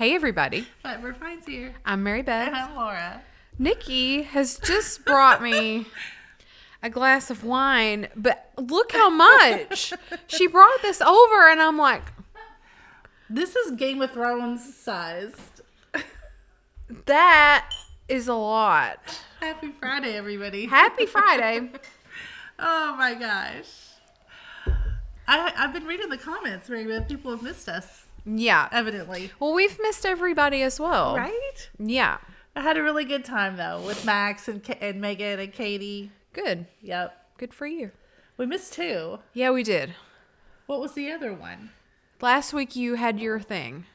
Hey, everybody. We're Fine's here. I'm Mary Beth. And I'm Laura. Nikki has just brought me a glass of wine, but look how much. She brought this over, and I'm like... This is Game of Thrones sized. That is a lot. Happy Friday, everybody. Happy Friday. Oh, my gosh. I've been reading the comments, Mary Beth. People have missed us. Yeah. Evidently. Well, we've missed everybody as well. Right? Yeah. I had a really good time, though, with Max and Megan and Katie. Good. Yep. Good for you. We missed two. Yeah, we did. What was the other one? Last week you had your thing.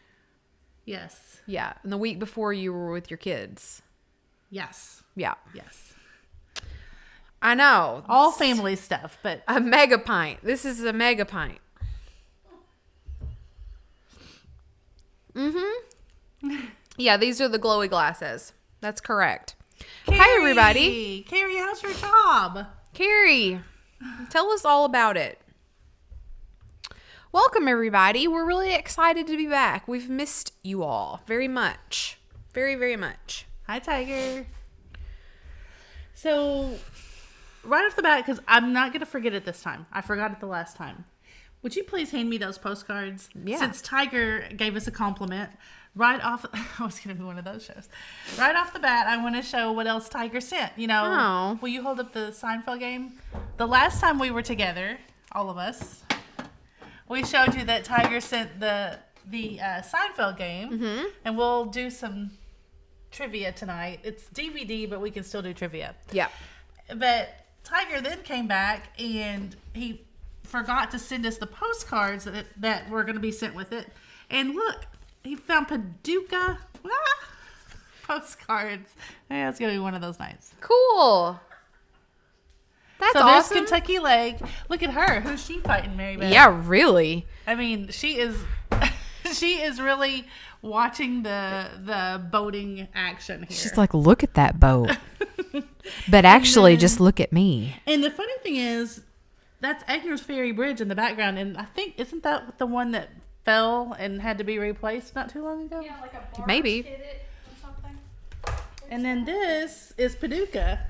Yes. Yeah. And the week before you were with your kids. Yes. Yeah. Yes. I know. All family stuff, but... A mega pint. This is a mega pint. Mm-hmm. Yeah, these are the glowy glasses. That's correct. Carrie, Hi, everybody. Carrie, how's your job? Carrie, tell us all about it. Welcome, everybody. We're really excited to be back. We've missed you all very much. Very, very much. Hi, Tiger. So, right off the bat, because I'm not going to forget it this time. I forgot it the last time. Would you please hand me those postcards? Yeah. Since Tiger gave us a compliment, right off... I was going to be one of those shows. Right off the bat, I want to show what else Tiger sent. You know, Will you hold up the Seinfeld game? The last time we were together, all of us... We showed you that Tiger sent the Seinfeld game, and we'll do some trivia tonight. It's DVD, but we can still do trivia. Yeah. But Tiger then came back, and he forgot to send us the postcards that were going to be sent with it. And look, he found Paducah postcards. Yeah, it's going to be one of those nights. Cool. That's so awesome. There's Kentucky Leg. Look at her. Who's she fighting, Mary Beth? Yeah, really. I mean, she is really watching the boating action here. She's like, look at that boat. But actually, just look at me. And the funny thing is, that's Egner's Ferry Bridge in the background. And I think, isn't that the one that fell and had to be replaced not too long ago? Yeah, like a barge Maybe. hit it or something. And then this is Paducah.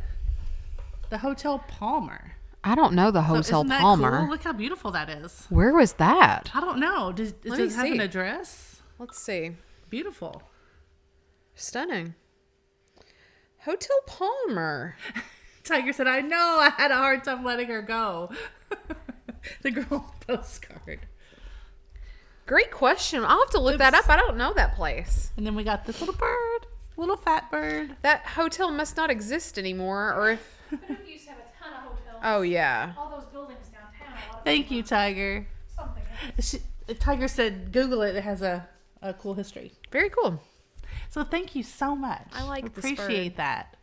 The Hotel Palmer. I don't know the Hotel isn't that Palmer. Cool? Look how beautiful that is. Where was that? I don't know. Does Let me it have see. an address? Let's see. Beautiful. Stunning. Hotel Palmer. Tiger said, I know. I had a hard time letting her go. The girl postcard. Great question. I'll have to look that up. I don't know that place. And then we got this little bird. Little fat bird. That hotel must not exist anymore, or if... Paducah used to have a ton of hotels. Oh, yeah. All those buildings downtown. A lot of Thank you, Tiger. something. Tiger said, Google it. It has a cool history. Very cool. So thank you so much. I like this Appreciate that.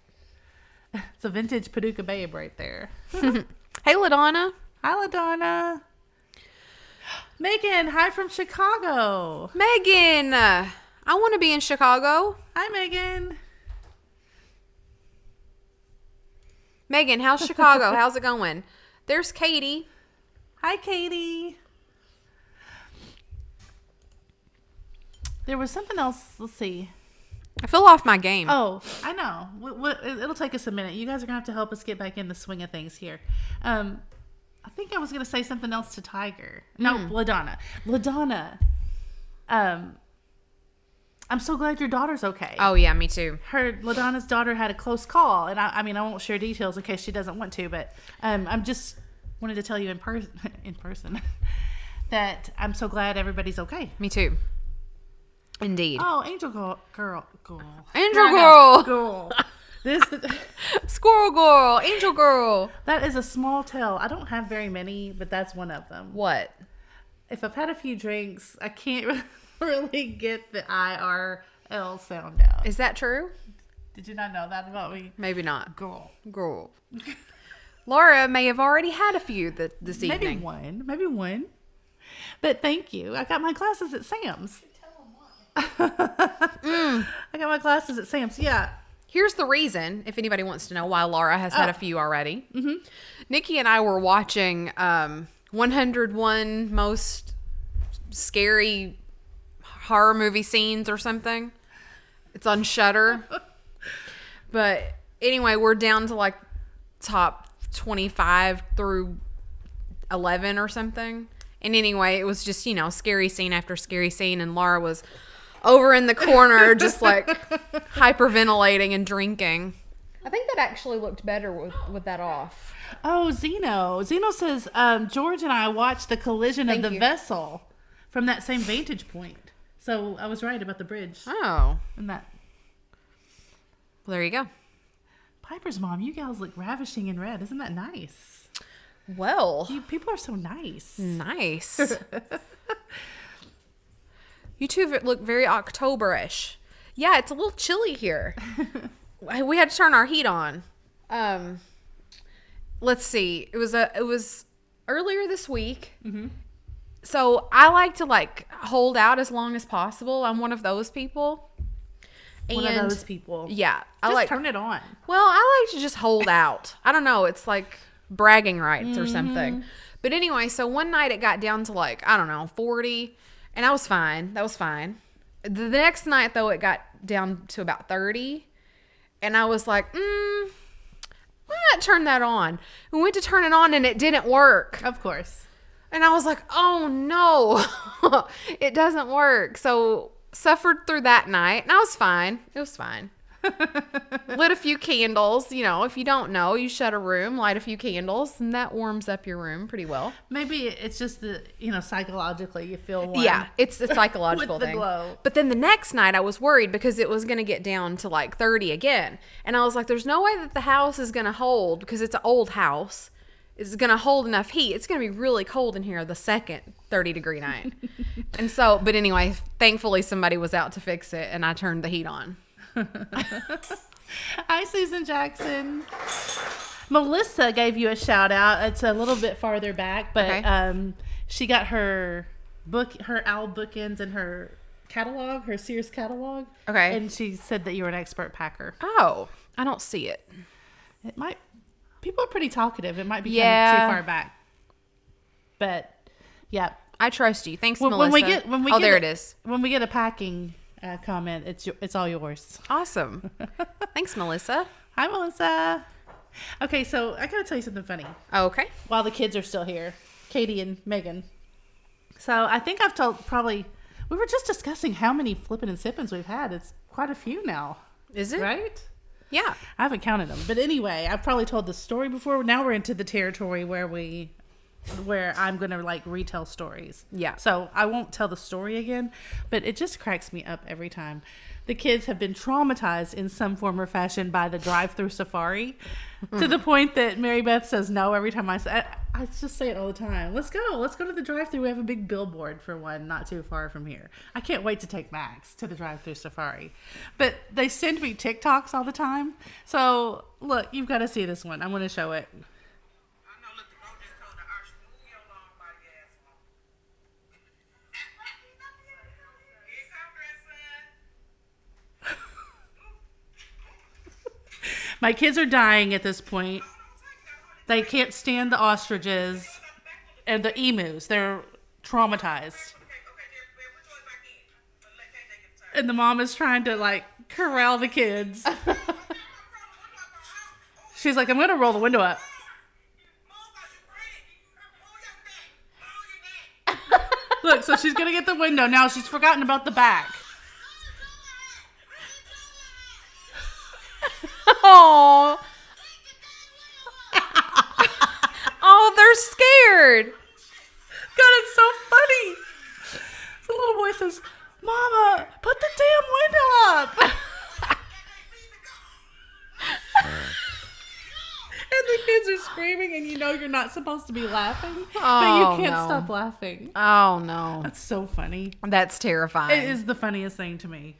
It's a vintage Paducah babe right there. Hey, LaDonna. Hi, LaDonna. Megan, hi from Chicago. Megan. I want to be in Chicago. Hi, Megan. Megan, how's Chicago? How's it going? There's Katie. Hi, Katie. There was something else. Let's see. I fell off my game. Oh, I know. It'll take us a minute. You guys are going to have to help us get back in the swing of things here. I think I was going to say something else to Tiger. No, LaDonna. LaDonna. I'm so glad your daughter's okay. Oh, yeah, me too. LaDonna's daughter had a close call. And I mean, I won't share details in case she doesn't want to. But I'm just wanted to tell you in person that I'm so glad everybody's okay. Me too. Indeed. Oh, Angel girl. Angel girl. Girl. Squirrel girl. Angel girl. That is a small tell. I don't have very many, but that's one of them. What? If I've had a few drinks, I can't really get the IRL sound out. Is that true? Did you not know that about me? Maybe not. Girl. Laura may have already had a few this evening. Maybe one. But thank you. I got my glasses at Sam's. I got my glasses at Sam's. Yeah. Here's the reason, if anybody wants to know why Laura has had a few already. Mm-hmm. Nikki and I were watching 101 Most Scary horror movie scenes or something. It's on Shudder. But anyway, we're down to like top 25 through 11 or something. And anyway, it was just, scary scene after scary scene. And Laura was over in the corner just like hyperventilating and drinking. I think that actually looked better with that off. Oh, Zeno. Zeno says, George and I watched the collision of the vessel from that same vantage point. So I was right about the bridge. Oh. And that. Well, there you go. Piper's mom, you gals look ravishing in red. Isn't that nice? Well. People are so nice. Nice. You two look very October-ish. Yeah, it's a little chilly here. We had to turn our heat on. Let's see. It was earlier this week. Mm-hmm. So I like to hold out as long as possible. I'm one of those people. One of those people. Yeah. Just turn it on. Well, I like to just hold out. I don't know. It's like bragging rights or something. But anyway, so one night it got down to 40. And I was fine. That was fine. The next night, though, it got down to about 30. And I was like, why not turn that on? We went to turn it on and it didn't work. Of course. And I was like, oh no, it doesn't work. So suffered through that night and I was fine. It was fine. Lit a few candles. If you don't know, you shut a room, light a few candles, and that warms up your room pretty well. Maybe it's just the, psychologically you feel warm. Yeah, it's a psychological with the thing. glow. But then the next night I was worried because it was going to get down to 30 again. And I was like, there's no way that the house is going to hold, because it's an old house, is going to hold enough heat. It's going to be really cold in here the second 30-degree night. And so, but anyway, thankfully somebody was out to fix it and I turned the heat on. Hi, Susan Jackson. Melissa gave you a shout out. It's a little bit farther back, but okay. She got her owl bookends in her catalog, her Sears catalog. Okay. And she said that you were an expert packer. Oh, I don't see it. It might. People are pretty talkative. It might be kind of too far back. But yeah, I trust you. Thanks, Melissa. There it is. When we get a packing comment, it's all yours. Awesome. Thanks, Melissa. Hi, Melissa. Okay, so I gotta tell you something funny. Okay. While the kids are still here, Katie and Megan. So I think I've told we were just discussing how many Flippin and Sippins we've had. It's quite a few now. Is it? Right? Yeah. I haven't counted them. But anyway, I've probably told the story before. Now we're into the territory where I'm going to retell stories. Yeah. So I won't tell the story again, but it just cracks me up every time. The kids have been traumatized in some form or fashion by the drive-through safari to the point that Mary Beth says no every time I just say it all the time. Let's go to the drive-through. We have a big billboard for one not too far from here. I can't wait to take Max to the drive-through safari. But they send me TikToks all the time. So look, you've got to see this one. I'm going to show it. My kids are dying at this point. They can't stand the ostriches and the emus. They're traumatized. And the mom is trying to corral the kids. She's like, I'm going to roll the window up. Look, so she's going to get the window. Now she's forgotten about the back. Oh. Oh, they're scared. God, it's so funny. The little boy says, Mama, put the damn window up. And the kids are screaming, and you're not supposed to be laughing. But you can't stop laughing. Oh, no. That's so funny. That's terrifying. It is the funniest thing to me.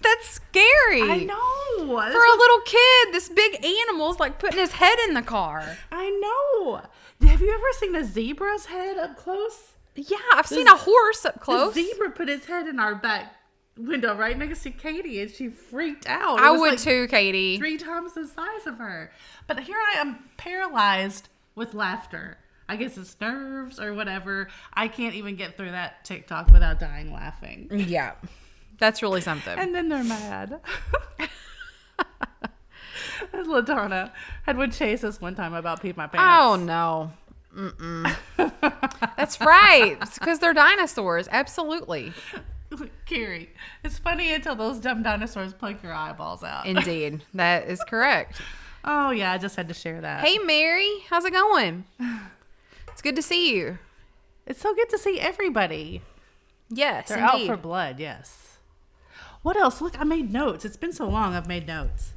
That's scary. I know. For a little kid, this big animal's putting his head in the car. I know. Have you ever seen a zebra's head up close? Yeah, I've seen a horse up close. The zebra put his head in our back window right next to Katie, and she freaked out. I would too, Katie. 3 times the size of her. But here I am, paralyzed with laughter. I guess it's nerves or whatever. I can't even get through that TikTok without dying laughing. Yeah. That's really something. And then they're mad. LaDonna would chase us one time about peeing my pants. Oh, no. That's right. It's because they're dinosaurs. Absolutely. Carrie, it's funny until those dumb dinosaurs pluck your eyeballs out. Indeed. That is correct. Oh, yeah. I just had to share that. Hey, Mary. How's it going? It's good to see you. It's so good to see everybody. Yes, They're indeed. out for blood, yes. What else? Look, I made notes. It's been so long I've made notes.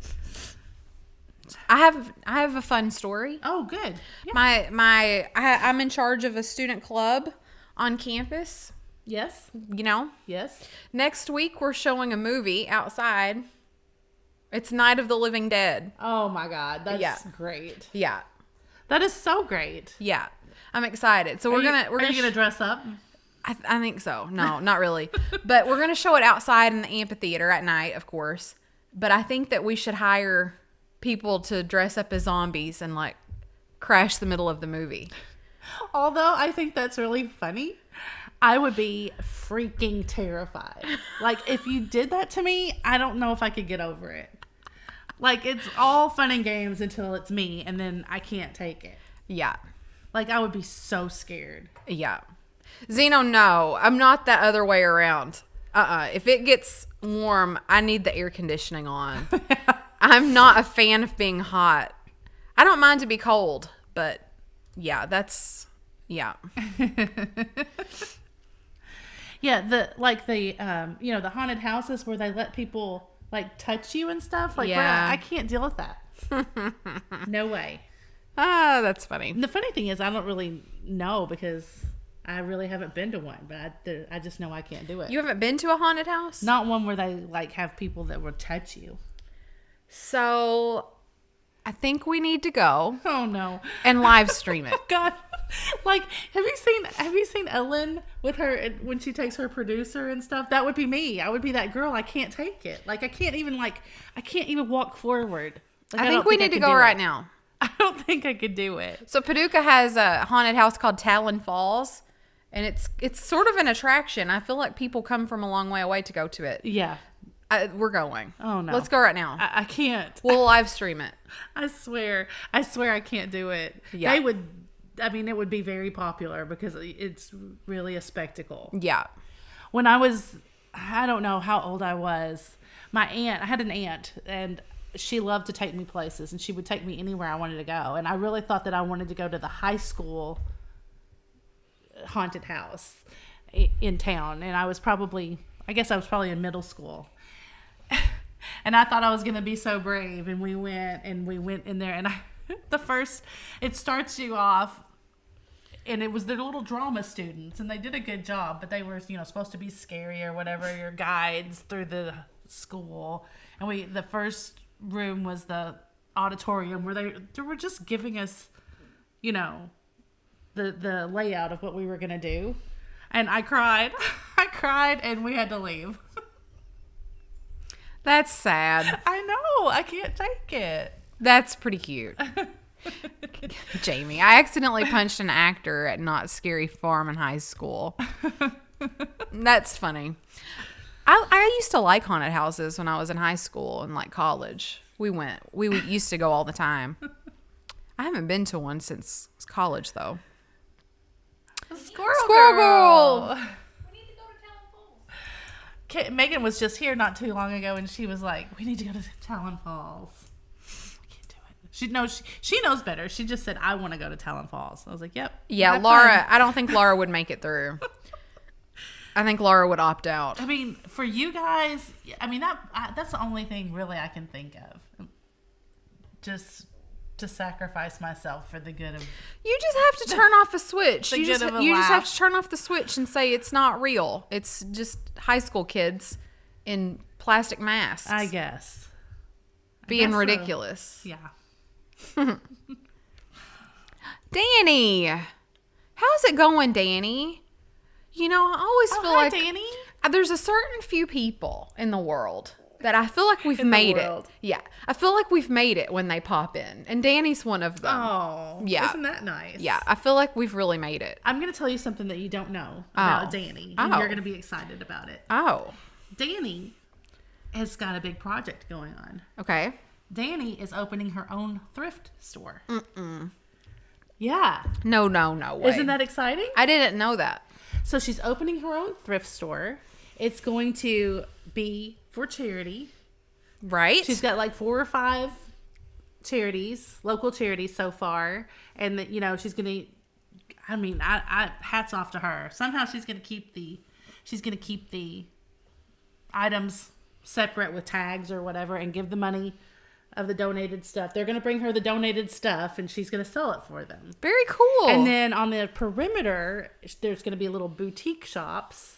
I have a fun story. Oh, good. Yeah. I'm in charge of a student club on campus. Yes. You know? Yes. Next week we're showing a movie outside. It's Night of the Living Dead. Oh my God. That's great. Yeah. That is so great. Yeah. I'm excited. So Are we're you gonna dress up? I think so. No, not really. But we're gonna show it outside in the amphitheater at night, of course. But I think that we should hire people to dress up as zombies and like crash the middle of the movie. Although I think that's really funny, I would be freaking terrified. Like if you did that to me, I don't know if I could get over it. Like it's all fun and games until it's me and then I can't take it. Yeah. Like I would be so scared. Yeah. Zeno, no. I'm not that other way around. If it gets warm, I need the air conditioning on. I'm not a fan of being hot. I don't mind to be cold, but yeah, yeah. Yeah, the haunted houses where they let people like touch you and stuff. Like, Yeah. I can't deal with that. No way. Ah, that's funny. And the funny thing is, I don't really know because I really haven't been to one, but I just know I can't do it. You haven't been to a haunted house? Not one where they like have people that will touch you. So I think we need to go Oh no. and live stream it. God. Like, have you seen Ellen with her when she takes her producer and stuff? That would be me. I would be that girl. I can't take it. Like I can't even walk forward. Like, I think we need to go right now. I don't think I could do it. So Paducah has a haunted house called Talon Falls, and it's sort of an attraction. I feel like people come from a long way away to go to it. Yeah. We're going. Oh no. Let's go right now. I can't. We'll live stream it. I swear I can't do it. Yeah. It would be very popular because it's really a spectacle. Yeah. When I don't know how old I was, I had an aunt and she loved to take me places and she would take me anywhere I wanted to go. And I really thought that I wanted to go to the high school haunted house in town. And I was probably in middle school. And I thought I was going to be so brave. And we went in there and it starts you off. And it was the little drama students, and they did a good job, but they were, supposed to be scary or whatever, your guides through the school. And the first room was the auditorium where they were just giving us, the layout of what we were going to do. And I cried. I cried, and we had to leave. That's sad. I know. I can't take it. That's pretty cute. Jamie, I accidentally punched an actor at Not Scary Farm in high school. That's funny. I used to like haunted houses when I was in high school and like college. We used to go all the time. I haven't been to one since college though. Squirrel Girl. We need to go to Talon Falls. Megan was just here not too long ago, and she was like, "We need to go to Talon Falls." She knows better. She just said, I want to go to Talon Falls. I was like, yep. Yeah, Laura, I don't think Laura would make it through. I think Laura would opt out. I mean, for you guys, that's the only thing really I can think of. Just to sacrifice myself for the good of... You just have to turn off a switch. You just laugh. have to turn off the switch and say it's not real. It's just high school kids in plastic masks. I guess. Being ridiculous. Yeah. Danny, how's it going, Danny? I always feel like Danny. there's a certain few people in the world that I feel like we've In the made it. world. Yeah. I feel like we've made it when they pop in. And Danny's one of them. Oh, Yeah. Isn't that nice? Yeah. I feel like we've really made it. I'm going to tell you something that you don't know about Danny. And you're going to be excited about it. Oh. Danny has got a big project going on. Okay. Danny is opening her own thrift store. Yeah. No way. Isn't that exciting? I didn't know that. So she's opening her own thrift store. It's going to be for charity. Right? She's got like 4 or 5 charities, local charities so far. And that, you know, she's going to, I hats off to her. Somehow she's going to keep the items separate with tags or whatever and give the money of the donated stuff. They're going to bring her the donated stuff and she's going to sell it for them. Very cool. And then on the perimeter, there's going to be little boutique shops.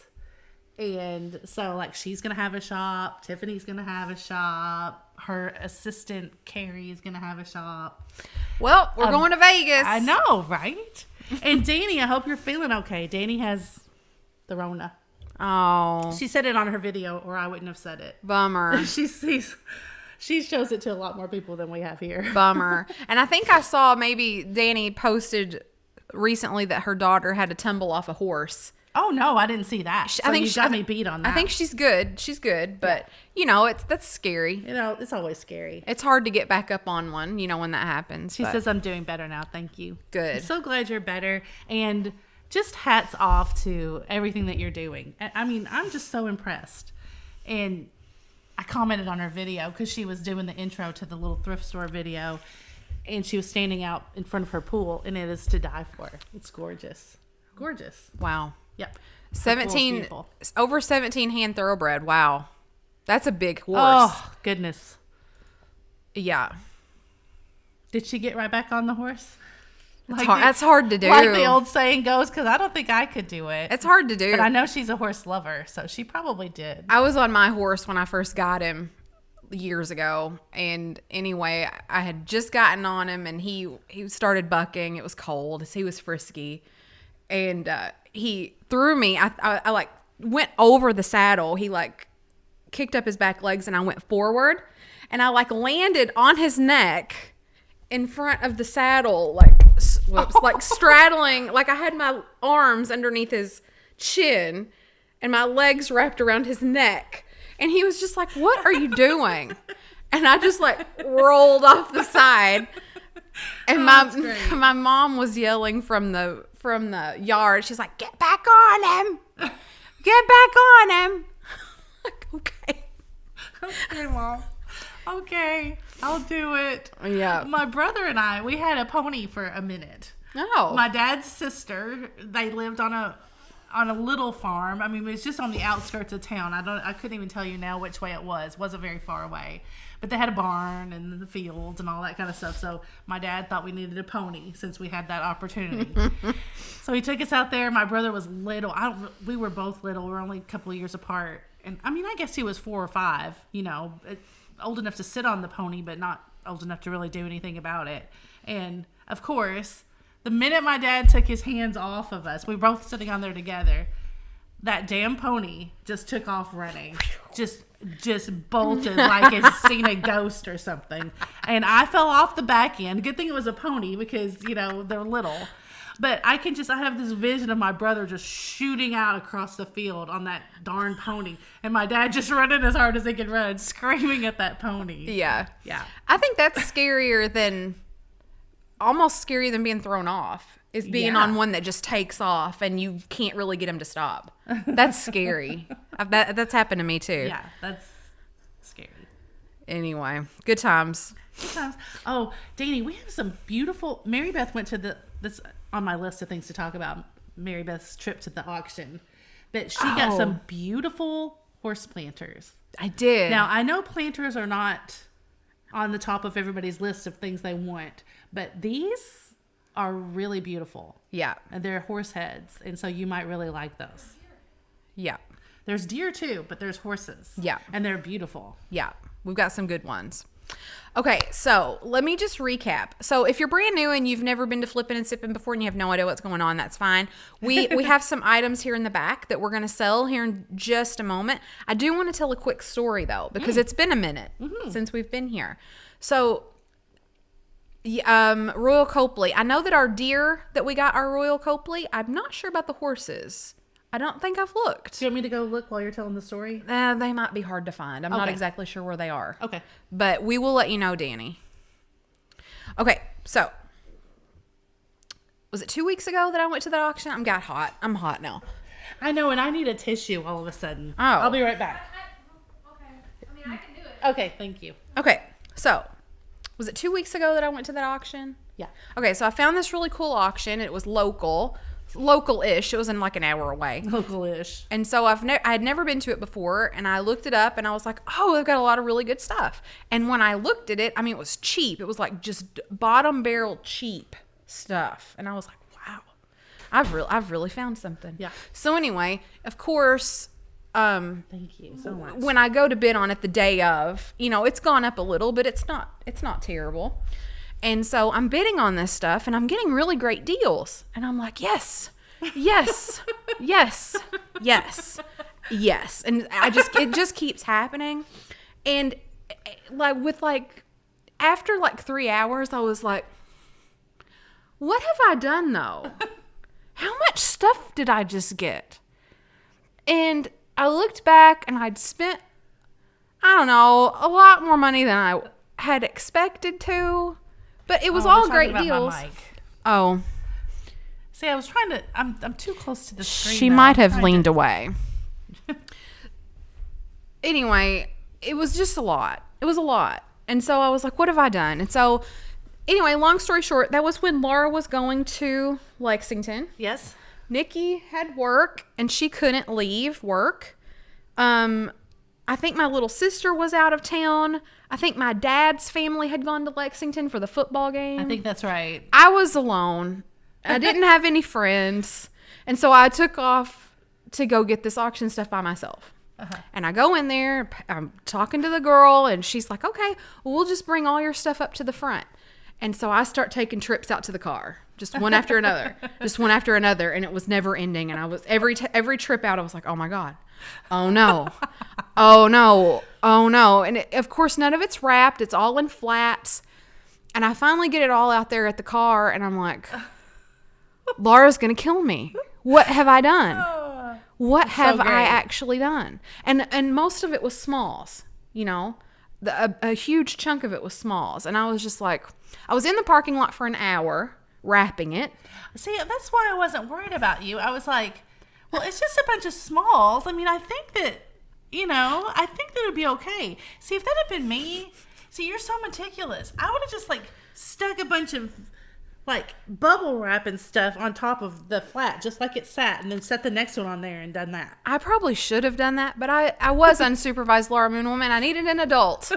And so, like, she's going to have a shop. Tiffany's going to have a shop. Her assistant, Carrie, is going to have a shop. Well, we're going to Vegas. I know, right? And Danny, I hope you're feeling okay. Danny has the Rona. Oh. She said it on her video, or I wouldn't have said it. Bummer. She shows it to a lot more people than we have here. Bummer. And I think I saw maybe Danny posted recently that her daughter had to tumble off a horse. Oh no, I didn't see that. So you got me beat on that. I think she's good. She's good, but you know, that's scary. You know, it's always scary. It's hard to get back up on one, you know, when that happens. She says I'm doing better now. Thank you. Good. I'm so glad you're better. And just hats off to everything that you're doing. I mean, I'm just so impressed. And I commented on her video because she was doing the intro to the little thrift store video, and she was standing out in front of her pool, and it is to die for. It's gorgeous. Gorgeous. Wow. Yep. 17 over 17 hand thoroughbred. Wow. That's a big horse. Oh, goodness. Yeah. Did she get right back on the horse? That's hard to do. Like the old saying goes, because I don't think I could do it. It's hard to do. But I know she's a horse lover, so she probably did. I was on my horse when I first got him years ago. And anyway, I had just gotten on him and he started bucking. It was cold. He was frisky. And he threw me. I like went over the saddle. He like kicked up his back legs and I went forward. And I like landed on his neck in front of the saddle, like straddling, like I had my arms underneath his chin and my legs wrapped around his neck. And he was just like, "What are you doing?" And I just like rolled off the side. And my mom was yelling from the yard. She's like, "Get back on him. Get back on him." Like, okay. Okay, Mom. Okay, I'll do it. Yeah. My brother and I, we had a pony for a minute. Oh. My dad's sister, they lived on a little farm. I mean, it was just on the outskirts of town. I couldn't even tell you now which way it was. It wasn't very far away. But they had a barn and the fields and all that kind of stuff. So my dad thought we needed a pony since we had that opportunity. So he took us out there. My brother was little. We were both little. We were only a couple of years apart. And I mean, I guess he was 4 or 5, you know, old enough to sit on the pony, but not old enough to really do anything about it. And of course, the minute my dad took his hands off of us, we were both sitting on there together, that damn pony just took off running. Just bolted like it's seen a ghost or something. And I fell off the back end. Good thing it was a pony because, you know, they're little. But I have this vision of my brother just shooting out across the field on that darn pony. And my dad just running as hard as he could run, screaming at that pony. Yeah. Yeah. I think that's almost scarier than being thrown off. Is being on one that just takes off and you can't really get him to stop. That's scary. That's happened to me too. Yeah, that's scary. Anyway, good times. Good times. Oh, Danny, we have some beautiful. Mary Beth went to this on my list of things to talk about. Mary Beth's trip to the auction, but she got some beautiful horse planters. I did. Now I know planters are not on the top of everybody's list of things they want, but these are really beautiful. Yeah. And they're horse heads. And so you might really like those. Yeah. There's deer too, but there's horses. Yeah. And they're beautiful. Yeah. We've got some good ones. Okay, so let me just recap. So if you're brand new and you've never been to Flippin and Sippin before and you have no idea what's going on, that's fine. We have some items here in the back that we're going to sell here in just a moment. I do want to tell a quick story though, because it's been a minute since we've been here. So Royal Copley. I know that our deer that we got are Royal Copley. I'm not sure about the horses. I don't think I've looked. Do you want me to go look while you're telling the story? They might be hard to find. I'm not exactly sure where they are. Okay. But we will let you know, Danny. Okay, so was it 2 weeks ago that I went to that auction? I'm hot now. I know, and I need a tissue all of a sudden. Oh. I'll be right back. Okay. I mean, I can do it. Okay, thank you. Okay, so was it 2 weeks ago that I went to that auction? Yeah. Okay, so I found this really cool auction. It was local-ish. It was in like an hour away. Local-ish. And so I had never been to it before, and I looked it up, and I was like, oh, they've got a lot of really good stuff. And when I looked at it, I mean, it was cheap. It was like just bottom barrel cheap stuff. And I was like, wow, I've really found something. Yeah. So anyway, of course, Thank you so much. when I go to bid on it the day of, it's gone up a little, but it's not terrible. And so I'm bidding on this stuff and I'm getting really great deals. And I'm like, yes. And it just keeps happening. And after 3 hours, I was like, what have I done though? How much stuff did I just get? And I looked back and I'd spent, I don't know, a lot more money than I had expected to. But it was all great deals. Oh. See, I was trying to. I'm too close to the screen. She might have leaned away. Anyway, it was just a lot. It was a lot. And so I was like, what have I done? And so, anyway, long story short, that was when Laura was going to Lexington. Yes. Nikki had work and she couldn't leave work. I think my little sister was out of town. I think my dad's family had gone to Lexington for the football game. I think that's right. I was alone. I didn't have any friends. And so I took off to go get this auction stuff by myself. Uh-huh. And I go in there, I'm talking to the girl, and she's like, okay, well, we'll just bring all your stuff up to the front. And so I start taking trips out to the car, just one after another, and it was never ending. And I was every trip out, I was like, oh my God, oh no, oh no, oh no. And of course, none of it's wrapped. It's all in flats. And I finally get it all out there at the car, and I'm like, Laura's going to kill me. What have I done? What have I actually done? And most of it was smalls, a huge chunk of it was smalls. And I was just like, I was in the parking lot for an hour wrapping it. See, that's why I wasn't worried about you. I was like, well, it's just a bunch of smalls. I mean, I think that it'd be okay. See, if that had been me, you're so meticulous. I would have just stuck a bunch of bubble wrap and stuff on top of the flat, just like it sat, and then set the next one on there and done that. I probably should have done that, but I was unsupervised Laura Moon Woman. I needed an adult.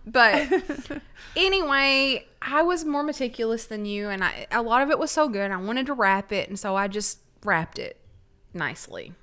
But anyway, I was more meticulous than you, and a lot of it was so good. I wanted to wrap it, and so I just wrapped it nicely.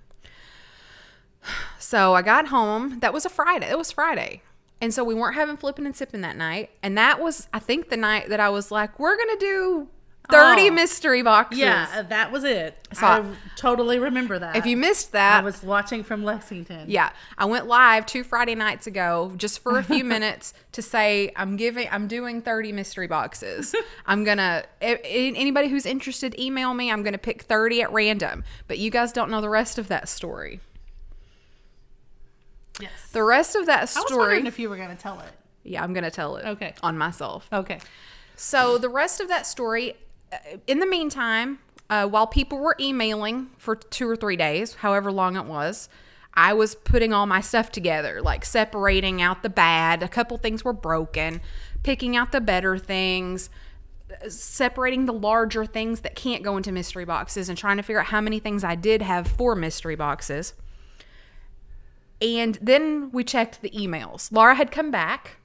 So I got home. That was a Friday. It was Friday. And so we weren't having Flippin and Sippin that night. And that was, I think, the night that I was like, we're going to do 30 mystery boxes. Yeah, that was it. So I totally remember that. If you missed that. I was watching from Lexington. Yeah. I went live 2 Friday nights ago just for a few minutes to say I'm doing 30 mystery boxes. I'm going to, anybody who's interested, email me. I'm going to pick 30 at random. But you guys don't know the rest of that story. Yes. The rest of that story. I was wondering if you were going to tell it. Yeah, I'm going to tell it. Okay. On myself. Okay. So the rest of that story, in the meantime, while people were emailing for 2 or 3 days, however long it was, I was putting all my stuff together, separating out the bad. A couple things were broken, picking out the better things, separating the larger things that can't go into mystery boxes, and trying to figure out how many things I did have for mystery boxes. And then we checked the emails. Laura had come back,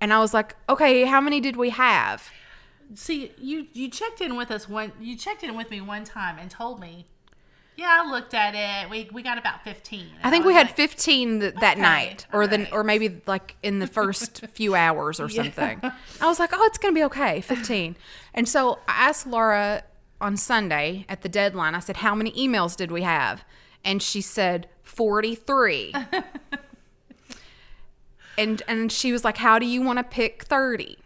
and I was like, okay, how many did we have? See, you checked in with us you checked in with me one time and told me Yeah, I looked at it. We got about 15. I think we had 15 that night, or maybe like in the first few hours or something. I was like, oh, it's gonna be okay, 15. And so I asked Laura on Sunday at the deadline. I said, how many emails did we have? And she said 43. and she was like, how do you want to pick 30?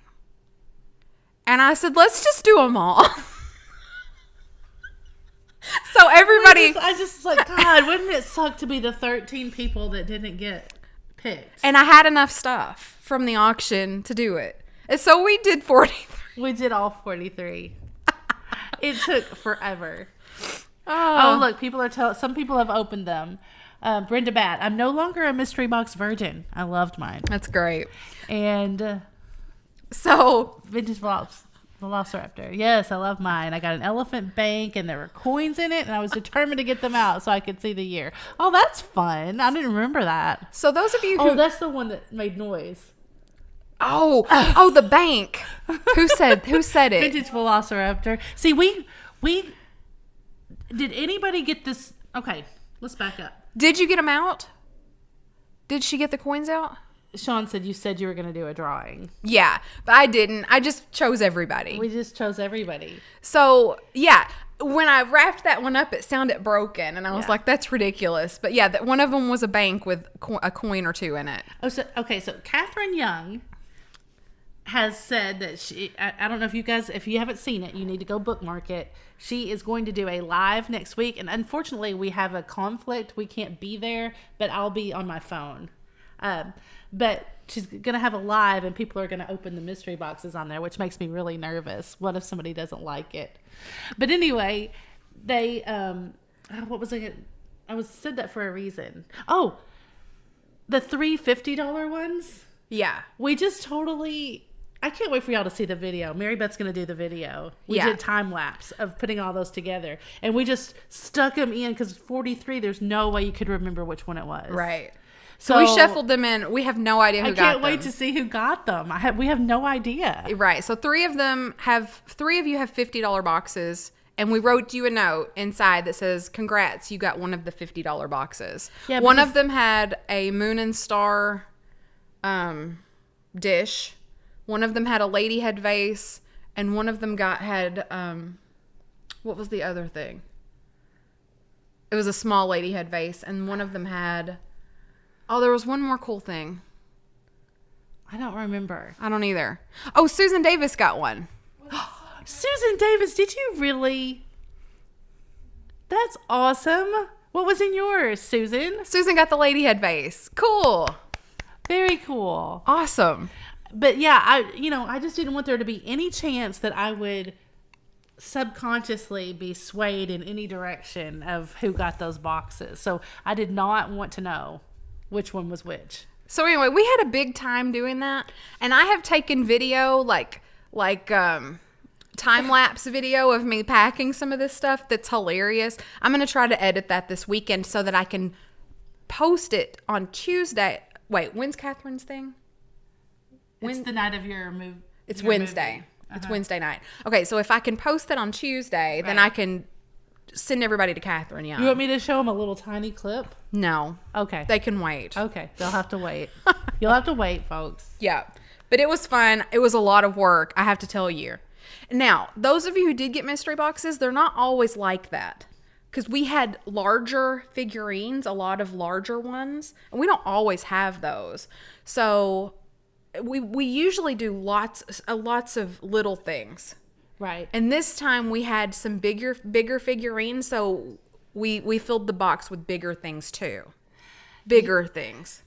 And I said, let's just do them all. So everybody, I just like, God, wouldn't it suck to be the 13 people that didn't get picked? And I had enough stuff from the auction to do it. And so we did 43. We did all 43. It took forever. Oh, look, people are some people have opened them. Brenda Bat, I'm no longer a mystery box virgin. I loved mine. That's great. And so vintage Velociraptor. Yes, I love mine. I got an elephant bank and there were coins in it and I was determined to get them out so I could see the year. Oh, that's fun. I didn't remember that. So those of you who... Oh, that's the one that made noise. Oh, the bank. Who said it? Vintage Velociraptor. See, we did anybody get this? Okay, let's back up. Did you get them out? Did she get the coins out? Sean said you said you were going to do a drawing. Yeah, but I didn't. I just chose everybody. We just chose everybody. So, yeah, when I wrapped that one up, it sounded broken, and I was like, that's ridiculous. But yeah, one of them was a bank with a coin or two in it. Oh, so Catherine Young has said that she, I don't know if you haven't seen it, you need to go bookmark it. She is going to do a live next week, and unfortunately we have a conflict. We can't be there, but I'll be on my phone. But she's going to have a live and people are going to open the mystery boxes on there, which makes me really nervous. What if somebody doesn't like it? But anyway, they, what was it? I said that for a reason. Oh, the three $50 ones. Yeah. We just totally, I can't wait for y'all to see the video. Mary Beth's going to do the video. We did time lapse of putting all those together. And we just stuck them in because 43, there's no way you could remember which one it was. Right. So we shuffled them in. We have no idea who got them. I can't wait to see who got them. We have no idea. Right. So three of you have $50 boxes, and we wrote you a note inside that says, "Congrats, you got one of the $50 boxes." Yeah, one of them had a moon and star dish. One of them had a lady head vase, and one of them had what was the other thing? It was a small lady head vase, and one of them had. Oh, there was one more cool thing. I don't remember. I don't either. Oh, Susan Davis got one. Susan Davis, did you really? That's awesome. What was in yours, Susan? Susan got the lady head vase. Cool. Very cool. Awesome. But yeah, I just didn't want there to be any chance that I would subconsciously be swayed in any direction of who got those boxes. So I did not want to know which one was which. So anyway, we had a big time doing that, and I have taken video like time lapse video of me packing some of this stuff that's hilarious. I'm going to try to edit that this weekend so that I can post it on Tuesday. Wait, when's Catherine's thing? It's the night of your move. It's Wednesday. It's Wednesday night. Okay, so if I can post that on Tuesday, then I can send everybody to Catherine Young. You want me to show them a little tiny clip? No. Okay. They can wait. Okay. They'll have to wait. You'll have to wait, folks. Yeah. But it was fun. It was a lot of work, I have to tell you. Now, those of you who did get mystery boxes, they're not always like that. Because we had larger figurines, a lot of larger ones. And we don't always have those. So we usually do lots of little things. Right. And this time we had some bigger figurines, so we filled the box with bigger things too. Bigger things.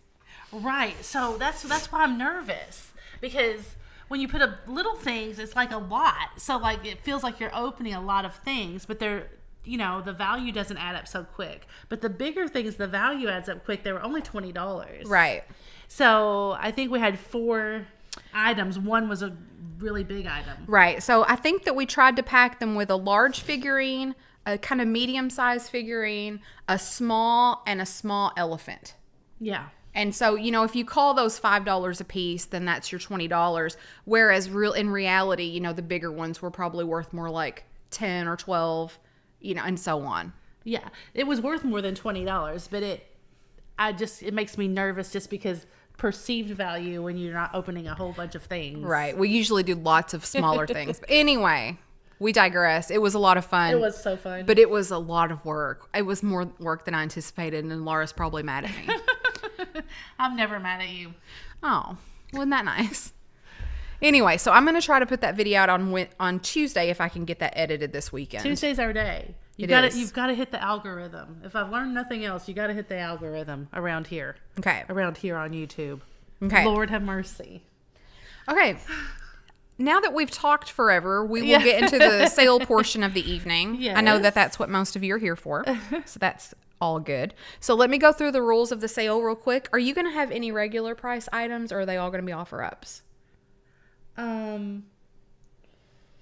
Right. So that's why I'm nervous, because when you put up little things, it's like a lot. So like it feels like you're opening a lot of things, but they're, the value doesn't add up so quick. But the bigger things, the value adds up quick. They were only $20. Right. So I think we had 4 items. One was a really big item. Right. So I think that we tried to pack them with a large figurine, a kind of medium-sized figurine, a small elephant. Yeah. And so, if you call those $5 a piece, then that's your $20. Whereas in reality, the bigger ones were probably worth more like 10 or 12, and so on. Yeah, it was worth more than $20, but it makes me nervous just because perceived value when you're not opening a whole bunch of things. Right. We usually do lots of smaller things. But anyway, we digress. It was a lot of fun. It was so fun. But it was a lot of work. It was more work than I anticipated, and Laura's probably mad at me. I'm never mad at you. Oh, wasn't that nice? Anyway, so I'm going to try to put that video out on Tuesday if I can get that edited this weekend. Tuesday's our day. You've got to hit the algorithm. If I've learned nothing else, you got to hit the algorithm around here. Okay. Around here on YouTube. Okay. Lord have mercy. Okay. Now that we've talked forever, we will get into the sale portion of the evening. Yes. I know that that's what most of you are here for, so that's all good. So let me go through the rules of the sale real quick. Are you going to have any regular price items, or are they all going to be offer ups?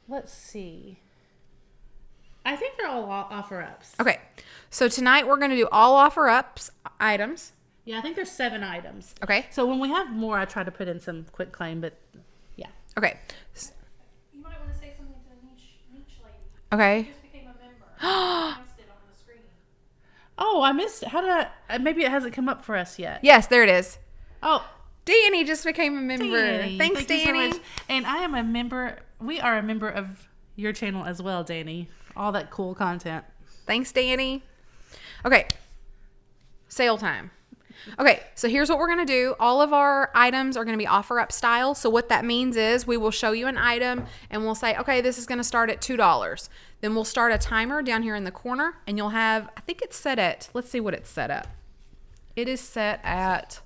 Let's see. I think they're all offer ups. Okay. So tonight we're going to do all offer ups items. Yeah, I think there's 7 items. Okay. So when we have more, I try to put in some quick claim, but yeah. Okay. You might want to say something to the niche lady. Okay. She just became a member. I announced it on the screen. Oh, I missed it. How did maybe it hasn't come up for us yet. Yes, there it is. Oh, Danny just became a member. Danny. Thanks, Thank you so Danny. much. And I am a member. We are a member of your channel as well, Danny. All that cool content. Thanks, Danny. Okay. Sale time. Okay, so here's what we're going to do. All of our items are going to be offer up style. So what that means is we will show you an item and we'll say, okay, this is going to start at $2. Then we'll start a timer down here in the corner and you'll have, I think it's set at, let's see what it's set at. It is set at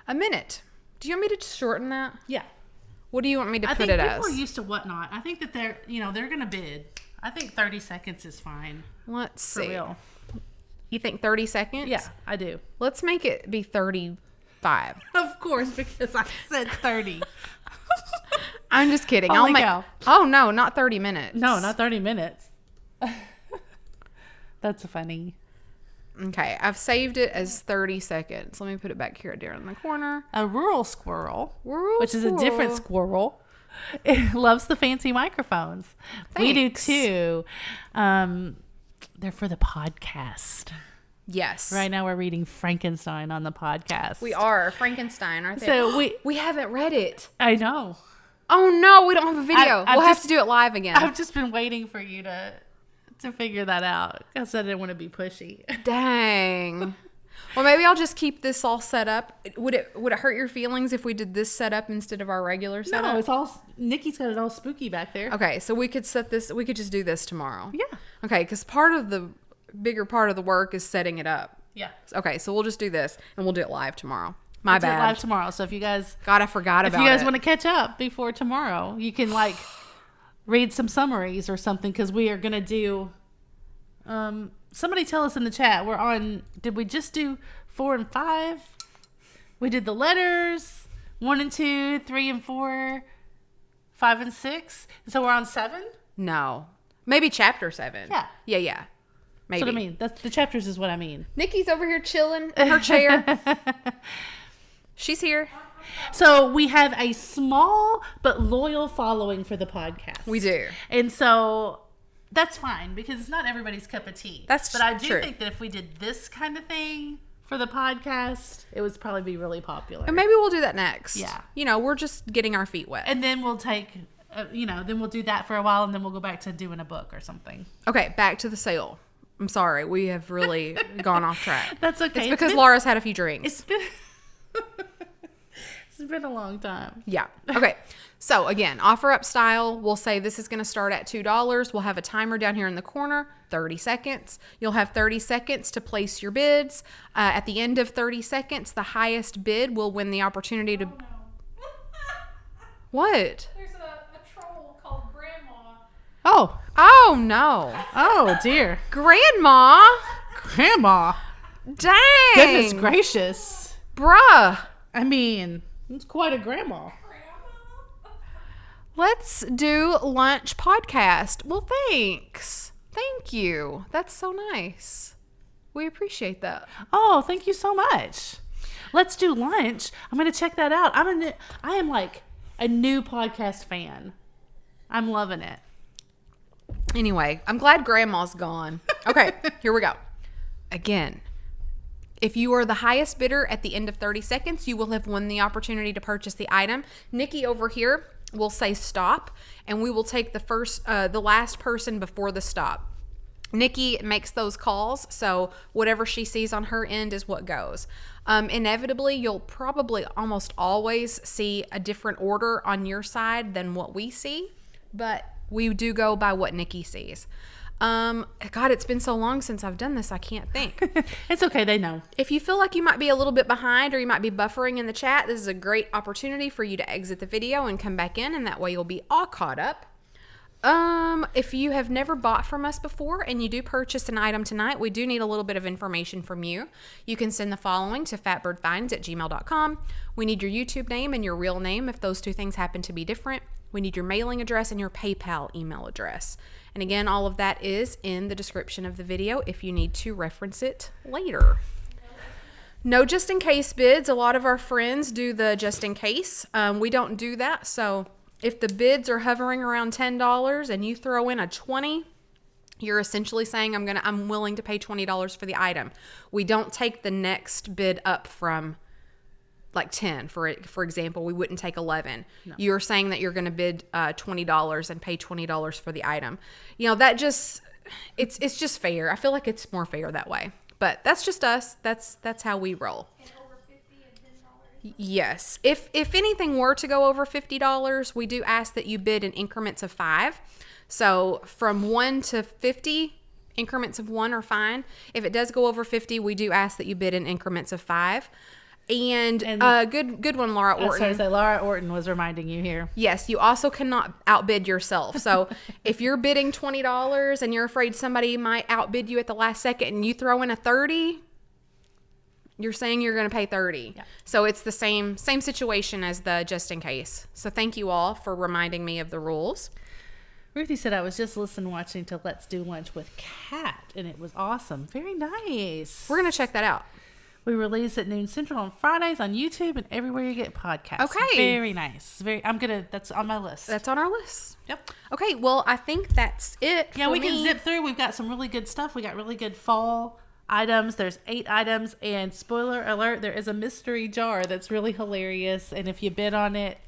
a minute. Do you want me to shorten that? Yeah. What do you want me to I put think it people as? are used to Whatnot. I think that they're going to bid. I think 30 seconds is fine. Let's For see. real. You think 30 seconds? Yeah, I do. Let's make it be 35. Of course, because I said 30. I'm just kidding. Holy cow. Oh, no, not 30 minutes. No, not 30 minutes. That's funny. Okay, I've saved it as 30 seconds. Let me put it back here down in the corner. A rural squirrel, Rural which is a different squirrel, loves the fancy microphones. We do Thanks. too. They're for the podcast. Yes. Right now we're reading Frankenstein on the podcast. We are. Frankenstein, aren't they? So we haven't read it. I know. Oh, no, we don't have a video. I've We'll have just- to do it live again. I've just been waiting for you to figure that out because I didn't want to be pushy. Dang. Well, maybe I'll just keep this all set up. Would it hurt your feelings if we did this setup instead of our regular setup? No, it's all Nikki's got it all spooky back there. Okay, so we could set this. We could just do this tomorrow. Yeah. Okay, because bigger part of the work is setting it up. Yeah. Okay, so we'll just do this and we'll do it live tomorrow. My We'll do it bad. live tomorrow. So if you guys God, I forgot about it. If you guys want to catch up before tomorrow, you can read some summaries or something because we are going to do. Somebody tell us in the chat. We're on. Did we just do 4 and 5? We did the letters 1 and 2, 3 and 4, 5 and 6. So we're on 7. No, maybe chapter 7. Yeah. Yeah. Maybe. That's what I mean. That's the chapters is what I mean. Nikki's over here chilling in her chair. She's here. So we have a small but loyal following for the podcast. We do. And so that's fine because it's not everybody's cup of tea. That's But I do true. think that if we did this kind of thing for the podcast, it would probably be really popular. And maybe we'll do that next. Yeah. We're just getting our feet wet. And then we'll take, then we'll do that for a while and then we'll go back to doing a book or something. Okay, back to the sale. I'm sorry. We have really gone off track. That's okay. It's because Laura's had a few drinks. It's been... It's been a long time. Yeah. Okay. So again, offer up style. We'll say this is going to start at $2. We'll have a timer down here in the corner, 30 seconds. You'll have 30 seconds to place your bids. At the end of 30 seconds, the highest bid will win the opportunity to. Oh, no. What? There's a troll called Grandma. Oh no. Oh, dear. Grandma. Grandma. Dang. Goodness gracious. Bruh. I mean, it's quite a grandma. Let's do lunch podcast. Well, thanks. Thank you. That's so nice. We appreciate that. Oh, thank you so much. Let's do lunch. I'm going to check that out. I am like a new podcast fan. I'm loving it. Anyway, I'm glad Grandma's gone. Okay, here we go. again, if you are the highest bidder at the end of 30 seconds, you will have won the opportunity to purchase the item. Nikki over here will say stop, and we will take the last person before the stop. Nikki makes those calls, so whatever she sees on her end is what goes. Inevitably, you'll probably almost always see a different order on your side than what we see, but we do go by what Nikki sees. God, it's been so long since I've done this, I can't think. It's okay, they know. If you feel like you might be a little bit behind or you might be buffering in the chat, this is a great opportunity for you to exit the video and come back in, and that way you'll be all caught up. If you have never bought from us before and you do purchase an item tonight, we do need a little bit of information from you. You can send the following to fatbirdfinds@gmail.com. We need your YouTube name and your real name if those two things happen to be different. We need your mailing address and your PayPal email address. And again, all of that is in the description of the video if you need to reference it later. No just in case bids. A lot of our friends do the just in case. We don't do that, so if the bids are hovering around $10 and you throw in a 20, you're essentially saying I'm willing to pay $20 for the item. We don't take the next bid up from like 10, for example. We wouldn't take 11. No. You're saying that you're going to bid $20 and pay $20 for the item. You know, that just it's just fair. I feel like it's more fair that way. But that's just us. That's how we roll. Yes. If anything were to go over $50, we do ask that you bid in increments of 5. So from 1 to 50, increments of 1 are fine. If it does go over 50, we do ask that you bid in increments of 5. And good one, Laura Orton. I was going to say, Laura Orton was reminding you here. Yes, you also cannot outbid yourself. So if you're bidding $20 and you're afraid somebody might outbid you at the last second and you throw in a 30, you're saying you're going to pay 30. Yeah. So it's the same situation as the just in case. So thank you all for reminding me of the rules. Ruthie said, I was just watching to Let's Do Lunch with Kat, and it was awesome. Very nice. We're going to check that out. We release at noon Central on Fridays on YouTube and everywhere you get podcasts. Okay. Very nice. That's on my list. That's on our list. Yep. Okay, well, I think that's it. Yeah, we can zip through. We've got some really good stuff. We got really good fall items. There's 8 items, and spoiler alert, there is a mystery jar that's really hilarious, and if you bid on it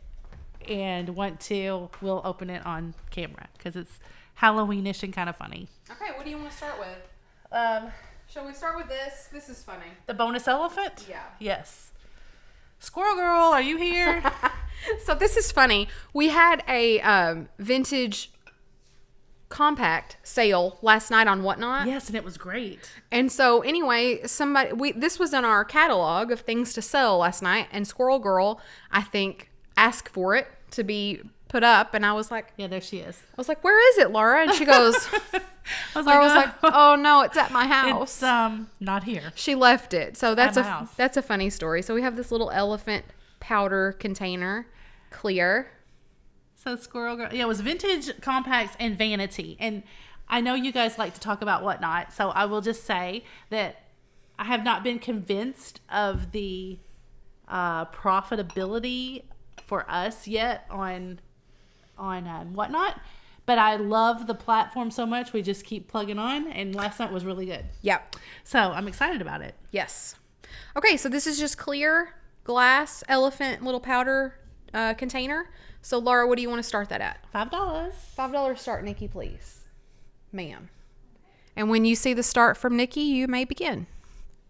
and want to, we'll open it on camera because it's Halloweenish and kind of funny. Okay, what do you want to start with? Shall we start with this? This is funny. The bonus elephant? Yeah. Yes. Squirrel Girl, are you here? So this is funny. We had a vintage compact sale last night on Whatnot. Yes, and it was great. And so anyway, this was in our catalog of things to sell last night, and Squirrel Girl, I think, asked for it to be put up, and I was like, yeah, there she is. I was like, where is it, Laura? And she goes, I was like, oh no, it's at my house. It's not here. She left it. So that's a funny story. So we have this little elephant powder container, clear. So Squirrel Girl, yeah, it was vintage compacts and vanity. And I know you guys like to talk about Whatnot, so I will just say that I have not been convinced of the profitability for us yet on Whatnot, but I love the platform so much. We just keep plugging on, and last night was really good. Yep. So I'm excited about it. Yes. Okay, so this is just clear glass elephant little powder container. So Laura, what do you want to start that at? $5. $5 start, Nikki, please. Ma'am. And when you see the start from Nikki, you may begin.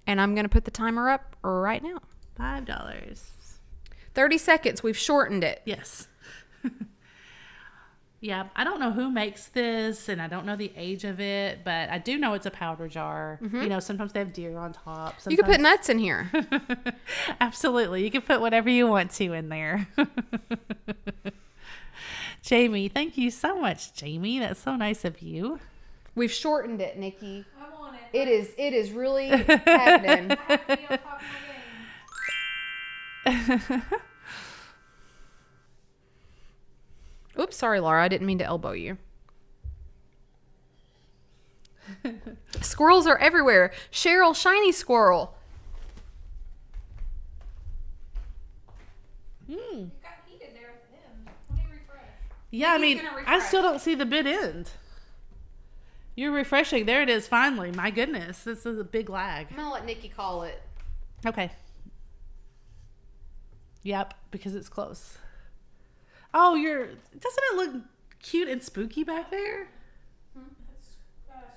And I'm going to put the timer up right now. $5. 30 seconds. We've shortened it. Yes. Yeah, I don't know who makes this, and I don't know the age of it, but I do know it's a powder jar. Mm-hmm. You know, sometimes they have deer on top. Sometimes... You can put nuts in here. Absolutely. You can put whatever you want to in there. Jamie, thank you so much, Jamie. That's so nice of you. We've shortened it, Nikki. I want it. It is really happening. I have to be on top of my game. Oops, sorry, Laura. I didn't mean to elbow you. Squirrels are everywhere. Cheryl, shiny squirrel. It got heated there at the end. Let me refresh. Yeah, I mean, I still don't see the bid end. You're refreshing. There it is, finally. My goodness. This is a big lag. I'm going to let Nikki call it. Okay. Yep, because it's close. Oh, doesn't it look cute and spooky back there?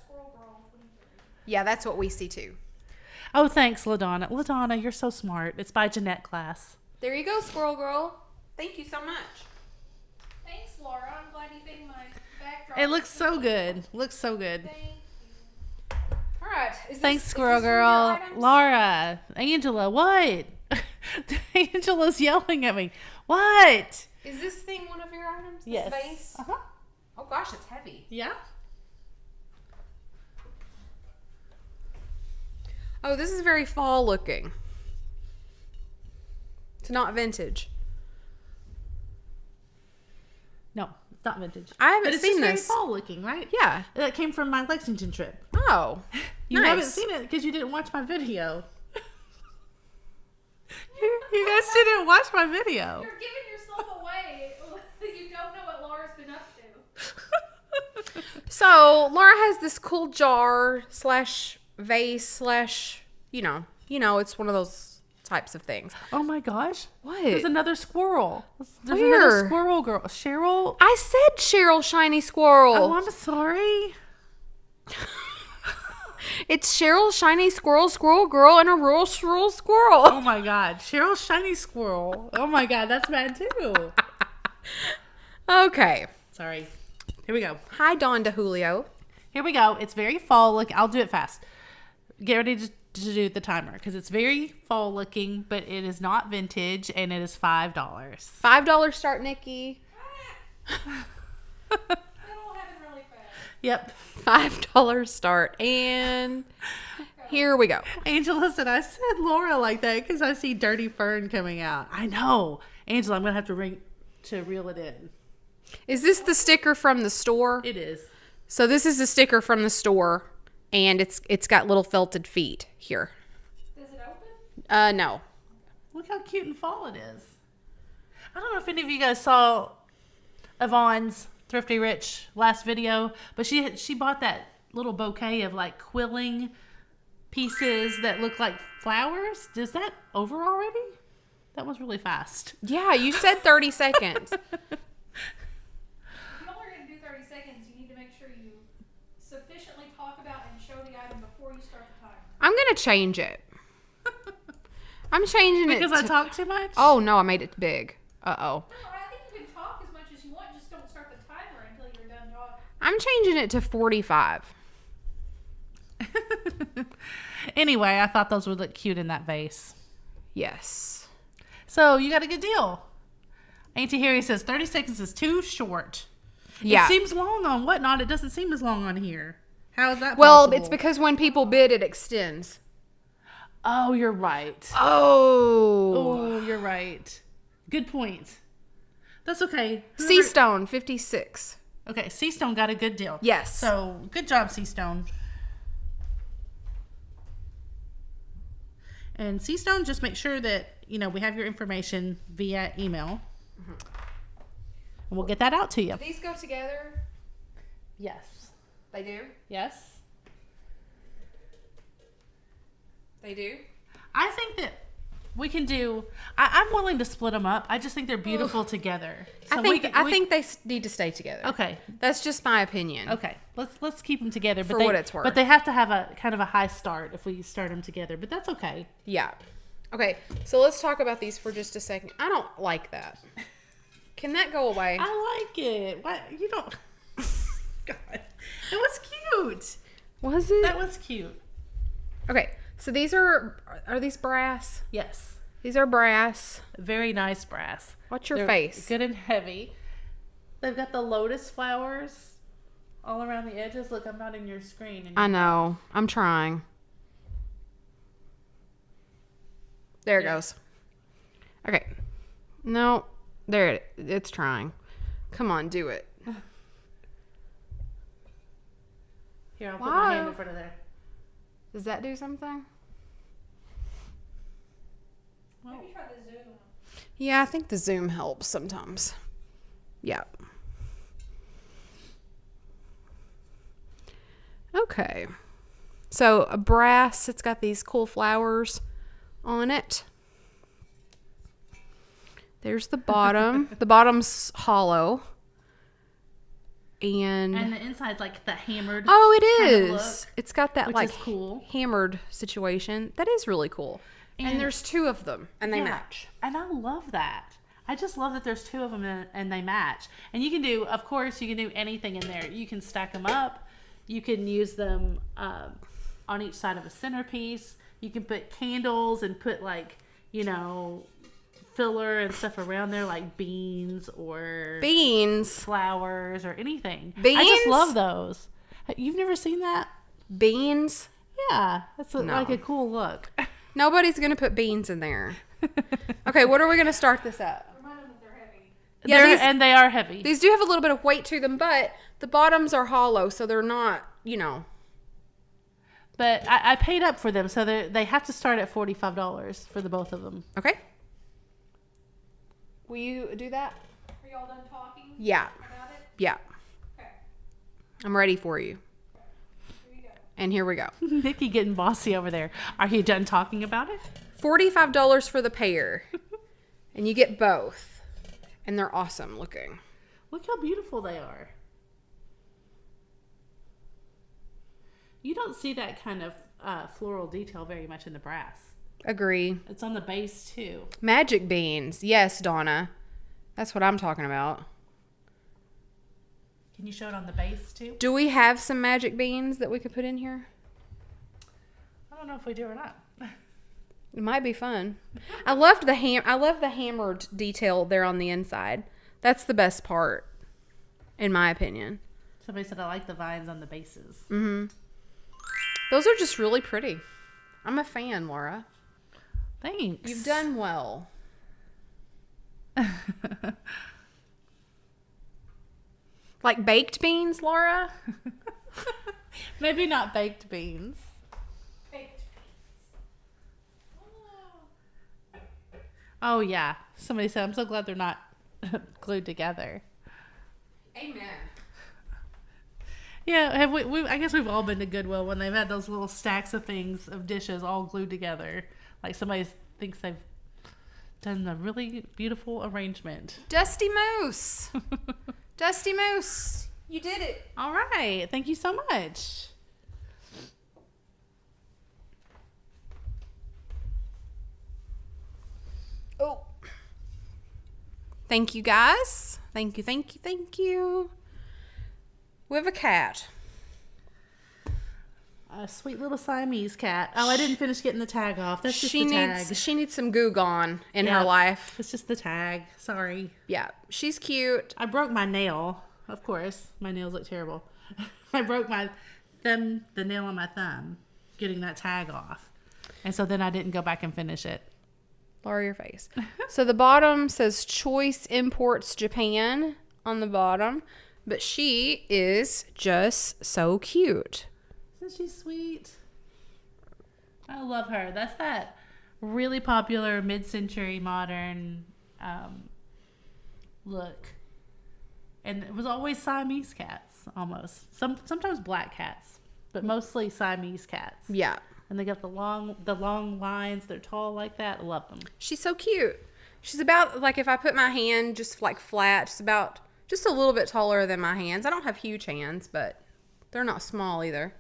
Squirrel Girl 23. Yeah, that's what we see too. Oh, thanks, LaDonna. LaDonna, you're so smart. It's by Jeanette Class. There you go, Squirrel Girl. Thank you so much. Thanks, Laura. I'm glad you think my backdrop. It looks so good. Looks so good. Thank you. All right. Thanks, Squirrel Girl. Laura, Angela, what? Angela's yelling at me. What? Is this thing one of your items? This Yes. vase? Uh-huh. Oh gosh, it's heavy. Yeah. Oh, this is very fall looking. It's not vintage. No, it's not vintage. I haven't But it's seen just very this. fall looking, right? Yeah. That came from my Lexington trip. Oh. You nice. haven't seen it because you didn't watch my video. You guys didn't watch my video. You're giving yourself away. You don't know what Laura's been up to. So Laura has this cool jar slash vase slash, you know, it's one of those types of things. Oh my gosh. What? There's another squirrel. There's Where? another squirrel girl. Cheryl? I said Cheryl Shiny Squirrel. Oh, I'm sorry. It's Cheryl Shiny Squirrel, Squirrel Girl, and a rural squirrel. Oh my God. Cheryl Shiny Squirrel. Oh my God. That's bad too. Okay. Sorry. Here we go. Hi, Dawn DeJulio. Here we go. It's very fall looking. I'll do it fast. Get ready to do the timer because it's very fall looking, but it is not vintage and it is $5. $5 start, Nikki. That all happened really fast. Yep. $5 start. And here we go. Angela said, I said Laura like that because I see Dirty Fern coming out. I know. Angela, I'm going to have to reel it in. Is this the sticker from the store? It is. So this is the sticker from the store, and it's got little felted feet here. Does it open? No. Look how cute and fall it is. I don't know if any of you guys saw Yvonne's Thrifty Rich last video, but she bought that little bouquet of like quilling pieces that look like flowers. Is that over already? That was really fast. Yeah, you said 30 seconds. If y'all are going to do 30 seconds, you need to make sure you sufficiently talk about and show the item before you start the timer. I'm going to change it. I'm changing it. Because I talk too much? Oh, no, I made it big. Uh-oh. No, I think you can talk as much as you want. Just don't start the timer until you're done talking. I'm changing it to 45. Anyway, I thought those would look cute in that vase. Yes. So you got a good deal. Auntie Harry says 30 seconds is too short. Yeah. It seems long on Whatnot. It doesn't seem as long on here. How is that Well, possible? it's because when people bid, it extends. Oh, you're right. Oh. Oh, you're right. Good point. That's okay. Sea Stone, 56. Okay, Seastone got a good deal. Yes. So, good job, Seastone. And Seastone, just make sure that, we have your information via email. Mm-hmm. And we'll get that out to you. These go together? Yes. They do? Yes. They do? I think that we can do. I'm willing to split them up. I just think they're beautiful together. So I think they need to stay together. Okay. That's just my opinion. Okay. Let's keep them together. For what it's worth. But they have to have a kind of a high start if we start them together. But that's okay. Yeah. Okay. So let's talk about these for just a second. I don't like that. Can that go away? I like it. What you don't? God, it was cute. Was it? That was cute. Okay. So these are these brass? Yes. These are brass. Very nice brass. What's your They're face? Good and heavy. They've got the lotus flowers all around the edges. Look, I'm not in your screen. I know. I'm trying. There it goes. Okay. No. There it's trying. Come on, do it. Here, I'll put my hand in front of there. Does that do something? Well, Maybe try the zoom. Yeah, I think the zoom helps sometimes. Yeah. Okay. So a brass, it's got these cool flowers on it. There's the bottom. The bottom's hollow. And the inside's like the hammered. Oh, it kind of is. look, It's got that which like is cool. hammered situation. That is really cool. And there's two of them and they match. And I love that. I just love that there's two of them and they match. And you can do, of course, you can do anything in there. You can stack them up. You can use them on each side of a centerpiece. You can put candles and put like, you know, filler and stuff around there like beans or flowers or anything. Beans? I just love those. You've never seen that? Beans? Yeah, that's like a cool look. Nobody's going to put beans in there. Okay, what are we going to start this at? Remind them that they're heavy. Yeah, And they are heavy. These do have a little bit of weight to them, but the bottoms are hollow, so they're not, you know. But I paid up for them, so they have to start at $45 for the both of them. Okay. Will you do that? Are y'all done talking Yeah. about it? Yeah. Okay. I'm ready for you. Here you go. And here we go. Nikki getting bossy over there. Are you done talking about it? $45 for the pair. And you get both. And they're awesome looking. Look how beautiful they are. You don't see that kind of floral detail very much in the brass. Agree. It's on the base too. Magic beans. Yes, Donna. That's what I'm talking about. Can you show it on the base too? Do we have some magic beans that we could put in here? I don't know if we do or not. It might be fun. I love the hammered detail there on the inside. That's the best part, in my opinion. Somebody said I like the vines on the bases. Mm-hmm. Those are just really pretty. I'm a fan, Laura. Thanks. You've done well. Like baked beans, Laura? Maybe not baked beans. Baked beans. Oh yeah. Somebody said I'm so glad they're not glued together. Amen. Yeah, have we I guess we've all been to Goodwill when they've had those little stacks of things, of dishes all glued together. Like somebody thinks they've done a really beautiful arrangement. Dusty Moose. Dusty Moose. You did it. All right. Thank you so much. Oh. Thank you, guys. Thank you, thank you, thank you. We have a cat. A sweet little Siamese cat. Oh, I didn't finish getting the tag off. That's just the tag. She needs some goo gone in her life. It's just the tag. Sorry. Yeah, she's cute. I broke my nail. Of course, my nails look terrible. I broke the nail on my thumb, getting that tag off. And so then I didn't go back and finish it. Lower your face. So the bottom says Choice Imports Japan on the bottom, but she is just so cute. Isn't she sweet? I love her. That's that really popular mid-century modern look. And it was always Siamese cats, almost. Sometimes black cats, but mostly Siamese cats. Yeah. And they got the long lines. They're tall like that. I love them. She's so cute. She's about, like, if I put my hand just like flat, just a little bit taller than my hands. I don't have huge hands, but they're not small either.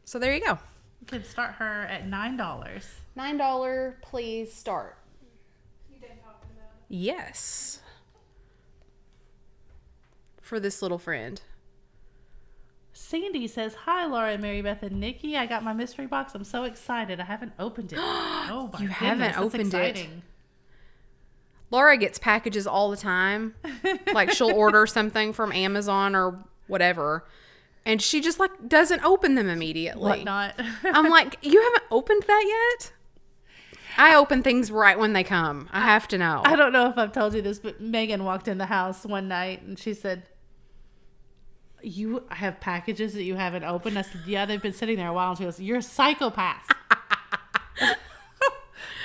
So there you go. You can start her at $9. $9, please start. You done talking about it? Yes. For this little friend. Sandy says, "Hi, Laura, Mary Beth, and Nikki. I got my mystery box. I'm so excited. I haven't opened it." Oh, my You goodness, haven't that's opened it. exciting. Laura gets packages all the time. Like she'll order something from Amazon or whatever, and she just like doesn't open them immediately. What not? I'm like, you haven't opened that yet? I open things right when they come. I have to know. I don't know if I've told you this, but Megan walked in the house one night and she said, "You have packages that you haven't opened?" I said, "Yeah, they've been sitting there a while." And she goes, "You're a psychopath."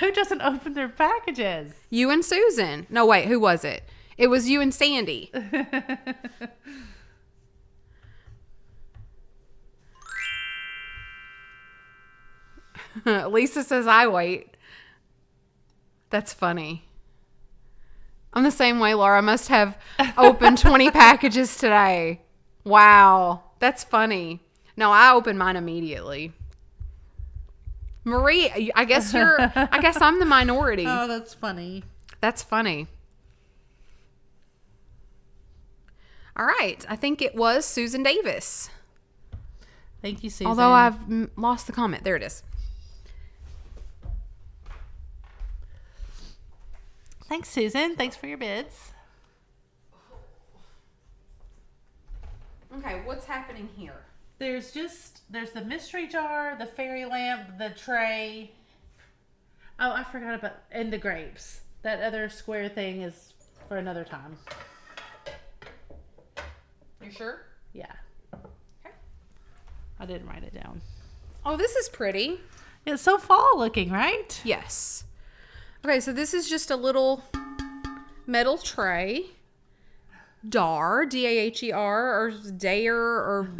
Who doesn't open their packages? You and Susan. No, wait, who was it? It was you and Sandy. Lisa says I wait. That's funny. I'm the same way, Laura. I must have opened 20 packages today. Wow. That's funny. No, I opened mine immediately. Marie, I guess I'm the minority. Oh, that's funny. That's funny. All right. I think it was Susan Davis. Thank you, Susan. Although I've lost the comment. There it is. Thanks, Susan. Thanks for your bids. Okay, what's happening here? There's the mystery jar, the fairy lamp, the tray. Oh, I forgot about, and the grapes. That other square thing is for another time. You sure? Yeah. Okay. I didn't write it down. Oh, this is pretty. It's so fall looking, right? Yes. Okay, so this is just a little metal tray. Dar, D-A-H-E-R, or Dare, or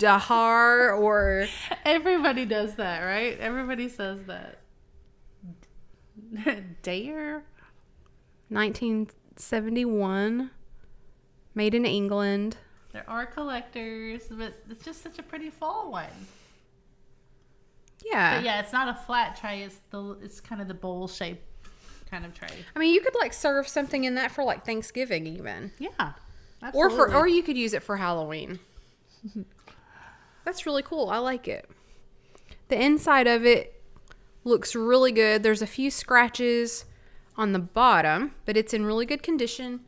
Dahar, or... Everybody does that, right? Everybody says that. Dare? 1971. Made in England. There are collectors, but it's just such a pretty fall one. Yeah. But yeah, it's not a flat tray. It's kind of the bowl shape kind of tray. I mean, you could like serve something in that for like Thanksgiving even. Yeah. Absolutely. Or you could use it for Halloween. That's really cool. I like it. The inside of it looks really good. There's a few scratches on the bottom, but it's in really good condition.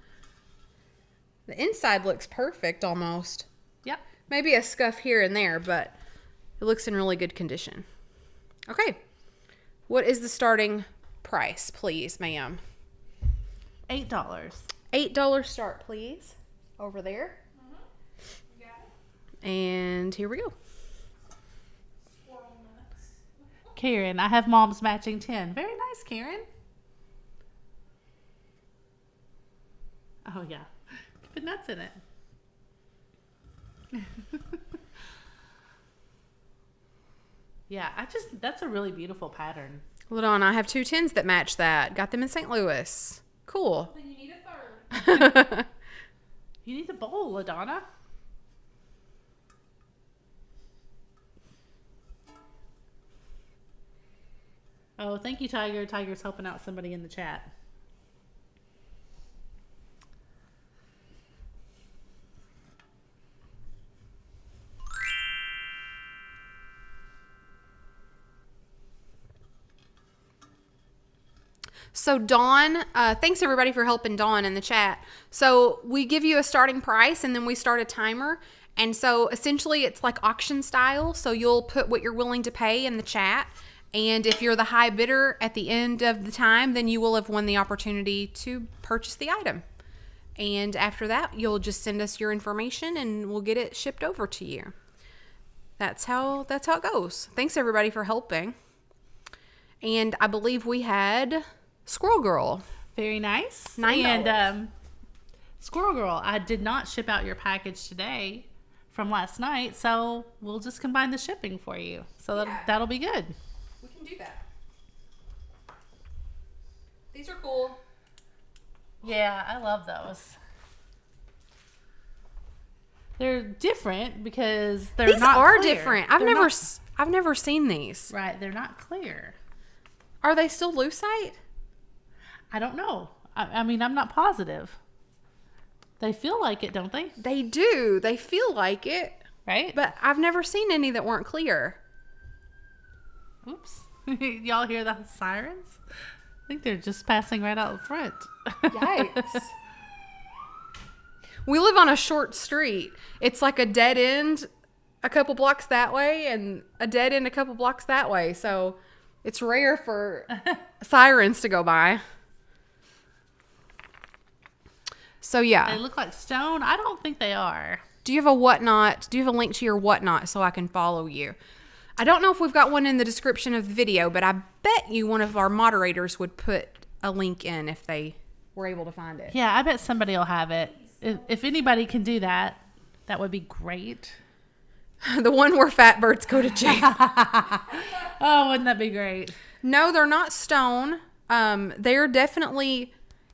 The inside looks perfect almost. Yep. Maybe a scuff here and there, but it looks in really good condition. Okay. What is the starting price, please, ma'am? $8. $8 start, please. Over there. Mm-hmm. You got it. And here we go. Squirrel nuts. Karen, I have mom's matching 10. Very nice, Karen. Oh, yeah. Put nuts in it. Yeah, that's a really beautiful pattern. Hold on, I have 2 tins that match that. Got them in St. Louis. Cool. Then you need a third. You need a bowl, LaDonna. Oh, thank you, Tiger. Tiger's helping out somebody in the chat. So Dawn, thanks everybody for helping Dawn in the chat. So we give you a starting price and then we start a timer. And so essentially it's like auction style. So you'll put what you're willing to pay in the chat. And if you're the high bidder at the end of the time, then you will have won the opportunity to purchase the item. And after that, you'll just send us your information and we'll get it shipped over to you. That's how it goes. Thanks everybody for helping. And I believe we had Squirrel Girl. Very nice. $9. And Squirrel Girl, I did not ship out your package today from last night, so we'll just combine the shipping for you. So that'll be good. We can do that. These are cool. Yeah, I love those. They're different because they're These not are clear. different. They're I've never seen these. Right, they're not clear. Are they still lucite? I don't know. I mean, I'm not positive. They feel like it, don't they? They do. They feel like it. Right? But I've never seen any that weren't clear. Oops. Y'all hear the sirens? I think they're just passing right out front. Yikes. We live on a short street. It's like a dead end a couple blocks that way and a dead end a couple blocks that way. So it's rare for sirens to go by. So yeah. They look like stone. I don't think they are. Do you have a whatnot? Do you have a link to your whatnot so I can follow you? I don't know if we've got one in the description of the video, but I bet you one of our moderators would put a link in if they were able to find it. Yeah, I bet somebody will have it. If anybody can do that, that would be great. The one where fat birds go to jail. Oh, wouldn't that be great? No, they're not stone. They're definitely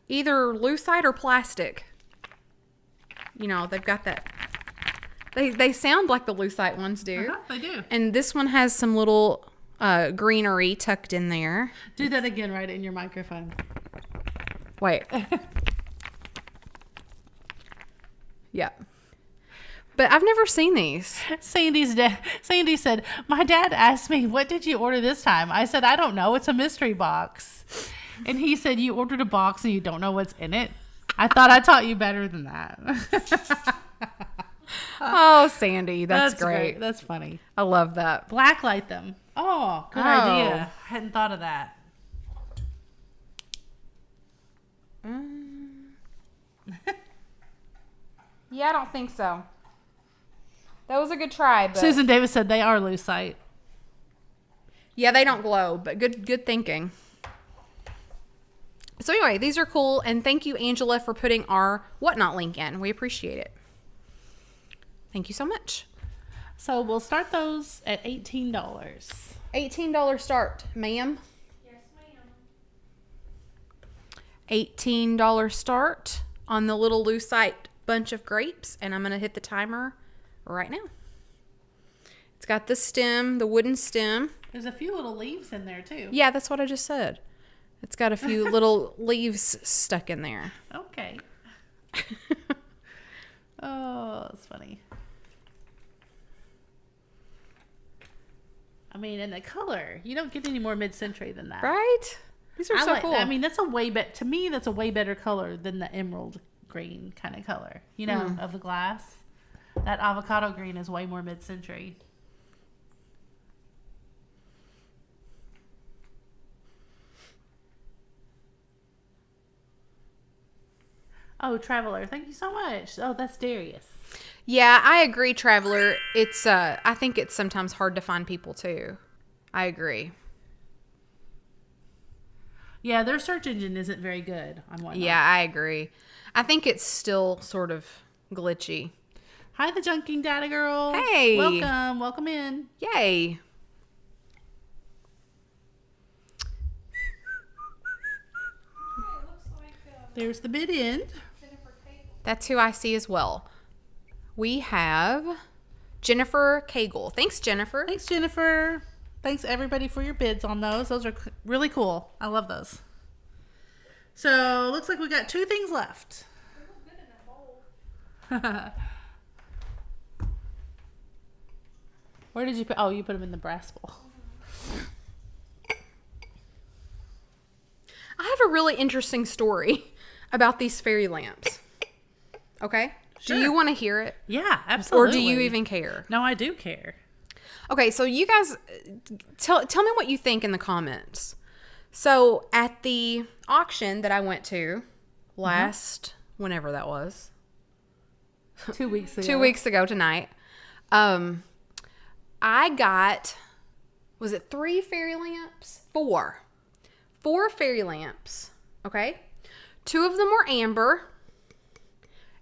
either lucite or plastic. You know, they've got that. They sound like the lucite ones do. They do. And this one has some little greenery tucked in there. Do that again right in your microphone. Wait. Yeah. But I've never seen these. Sandy said, my dad asked me, what did you order this time? I said, I don't know. It's a mystery box. And he said, you ordered a box and you don't know what's in it? I thought I taught you better than that. Oh, Sandy, that's great. That's funny. I love that. Blacklight them. Oh, good idea. I hadn't thought of that. Yeah, I don't think so. That was a good try, but Susan Davis said they are lucite. yeah, they don't glow, but good thinking. So anyway, these are cool, and thank you, Angela, for putting our Whatnot link in. We appreciate it. Thank you so much. So we'll start those at $18. $18 start, ma'am. Yes, ma'am. $18 start on the little lucite bunch of grapes, and I'm going to hit the timer right now. It's got the stem, the wooden stem. There's a few little leaves in there too. Yeah, that's what I just said. It's got a few little leaves stuck in there. Okay. Oh, that's funny. I mean, and the color, you don't get any more mid-century than that. Right? These are so cool. I mean, that's a way better, to me, that's a way better color than the emerald green kind of color, you know, of the glass. That avocado green is way more mid-century. Oh, Traveler, thank you so much. Oh, that's Darius. Yeah, I agree, Traveler. It's I think it's sometimes hard to find people too. I agree. Yeah, their search engine isn't very good on Whatnot. Yeah, I agree. I think it's still sort of glitchy. Hi, the Junking Data Girl. Hey. Welcome in. Yay. Okay, it looks like There's the bid end. Jennifer Cable. That's who I see as well. We have Jennifer Cagle. Thanks, Jennifer. Thanks, Jennifer. Thanks, everybody, for your bids on those. Those are really cool. I love those. So, looks like we got 2 things left. They look good in that bowl. Where did you put? Oh, you put them in the brass bowl. I have a really interesting story about these fairy lamps. Okay? Sure. Do you want to hear it? Yeah, absolutely. Or do you even care? No, I do care. Okay, so you guys, tell me what you think in the comments. So at the auction that I went to last, whenever that was, 2 weeks ago. 2 weeks ago tonight, I got, was it 3 fairy lamps? 4 fairy lamps. Okay, 2 of them were amber,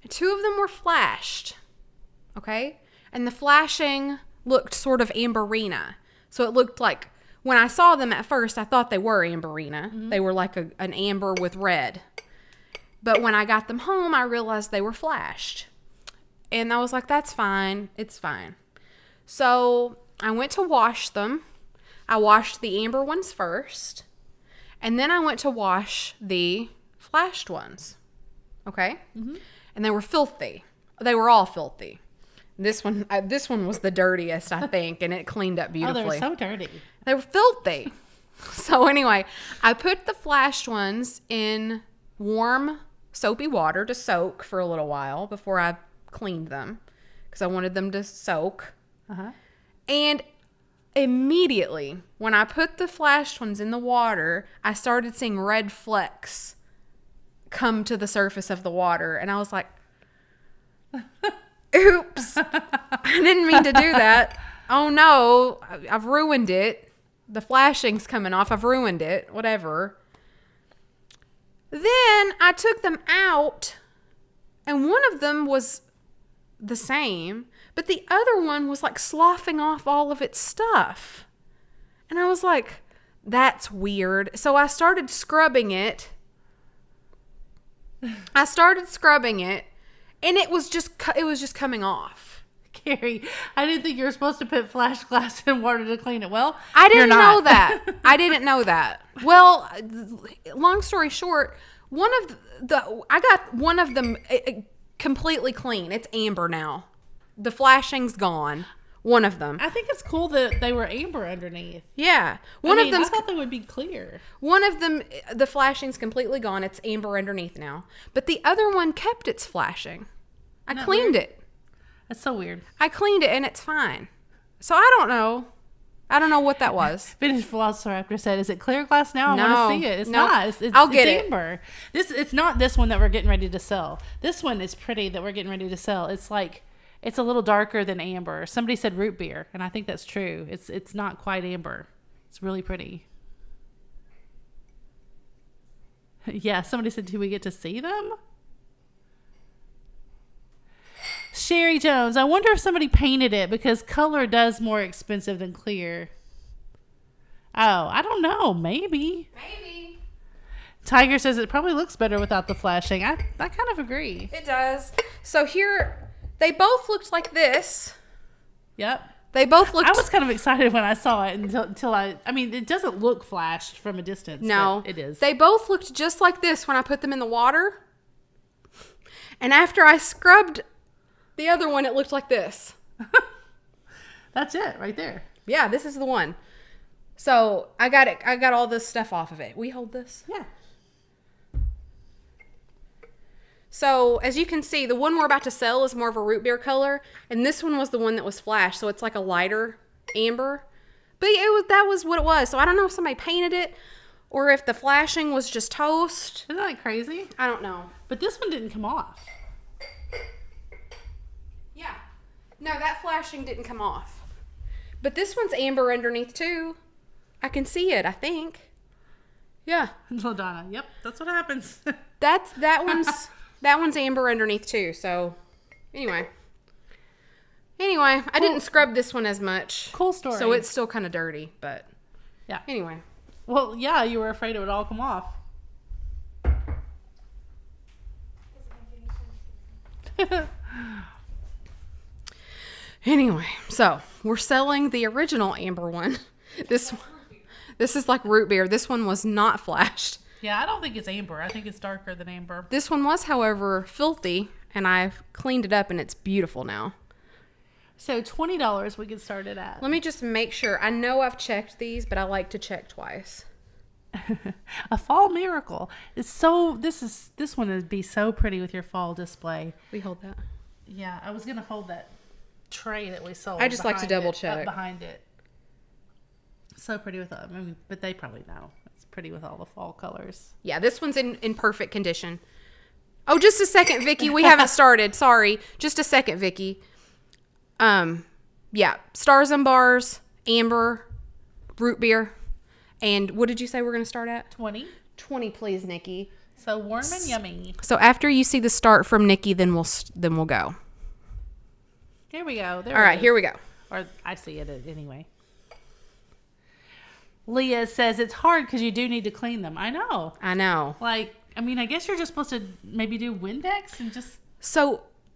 and 2 of them were flashed. Okay, and the flashing looked sort of amberina. So it looked like, when I saw them at first, I thought they were amberina. Mm-hmm. They were like an amber with red. But when I got them home, I realized they were flashed. And I was like, that's fine. It's fine. So I went to wash them. I washed the amber ones first. And then I went to wash the flashed ones. Okay? Mm-hmm. And they were filthy. They were all filthy. This one was the dirtiest, I think, and it cleaned up beautifully. Oh, they're so dirty. They were filthy. So anyway, I put the flashed ones in warm, soapy water to soak for a little while before I cleaned them, because I wanted them to soak. Uh-huh. And immediately, when I put the flashed ones in the water, I started seeing red flecks come to the surface of the water, and I was like, oops, I didn't mean to do that. Oh no, I've ruined it. The flashing's coming off. I've ruined it. Whatever. Then I took them out, and one of them was the same, but the other one was like sloughing off all of its stuff. And I was like, that's weird. So I started scrubbing it. And it was just coming off. Carrie, I didn't think you were supposed to put flash glass in water to clean it. Well, I didn't know that. I didn't know that. Well, long story short, I got one of them completely clean. It's amber now. The flashing's gone. One of them. I think it's cool that they were amber underneath. Yeah. I thought they would be clear. One of them, the flashing's completely gone. It's amber underneath now. But the other one kept its flashing. I cleaned it. That's so weird. I cleaned it and it's fine. So I don't know. I don't know what that was. Vintage Velociraptor said, "Is it clear glass now? No, I want to see it." It's not. I'll get it. Amber. It's not this one that we're getting ready to sell. This one is pretty that we're getting ready to sell. It's like, it's a little darker than amber. Somebody said root beer, and I think that's true. It's not quite amber. It's really pretty. Yeah, somebody said, "Do we get to see them?" Sherry Jones, I wonder if somebody painted it because color does more expensive than clear. Oh, I don't know. Maybe. Tiger says it probably looks better without the flashing. I kind of agree. It does. So here, they both looked like this. Yep. They both looked... I was kind of excited when I saw it until I mean, it doesn't look flashed from a distance. No. But it is. They both looked just like this when I put them in the water. And after I scrubbed the other one, it looked like this. That's it right there. Yeah, this is the one. So I got all this stuff off of it. We hold this? Yeah. So as you can see, the one we're about to sell is more of a root beer color. And this one was the one that was flashed. So it's like a lighter amber. But that was what it was. So I don't know if somebody painted it or if the flashing was just toast. Isn't that crazy? I don't know. But this one didn't come off. Yeah. No, that flashing didn't come off. But this one's amber underneath too. I can see it, I think. Yeah. LaDonna. Yep, that's what happens. That one's amber underneath too. So anyway, I didn't scrub this one as much. Cool story. So it's still kind of dirty, but yeah. Anyway. Well, yeah, you were afraid it would all come off. Anyway, so we're selling the original amber one. This is like root beer. This one was not flashed. Yeah, I don't think it's amber. I think it's darker than amber. This one was, however, filthy, and I've cleaned it up, and it's beautiful now. So $20 we get started at. Let me just make sure. I know I've checked these, but I like to check twice. A fall miracle. This one would be so pretty with your fall display. We hold that. Yeah, I was gonna hold that tray that we sold. I just like to double check up behind it. So pretty with all. I mean, but they probably know it's pretty with all the fall colors. Yeah, this one's in perfect condition. Oh, just a second, Vicky. We haven't started. Sorry, just a second, Vicky. Yeah, stars and bars, amber, root beer, and what did you say we're gonna start at? 20. 20, please, Nikki. So warm and yummy. So after you see the start from Nikki, then we'll go. Here we go. All right, here we go. Or I see it anyway. Leah says it's hard because you do need to clean them. I know. Like, I mean, I guess you're just supposed to maybe do Windex and just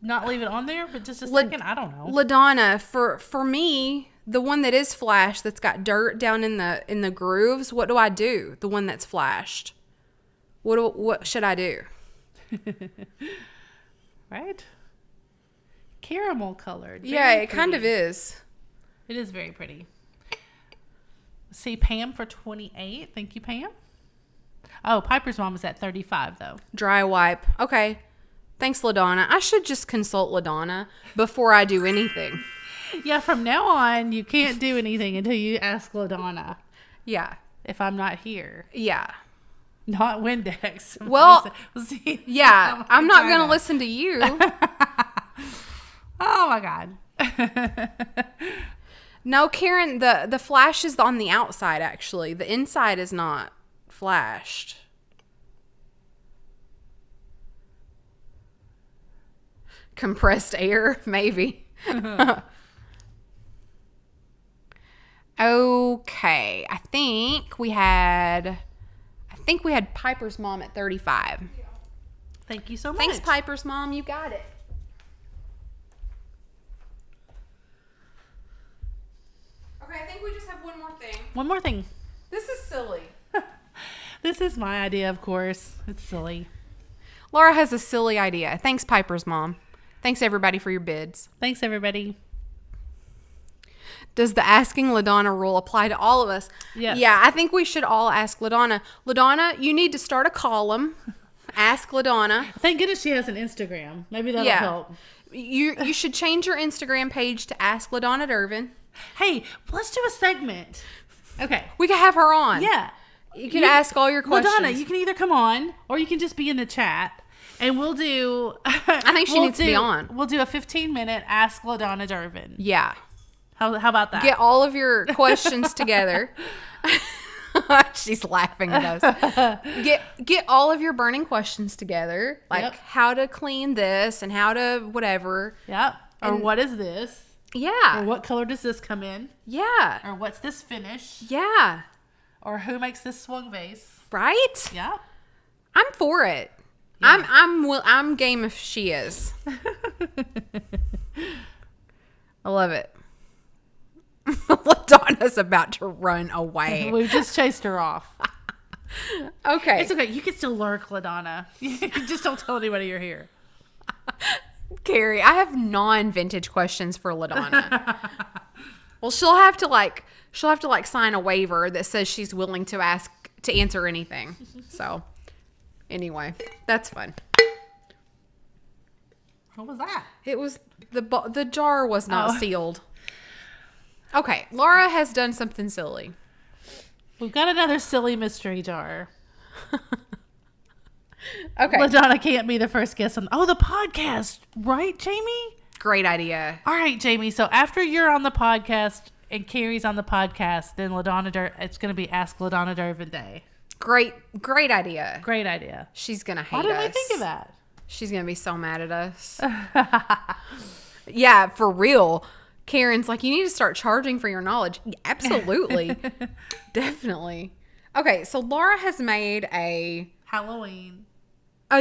not leave it on there, but just a second. I don't know. LaDonna, for me, the one that is flashed that's got dirt down in the grooves, what do I do? The one that's flashed. What should I do? Right? Caramel colored. Yeah, it kind of is. It is very pretty. See Pam for 28. Thank you, Pam. Oh, Piper's mom is at 35 though. Dry wipe. Okay. Thanks, LaDonna. I should just consult LaDonna before I do anything. Yeah, from now on, you can't do anything until you ask LaDonna. Yeah. If I'm not here. Yeah. Not Windex. Well, see, yeah, I'm not going to listen to you. Oh my God. No, Karen, the flash is on the outside, actually. The inside is not flashed. Compressed air, maybe. Okay. I think we had Piper's mom at 35. Thank you so much. Thanks, Piper's mom. You got it. Okay, I think we just have one more thing. One more thing. This is silly. This is my idea, of course. It's silly. Laura has a silly idea. Thanks, Piper's mom. Thanks, everybody, for your bids. Thanks, everybody. Does the asking LaDonna rule apply to all of us? Yes. Yeah, I think we should all ask LaDonna. LaDonna, you need to start a column. Ask LaDonna. Thank goodness she has an Instagram. Maybe that'll help. You should change your Instagram page to Ask LaDonna Durbin. Hey, let's do a segment. Okay. We could have her on. Yeah. You can ask all your questions. LaDonna, you can either come on or you can just be in the chat. And we'll do... I think she needs to be on. We'll do a 15-minute Ask LaDonna Durbin. Yeah. How about that? Get all of your questions together. She's laughing at us. Get all of your burning questions together. Like how to clean this and how to whatever. Yep. Or what is this? Yeah. Or what color does this come in? Yeah. Or what's this finish? Yeah. Or who makes this swung vase? Right? Yeah. I'm for it. Yeah. I'm game if she is. I love it. LaDonna's about to run away. We just chased her off. Okay. It's okay. You can still lurk, LaDonna. You just don't tell anybody you're here. Carrie, I have non-vintage questions for LaDonna. Well, she'll have to sign a waiver that says she's willing to answer anything. So, anyway, that's fun. What was that? It was the jar was not sealed. Okay, Laura has done something silly. We've got another silly mystery jar. Okay. LaDonna can't be the first guest on the podcast, right, Jamie? Great idea. All right, Jamie. So after you're on the podcast and Carrie's on the podcast, then it's going to be Ask LaDonna Durbin Day. Great idea. Great idea. She's going to hate us. Why didn't I think of that? She's going to be so mad at us. Yeah, for real. Karen's like, you need to start charging for your knowledge. Absolutely. Definitely. Okay, so Laura has made a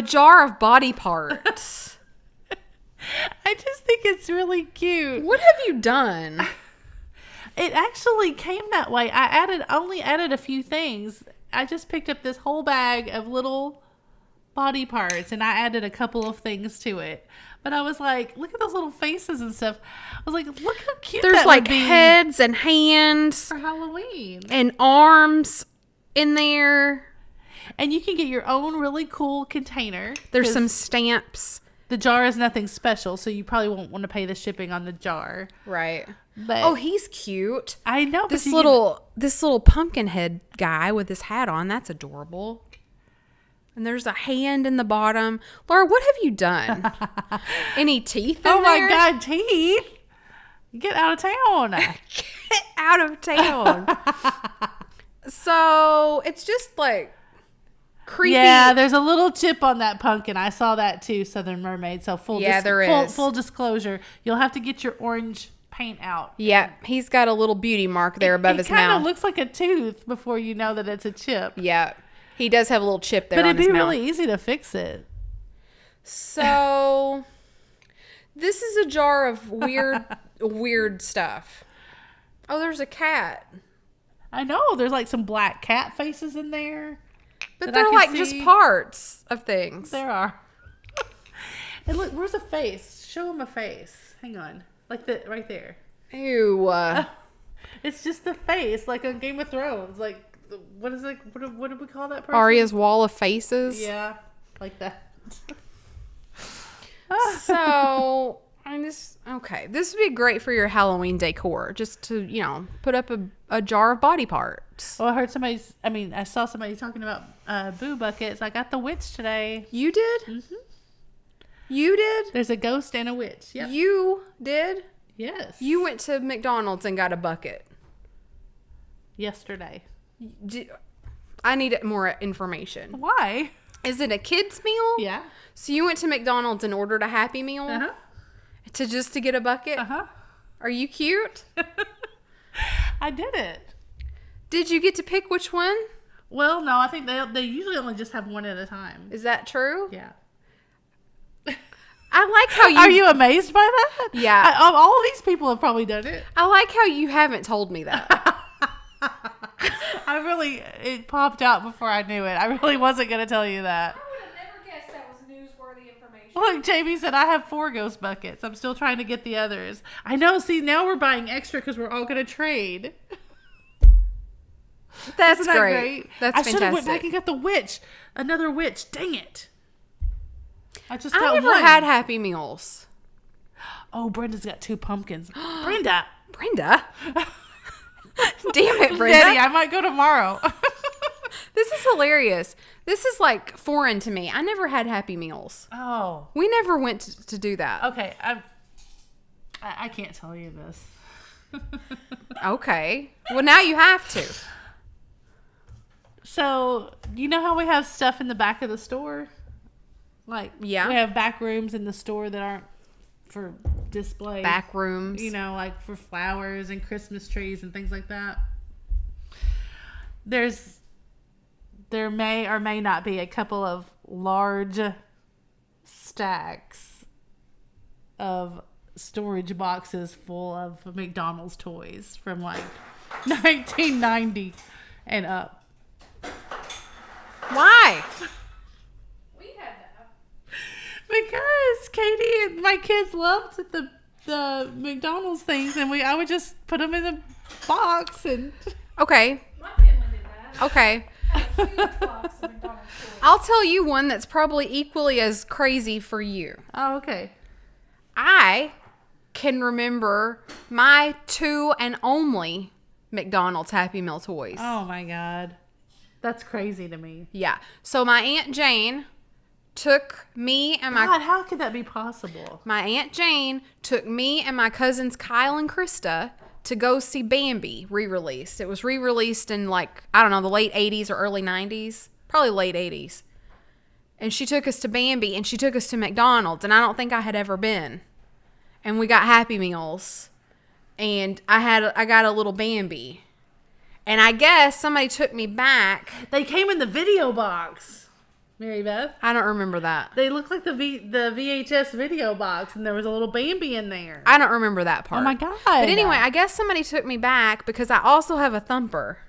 jar of body parts. I just think it's really cute. What have you done? It actually came that way. I only added a few things. I just picked up this whole bag of little body parts and I added a couple of things to it. But I was like, look at those little faces and stuff. I was like, look how cute There's like heads and hands for Halloween and arms in there. And you can get your own really cool container. There's some stamps. The jar is nothing special, so you probably won't want to pay the shipping on the jar. Right. But he's cute. I know. This little pumpkin head guy with his hat on, that's adorable. And there's a hand in the bottom. Laura, what have you done? Any teeth in there? Oh my God, teeth. Get out of town. Get out of town. So it's just like creepy. Yeah, there's a little chip on that pumpkin. I saw that too, Southern Mermaid. So full disclosure, you'll have to get your orange paint out. Yeah, he's got a little beauty mark there above his mouth. It kind of looks like a tooth before you know that it's a chip. Yeah, he does have a little chip there on his mouth. But it'd be really easy to fix it. So this is a jar of weird stuff. Oh, there's a cat. I know. There's like some black cat faces in there. But they're like just parts of things. There are. And look, where's a face? Show him a face. Hang on. Like right there. Ew. It's just the face, like on Game of Thrones. Like, what is it? What do we call that person? Arya's wall of faces. Yeah, like that. So, this would be great for your Halloween decor. Just to, put up a jar of body parts. Well, I saw somebody talking about boo buckets. I got the witch today. You did? Mm-hmm. You did? There's a ghost and a witch. Yep. You did? Yes. You went to McDonald's and got a bucket. Yesterday. I need more information. Why? Is it a kid's meal? Yeah. So you went to McDonald's and ordered a Happy Meal? Uh-huh. To get a bucket? Uh-huh. Are you cute? I did it. Did you get to pick which one? Well, no, I think they usually only just have one at a time. Is that true? Yeah. I like how you... Are you amazed by that? Yeah. All of these people have probably done it. I like how you haven't told me that. It popped out before I knew it. I really wasn't going to tell you that. I would have never guessed that was newsworthy information. Look, Jamie said I have 4 ghost buckets. I'm still trying to get the others. I know. See, now we're buying extra because we're all going to trade. That's Isn't that great. That's I should have went fantastic. back and got the witch. Another witch. Dang it. I never had Happy Meals. Oh, Brenda's got 2 pumpkins. Brenda. Brenda? Damn it, Brenda. Daddy, I might go tomorrow. This is hilarious. This is like foreign to me. I never had Happy Meals. Oh. We never went to do that. Okay. I can't tell you this. Okay. Well, now you have to. So, you know how we have stuff in the back of the store? Like, Yeah. we have back rooms in the store that aren't for display. Back rooms. You know, like for flowers and Christmas trees and things like that. There may or may not be a couple of large stacks of storage boxes full of McDonald's toys from like 1990 and up. Why? We had that. Because Katie and my kids loved the McDonald's things, and I would just put them in the box and. Okay. My family did that. Okay. Had a huge box of McDonald's toys. I'll tell you one that's probably equally as crazy for you. Oh, okay. I can remember my 2 and only McDonald's Happy Meal toys. Oh my God, that's crazy to me. Yeah. So my Aunt Jane took me and my God, how could that be possible? my Aunt Jane took me and my cousins Kyle and Krista to go see Bambi re-released. It was re-released in like, I don't know, the late 80s or early 90s. Probably late 80s. And she took us to Bambi and she took us to McDonald's, and I don't think I had ever been. And we got Happy Meals. And I got a little Bambi. And I guess somebody took me back. They came in the video box, Mary Beth. I don't remember that. They look like the VHS video box, and there was a little Bambi in there. I don't remember that part. Oh my God. But anyway, I guess somebody took me back because I also have a thumper.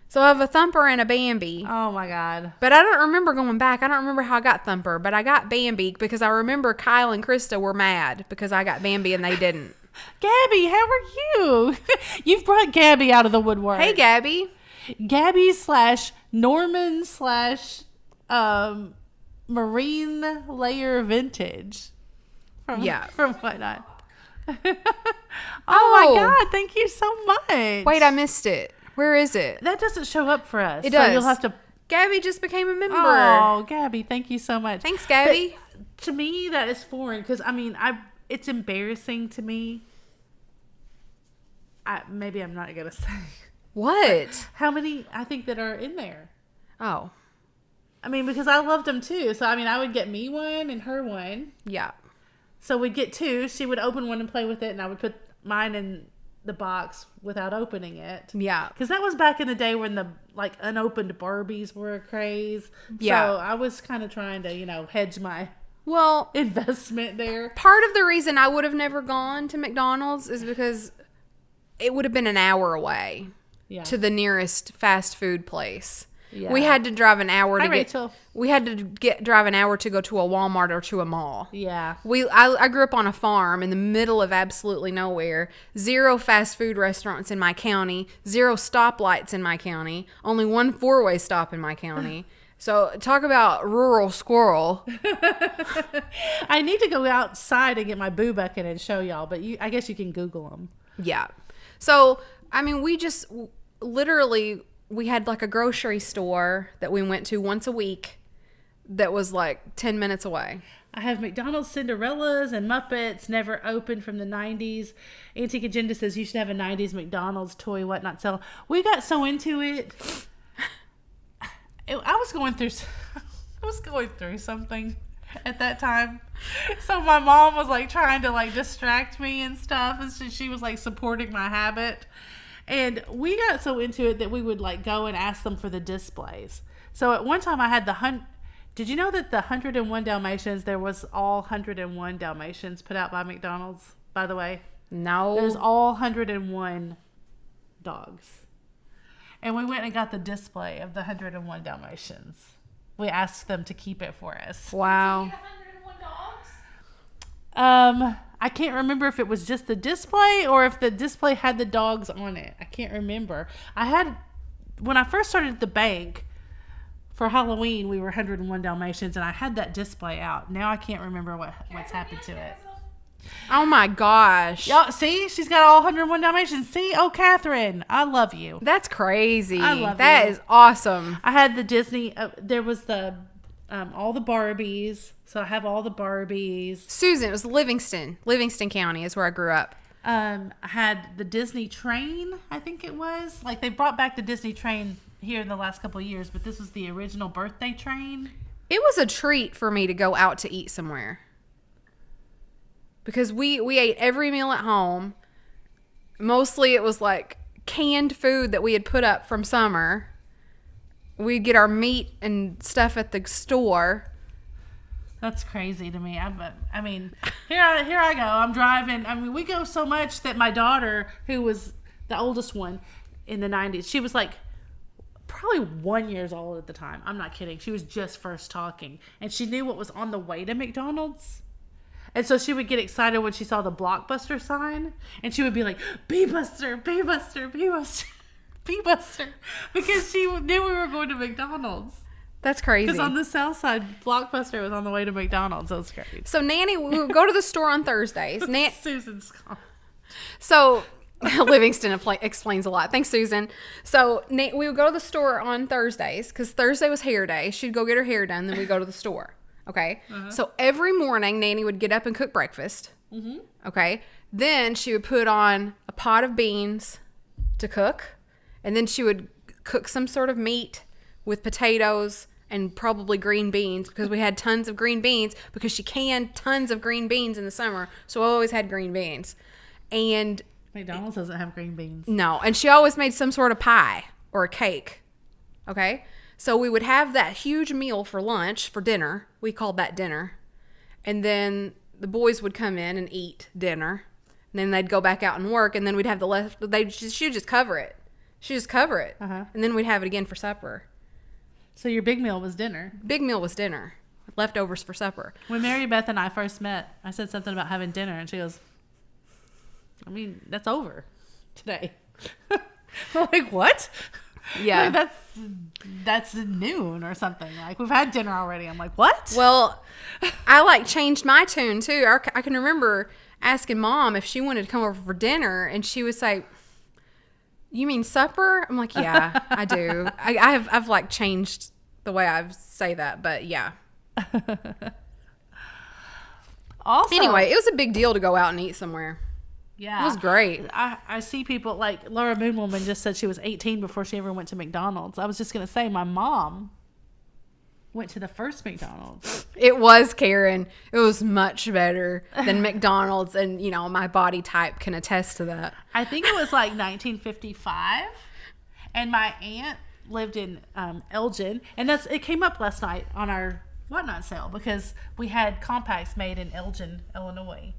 So I have a thumper and a Bambi. Oh my God. But I don't remember going back. I don't remember how I got thumper, but I got Bambi because I remember Kyle and Krista were mad because I got Bambi and they didn't. Gabby, how are you? You've brought Gabby out of the woodwork. Hey, Gabby. Gabby / Norman / Marine Layer Vintage. From whatnot. Oh my God, thank you so much. Wait, I missed it. Where is it? That doesn't show up for us. It does. So you'll have to. Gabby just became a member. Oh, Gabby, thank you so much. Thanks, Gabby. But to me, that is foreign because it's embarrassing to me. Maybe I'm not gonna say What? how many I think that are in there. Oh, I mean, because I loved them too. So I would get me one and her one. yeah. So we'd get 2. She would open one and play with it, and I would put mine in the box without opening it. Yeah. Because that was back in the day when the unopened Barbies were a craze. Yeah. So I was kind of trying to hedge my Well, investment there. part of the reason I would have never gone to McDonald's is because it would have been an hour away to the nearest fast food place. Yeah. We had to drive an hour to Hi, get. Rachel. We had to drive an hour to go to a Walmart or to a mall. Yeah. I grew up on a farm in the middle of absolutely nowhere. 0 fast food restaurants in my county. 0 stoplights in my county. Only 1 4-way stop in my county. So talk about rural squirrel. I need to go outside and get my boo bucket and show y'all, but I guess you can Google them. Yeah. So, we just literally, we had like a grocery store that we went to once a week that was like 10 minutes away. I have McDonald's Cinderellas and Muppets never opened from the 90s. Antique Agenda says you should have a 90s McDonald's toy whatnot sell. We got so into it. I was going through something at that time. So my mom was trying to distract me and stuff, and so she was supporting my habit. And we got so into it that we would like go and ask them for the displays. So at one time I had did you know that the 101 Dalmatians, there was all 101 Dalmatians put out by McDonald's, by the way? No. There's all 101 dogs. And we went and got the display of the 101 Dalmatians. We asked them to keep it for us. Wow. 101 dogs? I can't remember if it was just the display or if the display had the dogs on it. I can't remember. When I first started at the bank for Halloween, we were 101 Dalmatians, and I had that display out. Now I can't remember what's happened to it. Oh my gosh. Y'all, see, she's got all 101 Dalmatians. See, oh, Catherine, I love you. That's crazy. I love that. you. Is awesome. I had the Disney. There was the all the Barbies. So I have all the Barbies. Susan, it was Livingston County is where I grew up. I had the Disney train, I think it was. Like, they brought back the Disney train here in the last couple of years, but this was the original birthday train. It was a treat for me to go out to eat somewhere. Because we ate every meal at home. Mostly it was like canned food that we had put up from summer. We'd get our meat and stuff at the store. That's crazy to me. I mean, here I go. I'm driving. I mean, we go so much that my daughter, who was the oldest one in the 90s, she was like probably 1 year old at the time. I'm not kidding. She was just first talking. And she knew what was on the way to McDonald's. And so she would get excited when she saw the Blockbuster sign. And she would be like, B-Buster, B-Buster, B-Buster, B-Buster. Because she knew we were going to McDonald's. That's crazy. Because on the south side, Blockbuster was on the way to McDonald's. That was great. So Nanny, we would go to the store on Thursdays. Susan's gone. So Livingston explains a lot. Thanks, Susan. So we would go to the store on Thursdays because Thursday was hair day. She'd go get her hair done. Then we'd go to the store. Okay. Uh-huh. So every morning, Nanny would get up and cook breakfast. Mm-hmm. Okay. Then she would put on a pot of beans to cook. And then she would cook some sort of meat with potatoes and probably green beans because we had tons of green beans because she canned tons of green beans in the summer. So I always had green beans. And McDonald's doesn't have green beans. No. And she always made some sort of pie or a cake. Okay. So we would have that huge meal for lunch, for dinner. We called that dinner. And then the boys would come in and eat dinner. And then they'd go back out and work. And then we'd have the left. She'd just cover it. She'd just cover it. Uh-huh. And then we'd have it again for supper. So your big meal was dinner. Big meal was dinner. Leftovers for supper. When Mary Beth and I first met, I said something about having dinner, and she goes, I mean, that's over today. I'm like, what? Yeah. Like, that's noon or something. Like, we've had dinner already. I'm like, what? Well, I changed my tune too. I can remember asking Mom if she wanted to come over for dinner, and she would say, you mean supper? I'm like, yeah, I do. I've changed the way I say that, but yeah. Also, anyway, it was a big deal to go out and eat somewhere. Yeah. It was great. I see people like Laura Moonwoman just said she was 18 before she ever went to McDonald's. I was just going to say my mom went to the first McDonald's. It was, Karen. It was much better than McDonald's, and my body type can attest to that. I think it was like 1955, and my aunt lived in Elgin, and it came up last night on our whatnot sale because we had compacts made in Elgin, Illinois,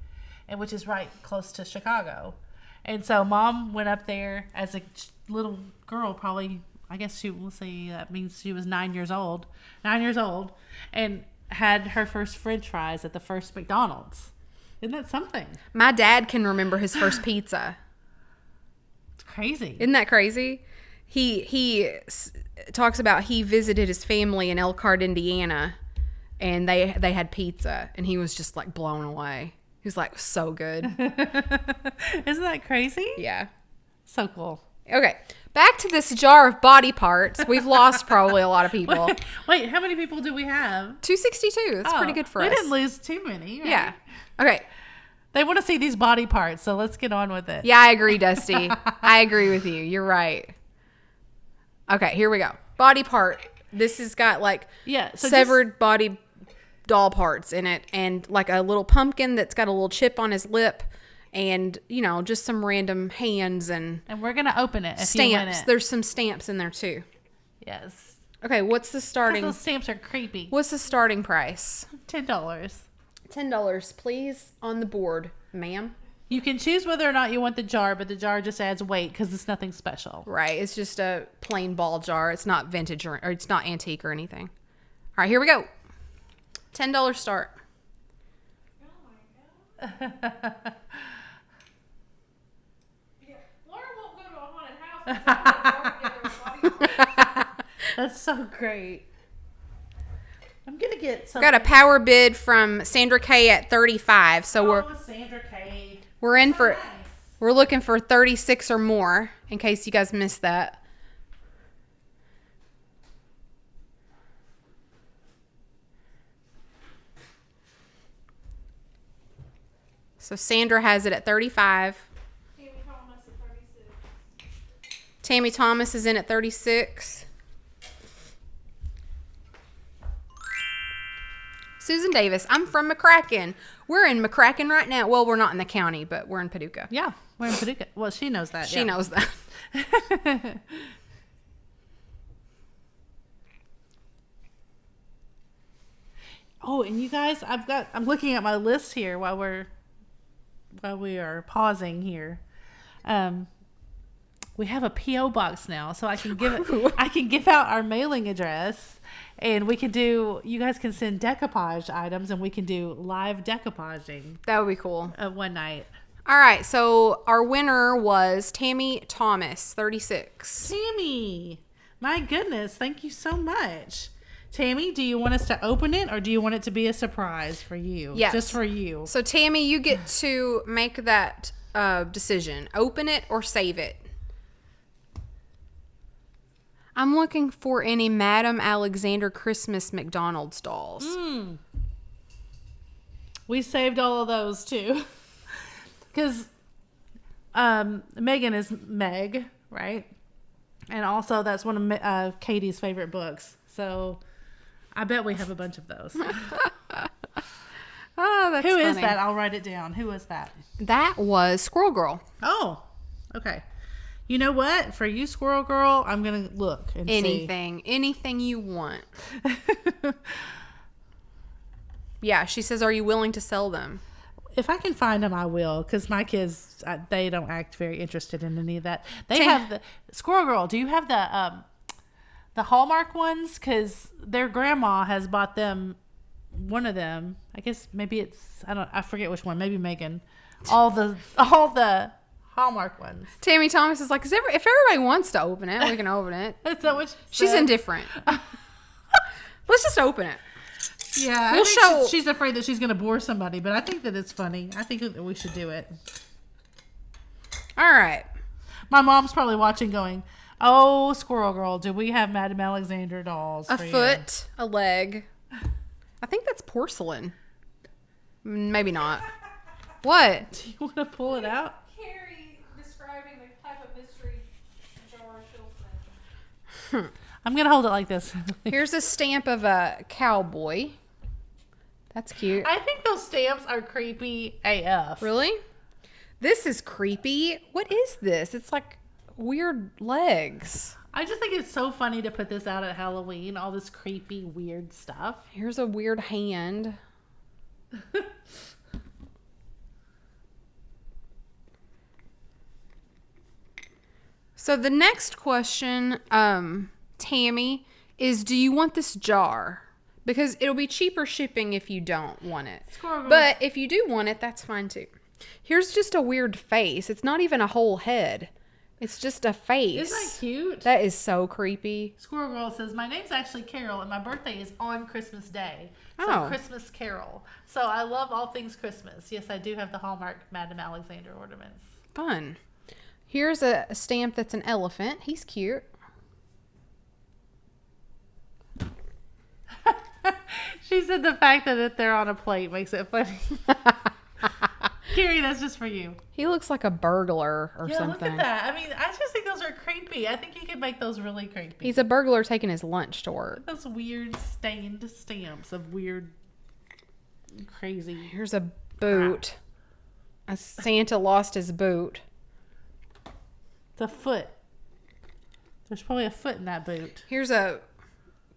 and which is right close to Chicago. And so Mom went up there as a little girl, probably. I guess that means she was 9 years old, and had her first French fries at the first McDonald's. Isn't that something? My dad can remember his first pizza. It's crazy. Isn't that crazy? He talks about he visited his family in Elkhart, Indiana, and they had pizza, and he was just like blown away. He was like, so good. Isn't that crazy? Yeah. So cool. Okay. Back to this jar of body parts. We've lost probably a lot of people. Wait, how many people do we have? 262. That's pretty good for us. We didn't lose too many. Right? Yeah. Okay. They want to see these body parts, so let's get on with it. Yeah, I agree, Dusty. I agree with you. You're right. Okay, here we go. Body part. This has got severed body doll parts in it, and like a little pumpkin that's got a little chip on his lip, and, you know, just some random hands and we're going to open it if you win stamps. it. There's some stamps in there too. Yes. Okay, what's the starting? Those stamps are creepy. What's the starting price? $10. $10, please, on the board, ma'am. You can choose whether or not you want the jar, but the jar just adds weight because it's nothing special. Right, it's just a plain ball jar. It's not vintage or it's not antique or anything. All right, here we go. $10 start. Oh my god. Yeah, Laura won't go to a haunted house. That's so great. I'm gonna get some. Got a power bid from Sandra K at 35. So Sandra K. we're in for Nice. we're looking for 36 or more in case you guys missed that. So Sandra has it at 35. Tammy Thomas at 36. Tammy Thomas is in at 36. Susan Davis, I'm from McCracken. We're in McCracken right now. Well, we're not in the county, but we're in Paducah. Yeah, we're in Paducah. Well, she knows that. She knows that. Oh, and you guys, I'm looking at my list here while we are pausing here. We have a PO box now, so I can give out our mailing address, and you guys can send decoupage items, and we can do live decoupaging That would be cool. one night. All right, so our winner was Tammy Thomas, 36. Tammy, my goodness, thank you so much. Tammy, do you want us to open it, or do you want it to be a surprise for you? Yes. Just for you. So Tammy, you get to make that decision. Open it or save it. I'm looking for any Madame Alexander Christmas McDonald's dolls. We saved all of those too. Because Megan is Meg, right? And also that's one of Katie's favorite books. So I bet we have a bunch of those. Oh, that's Who funny. is that? I'll write it down. Who is that? That was Squirrel Girl. Oh, okay. You know what? For you, Squirrel Girl, I'm going to look and Anything you want. Yeah, she says, are you willing to sell them? If I can find them, I will. Because my kids, they don't act very interested in any of that. They have the Squirrel Girl. Do you have the Hallmark ones? Because their grandma has bought them. One of them, I guess maybe I forget which one. Maybe Megan. All the Hallmark ones. Tammy Thomas is like, if everybody wants to open it, we can open it. Is that what She's indifferent. Let's just open it. Yeah, We'll show. She's afraid that she's going to bore somebody, but I think that it's funny. I think that we should do it. All right. My mom's probably watching going, oh, Squirrel Girl, do we have Madame Alexander dolls A for you? foot, a leg. I think that's porcelain. Maybe not. What? Do you want to pull it out? Carrie describing the type of mystery jar she'll send. I'm going to hold it like this. Here's a stamp of a cowboy. That's cute. I think those stamps are creepy AF. Really? This is creepy. What is this? It's like weird legs. I just think it's so funny to put this out at Halloween, all this creepy, weird stuff. Here's a weird hand. So the next question, Tammy, is do you want this jar? Because it'll be cheaper shipping if you don't want it. But if you do want it, that's fine too. Here's just a weird face. It's not even a whole head. It's just a face. Isn't that cute? That is so creepy. Squirrel Girl says, my name's actually Carol, and my birthday is on Christmas Day. So Oh. Christmas Carol. So I love all things Christmas. Yes, I do have the Hallmark Madame Alexander ornaments. Fun. Here's a stamp that's an elephant. He's cute. She said the fact that they're on a plate makes it funny. Carrie, that's just for you. He looks like a burglar or Yeah, something. look at that. I mean, I just think those are creepy. I think you could make those really creepy. He's a burglar taking his lunch to work. Those weird stained stamps of weird, crazy. Here's a boot. A Santa lost his boot. It's a foot. There's probably a foot in that boot. Here's a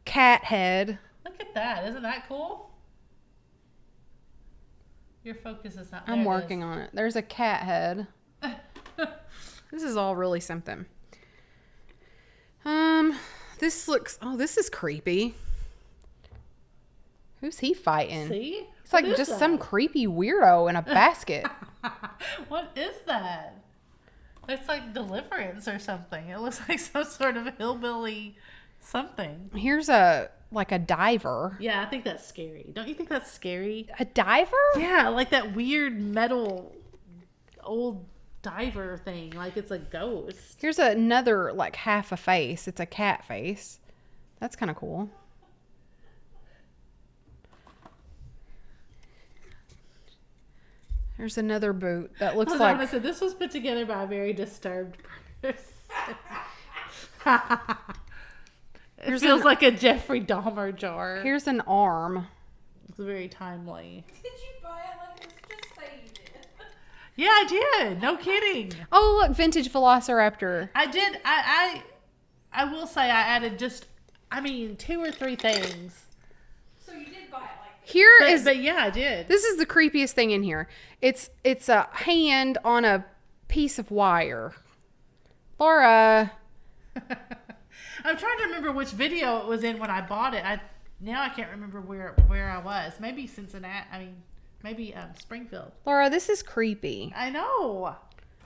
cat head. Look at that. Isn't that cool? Your focus is not there. I'm working on it. There's a cat head. This is all really something. This looks... Oh, this is creepy. Who's he fighting? See? It's like just some creepy weirdo in a basket. What is that? It's like Deliverance or something. It looks like some sort of hillbilly something. Here's a diver. Yeah, I think that's scary. Don't you think that's scary? A diver? Yeah, like that weird metal old diver thing. Like it's a ghost. Here's another like half a face. It's a cat face. That's kind of cool. There's another boot that looks like... I said, this was put together by a very disturbed person. It feels like a Jeffrey Dahmer jar. Here's an arm. It's very timely. Did you buy it like this? Just say you did. Yeah, I did. No kidding. Oh, look, vintage Velociraptor. I did. I will say I added 2 or 3 things. So you did buy it like this. Here But, is... but yeah, I did. This is the creepiest thing in here. It's a hand on a piece of wire. Laura... I'm trying to remember which video it was in when I bought it. Now I can't remember where I was. Maybe Cincinnati. Maybe Springfield. Laura, this is creepy. I know.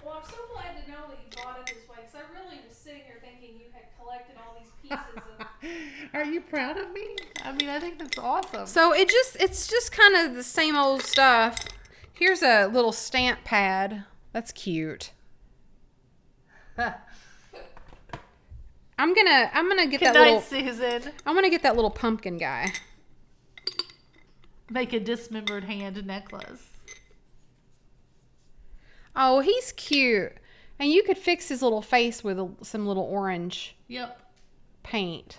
Well, I'm so glad to know that you bought it this way, because I really was sitting here thinking you had collected all these pieces of... Are you proud of me? I think that's awesome. So it's just kind of the same old stuff. Here's a little stamp pad. That's cute. I'm gonna get Good that night, little... Susan. I'm gonna get that little pumpkin guy. Make a dismembered hand necklace. Oh, he's cute. And you could fix his little face with some little orange Yep. paint.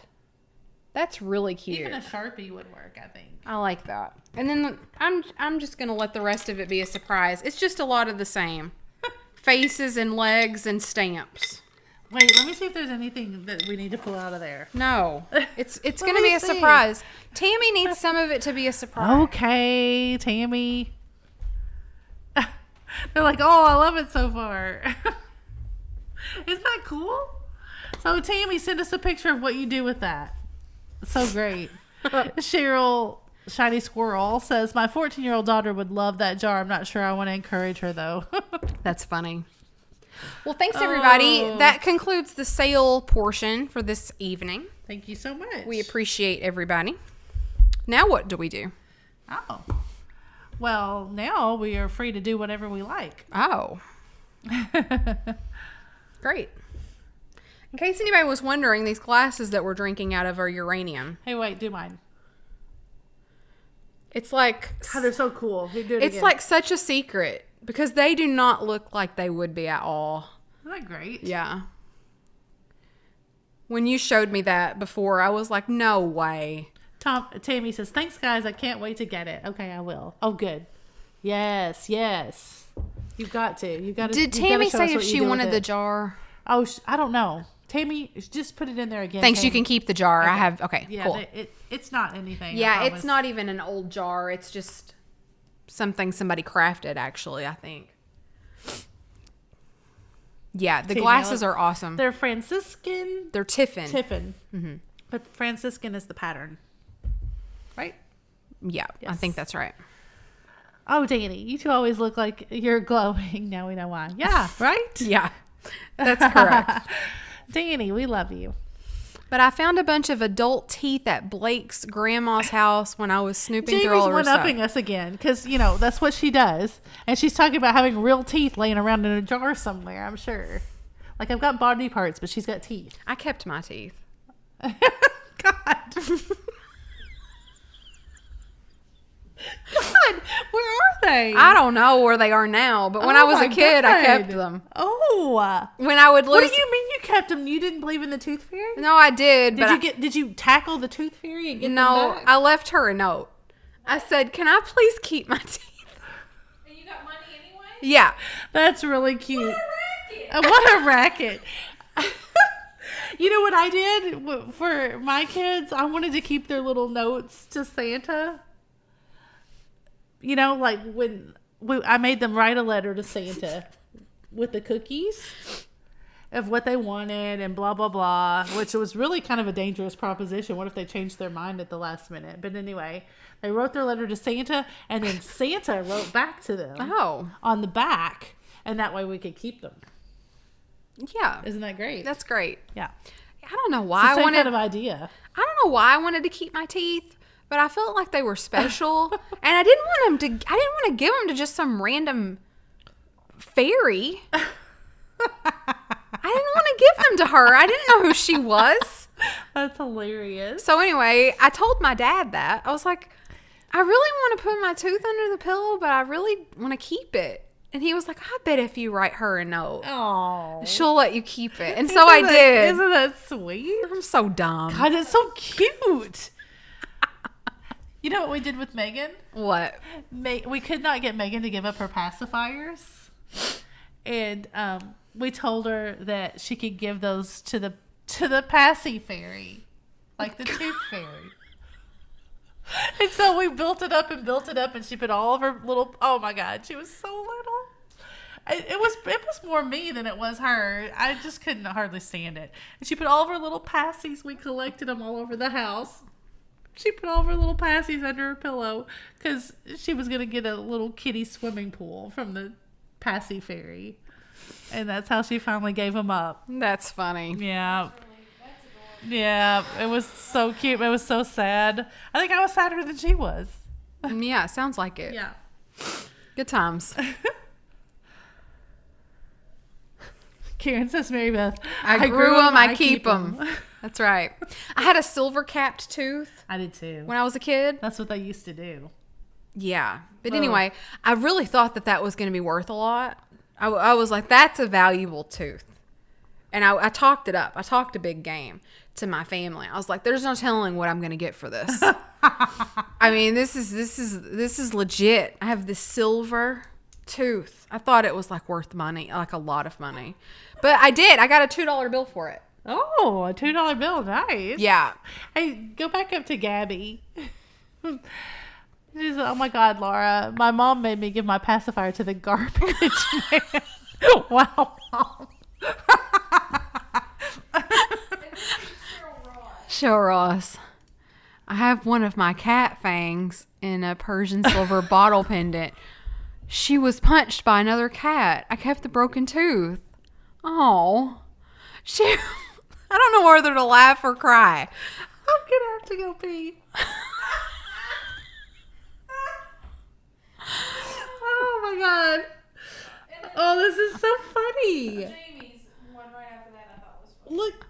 That's really cute. Even a Sharpie would work, I think. I like that. And then I'm just gonna let the rest of it be a surprise. It's just a lot of the same. Faces and legs and stamps. Wait, let me see if there's anything that we need to pull out of there. No, it's Let gonna me be a see. surprise. Tammy needs some of it to be a surprise. Okay, Tammy. They're like, oh, I love it so far. Isn't that cool? So, Tammy, send us a picture of what you do with that. So great. Cheryl, Shiny Squirrel, says, my 14-year-old daughter would love that jar. I'm not sure I want to encourage her, though. That's funny. Well, thanks, everybody. Oh. That concludes the sale portion for this evening. Thank you so much. We appreciate everybody. Now what do we do? Oh. Well, now we are free to do whatever we like. Oh. Great. In case anybody was wondering, these glasses that we're drinking out of are uranium. Hey, wait, do mine. It's like... God, they're so cool. Do it It's again. like such a secret because they do not look like they would be at all. Isn't that great? Yeah. When you showed me that before, I was like, no way. Tammy says, thanks, guys. I can't wait to get it. Okay, I will. Oh, good. Yes. You've got to. You got to. Did Tammy say if she wanted the jar? Oh, I don't know. Tammy, just put it in there again. Thanks, Tammy. you can keep the jar. Okay. I have, okay, Yeah, cool. it's not anything. I Yeah, promise. it's not even an old jar. It's just something somebody crafted, actually, I think. Yeah, the See, glasses now, are awesome. They're Franciscan. They're Tiffin. Mm-hmm. But Franciscan is the pattern. Right? Yeah, I Yes. think that's right. Oh, Danny, you two always look like you're glowing. Now we know why. Yeah, right? Yeah, that's correct. Danny, we love you. But I found a bunch of adult teeth at Blake's grandma's house when I was snooping through all Jamie's of her stuff. one-upping us again because, that's what she does. And she's talking about having real teeth laying around in a jar somewhere, I'm sure. Like, I've got body parts, but she's got teeth. I kept my teeth. God. God, where are they? I don't know where they are now, but when I was a kid, I kept them. Oh. When I would lose... What do you mean you kept them? You didn't believe in the tooth fairy? No, I did, but Did you tackle the tooth fairy and get them no, back? I left her a note. I said, can I please keep my teeth? And you got money anyway? Yeah. That's really cute. What a racket. What a racket. You know what I did for my kids? I wanted to keep their little notes to Santa. You know, like when I made them write a letter to Santa with the cookies of what they wanted and blah, blah, blah, which was really kind of a dangerous proposition. What if they changed their mind at the last minute? But anyway, they wrote their letter to Santa, and then Santa wrote back to them on the back, and that way we could keep them. Yeah. Isn't that great? That's great. Yeah. I don't know why It's the same kind of idea. I don't know why I wanted to keep my teeth, but I felt like they were special, and I didn't want to give them to just some random fairy. I didn't want to give them to her. I didn't know who she was. That's hilarious. So anyway, I told my dad that. I was like, I really want to put my tooth under the pillow, but I really want to keep it. And he was like, I bet if you write her a note, she'll let you keep it. And so I did. Isn't that sweet? I'm so dumb. God, it's so cute. You know what we did with Megan? What? We could not get Megan to give up her pacifiers. And we told her that she could give those to the Passy fairy, like the tooth fairy. And so we built it up, and she put all of her little. Oh my God, she was so little. It was more me than it was her. I just couldn't hardly stand it. And she put all of her little passies. We collected them all over the house. She put all of her little passies under her pillow because she was gonna get a little kitty swimming pool from the Passy fairy. And that's how she finally gave them up. That's funny. Yeah. Yeah, it was so cute. It was so sad. I think I was sadder than she was. Yeah, sounds like it. Yeah. Good times. Karen says, Mary Beth, I grew them, I keep them. That's right. I had a silver capped tooth. I did too. When I was a kid. That's what they used to do. Yeah. But anyway, I really thought that was going to be worth a lot. I was like, that's a valuable tooth. And I talked it up. I talked a big game to my family. I was like, there's no telling what I'm going to get for this. I mean, this is legit. I have this silver tooth. I thought it was like worth money, like a lot of money. But I did. I got a $2 bill for it. Oh, a $2 bill. Nice. Yeah. Hey, go back up to Gabby. She's like, oh my God, Laura, my mom made me give my pacifier to the garbage man. Wow, Mom. Show Ross. I have one of my cat fangs in a Persian silver bottle pendant. She was punched by another cat. I kept the broken tooth. Oh. I don't know whether to laugh or cry. I'm gonna have to go pee. Oh my God. Oh, this is so funny. Jamie's one right after that I thought was funny. Look.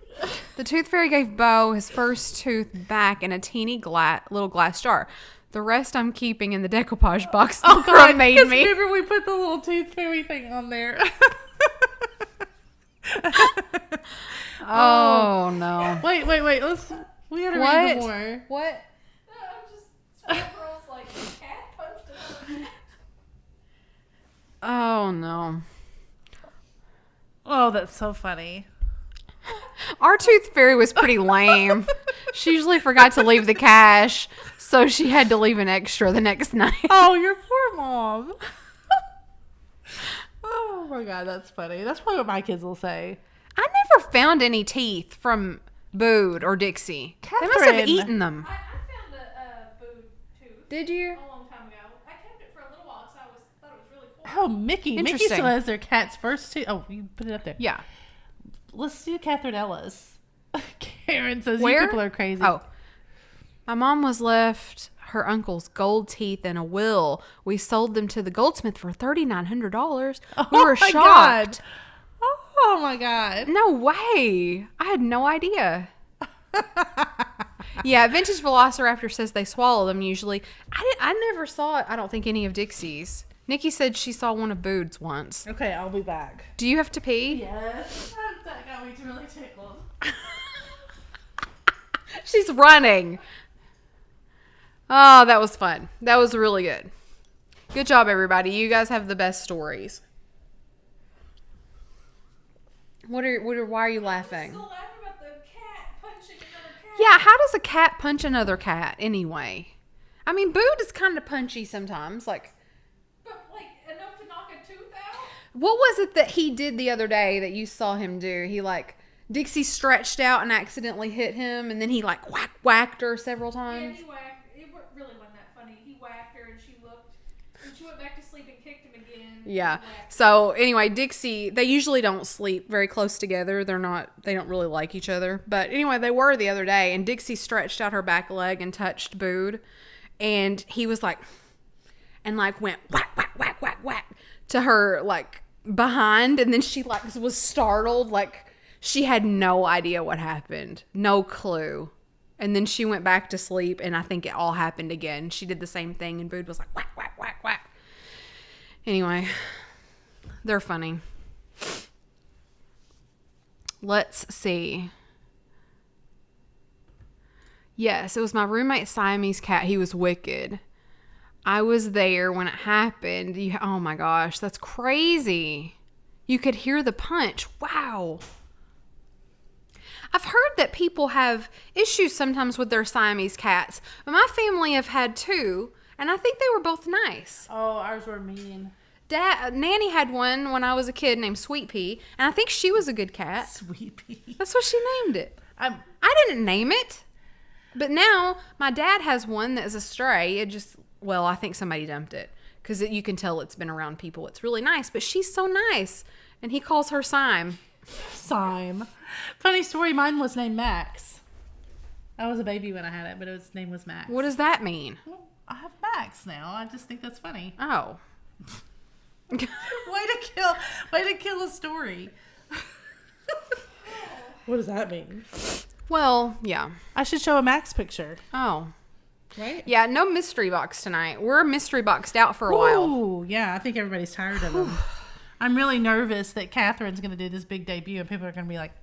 The tooth fairy gave Bo his first tooth back in a teeny little glass jar. The rest I'm keeping in the decoupage box. Oh God, made me. Remember we put the little tooth fairy thing on there. Oh no. Wait. We gotta read more. What? No, I'm just girls like cat punched another cat. Oh no. Oh, that's so funny. Our tooth fairy was pretty lame. She usually forgot to leave the cash, so she had to leave an extra the next night. Oh, your poor mom. Oh my God, that's funny. That's probably what my kids will say. I never found any teeth from Bood or Dixie. They must have eaten them. I found a booed tooth. Did you? A long time ago. I kept it for a little while because thought it was really cool. Oh, Mickey. Mickey Interesting. still has their cat's first tooth. Oh, you put it up there. Yeah. Let's do Catherine Ellis. Karen says, Where? You people are crazy. Oh. My mom was left her uncle's gold teeth in a will. We sold them to the goldsmith for $3,900. We were shocked. God. Oh my God. No way. I had no idea. Yeah, Vintage Velociraptor says they swallow them usually. I never saw it. I don't think any of Dixie's. Nikki said she saw one of Bood's once. Okay, I'll be back. Do you have to pee? Yes. That got me really tickled. She's running. Oh, that was fun. That was really good. Good job, everybody. You guys have the best stories. Why are you laughing? Still laughing about the cat punching another cat. Yeah, how does a cat punch another cat anyway? I mean, Bood is kind of punchy sometimes. Like, But like enough to knock a tooth out. what was it that he did the other day that you saw him do? He like Dixie stretched out and accidentally hit him, and then he like whacked her several Yeah, times. he whacked. It really wasn't that funny. He whacked her, and she looked, and she went back to sleep and kicked him again. Yeah. So anyway, Dixie, they usually don't sleep very close together. They don't really like each other. But anyway, they were the other day, and Dixie stretched out her back leg and touched Bood, and he was like, and like went whack, whack, whack, whack, whack to her like behind, and then she like was startled, like she had no idea what happened, no clue. And then she went back to sleep, and I think it all happened again. She did the same thing, and Bood was like whack, whack, whack, whack. Anyway, they're funny. Let's see. Yes, it was my roommate's Siamese cat. He was wicked. I was there when it happened. Oh my gosh, that's crazy. You could hear the punch. Wow. I've heard that people have issues sometimes with their Siamese cats, but my family have had two, and I think they were both nice. Oh, ours were mean. Nanny had one when I was a kid named Sweet Pea, and I think she was a good cat. Sweet pea. That's what she named it. I'm I didn't name it. But now my dad has one that is a stray. I think somebody dumped it because you can tell it's been around people. It's really nice, but she's so nice. And he calls her Sime. Sime. Funny story, mine was named Max. I was a baby when I had it, but its name was Max. What does that mean? Well, I have Max now. I just think that's funny. Oh. Way to kill a story. What does that mean? Well, yeah. I should show a Max picture. Oh. Right? Yeah, no mystery box tonight. We're mystery boxed out for a while. Ooh, yeah, I think everybody's tired of them. I'm really nervous that Catherine's going to do this big debut and people are going to be like,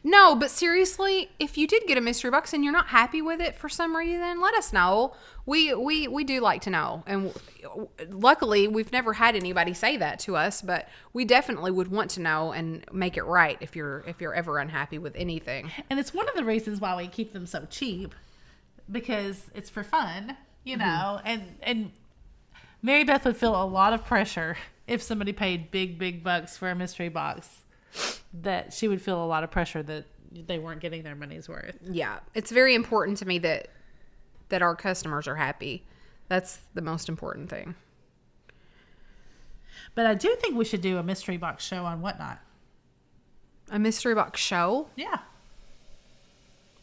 No, but seriously, if you did get a mystery box and you're not happy with it for some reason, let us know. We do like to know. And luckily, we've never had anybody say that to us, but we definitely would want to know and make it right if you're ever unhappy with anything. and it's one of the reasons why we keep them so cheap because it's for fun, you know, and Mary Beth would feel a lot of pressure if somebody paid big bucks for a mystery box, that she would feel a lot of pressure that they weren't getting their money's worth. Yeah, it's very important to me that our customers are happy. That's the most important thing. But I do think we should do a mystery box show on Whatnot. A mystery box show? Yeah.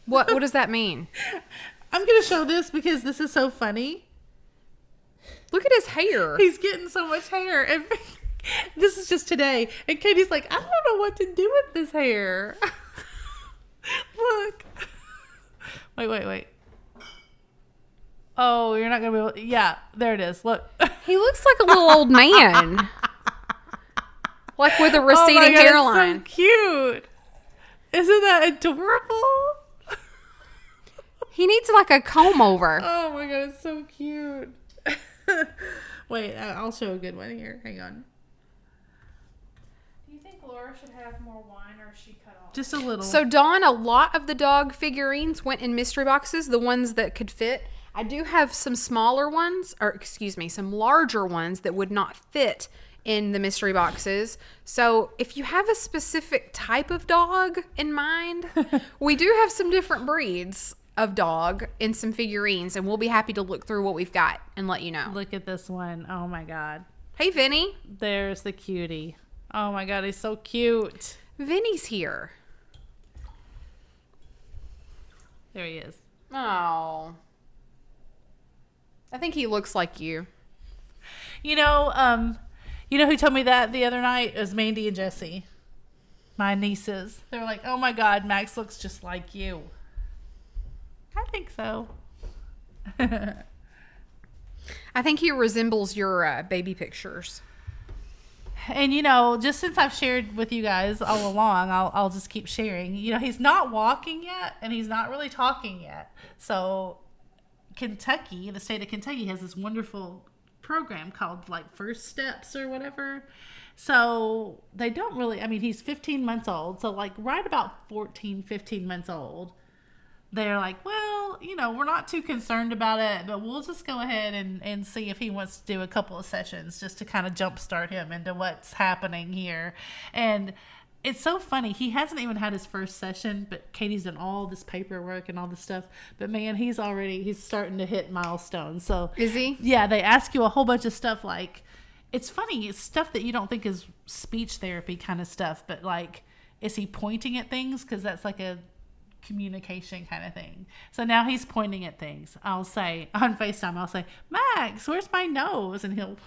What does that mean? I'm going to show this because this is so funny. Look at his hair. He's getting so much hair. And this is just today. And Katie's like, I don't know what to do with this hair. Look. Wait. Oh, you're not going to be able... Yeah, there it is. Look. He looks like a little old man. Like with a receding hairline. It's so cute. Isn't that adorable? He needs like a comb over. Oh my god, it's so cute. Wait, I'll show a good one here. Hang on. Do you think Laura should have more wine, or is she cut off? Just a little. So Dawn, a lot of the dog figurines went in mystery boxes, the ones that could fit. I do have some smaller ones, some larger ones that would not fit in the mystery boxes. So if you have a specific type of dog in mind, we do have some different breeds of dog in some figurines, and we'll be happy to look through what we've got and let you know. Look at this one. Oh my god. Hey, Vinny. There's the cutie. Oh my god, he's so cute. Vinny's here. There he is. Oh. I think he looks like you. You know who told me that the other night? It was Mandy and Jessie. My nieces. They're like, oh my god, Max looks just like you. I think so. I think he resembles your baby pictures. And just since I've shared with you guys all along, I'll just keep sharing. He's not walking yet, and he's not really talking yet. So Kentucky, the state of Kentucky, has this wonderful program called like First Steps or whatever. So they don't really, I mean, he's 15 months old. So like right about 14, 15 months old, they're like, well, you know, we're not too concerned about it, but we'll just go ahead and see if he wants to do a couple of sessions just to kind of jumpstart him into what's happening here. And it's so funny. He hasn't even had his first session, but Katie's done all this paperwork and all this stuff. But man, he's starting to hit milestones. So is he? Yeah, they ask you a whole bunch of stuff like, it's funny. It's stuff that you don't think is speech therapy kind of stuff, but like, is he pointing at things? Because that's like a communication kind of thing. So now he's pointing at things. I'll say on FaceTime, I'll say, Max, where's my nose? And he'll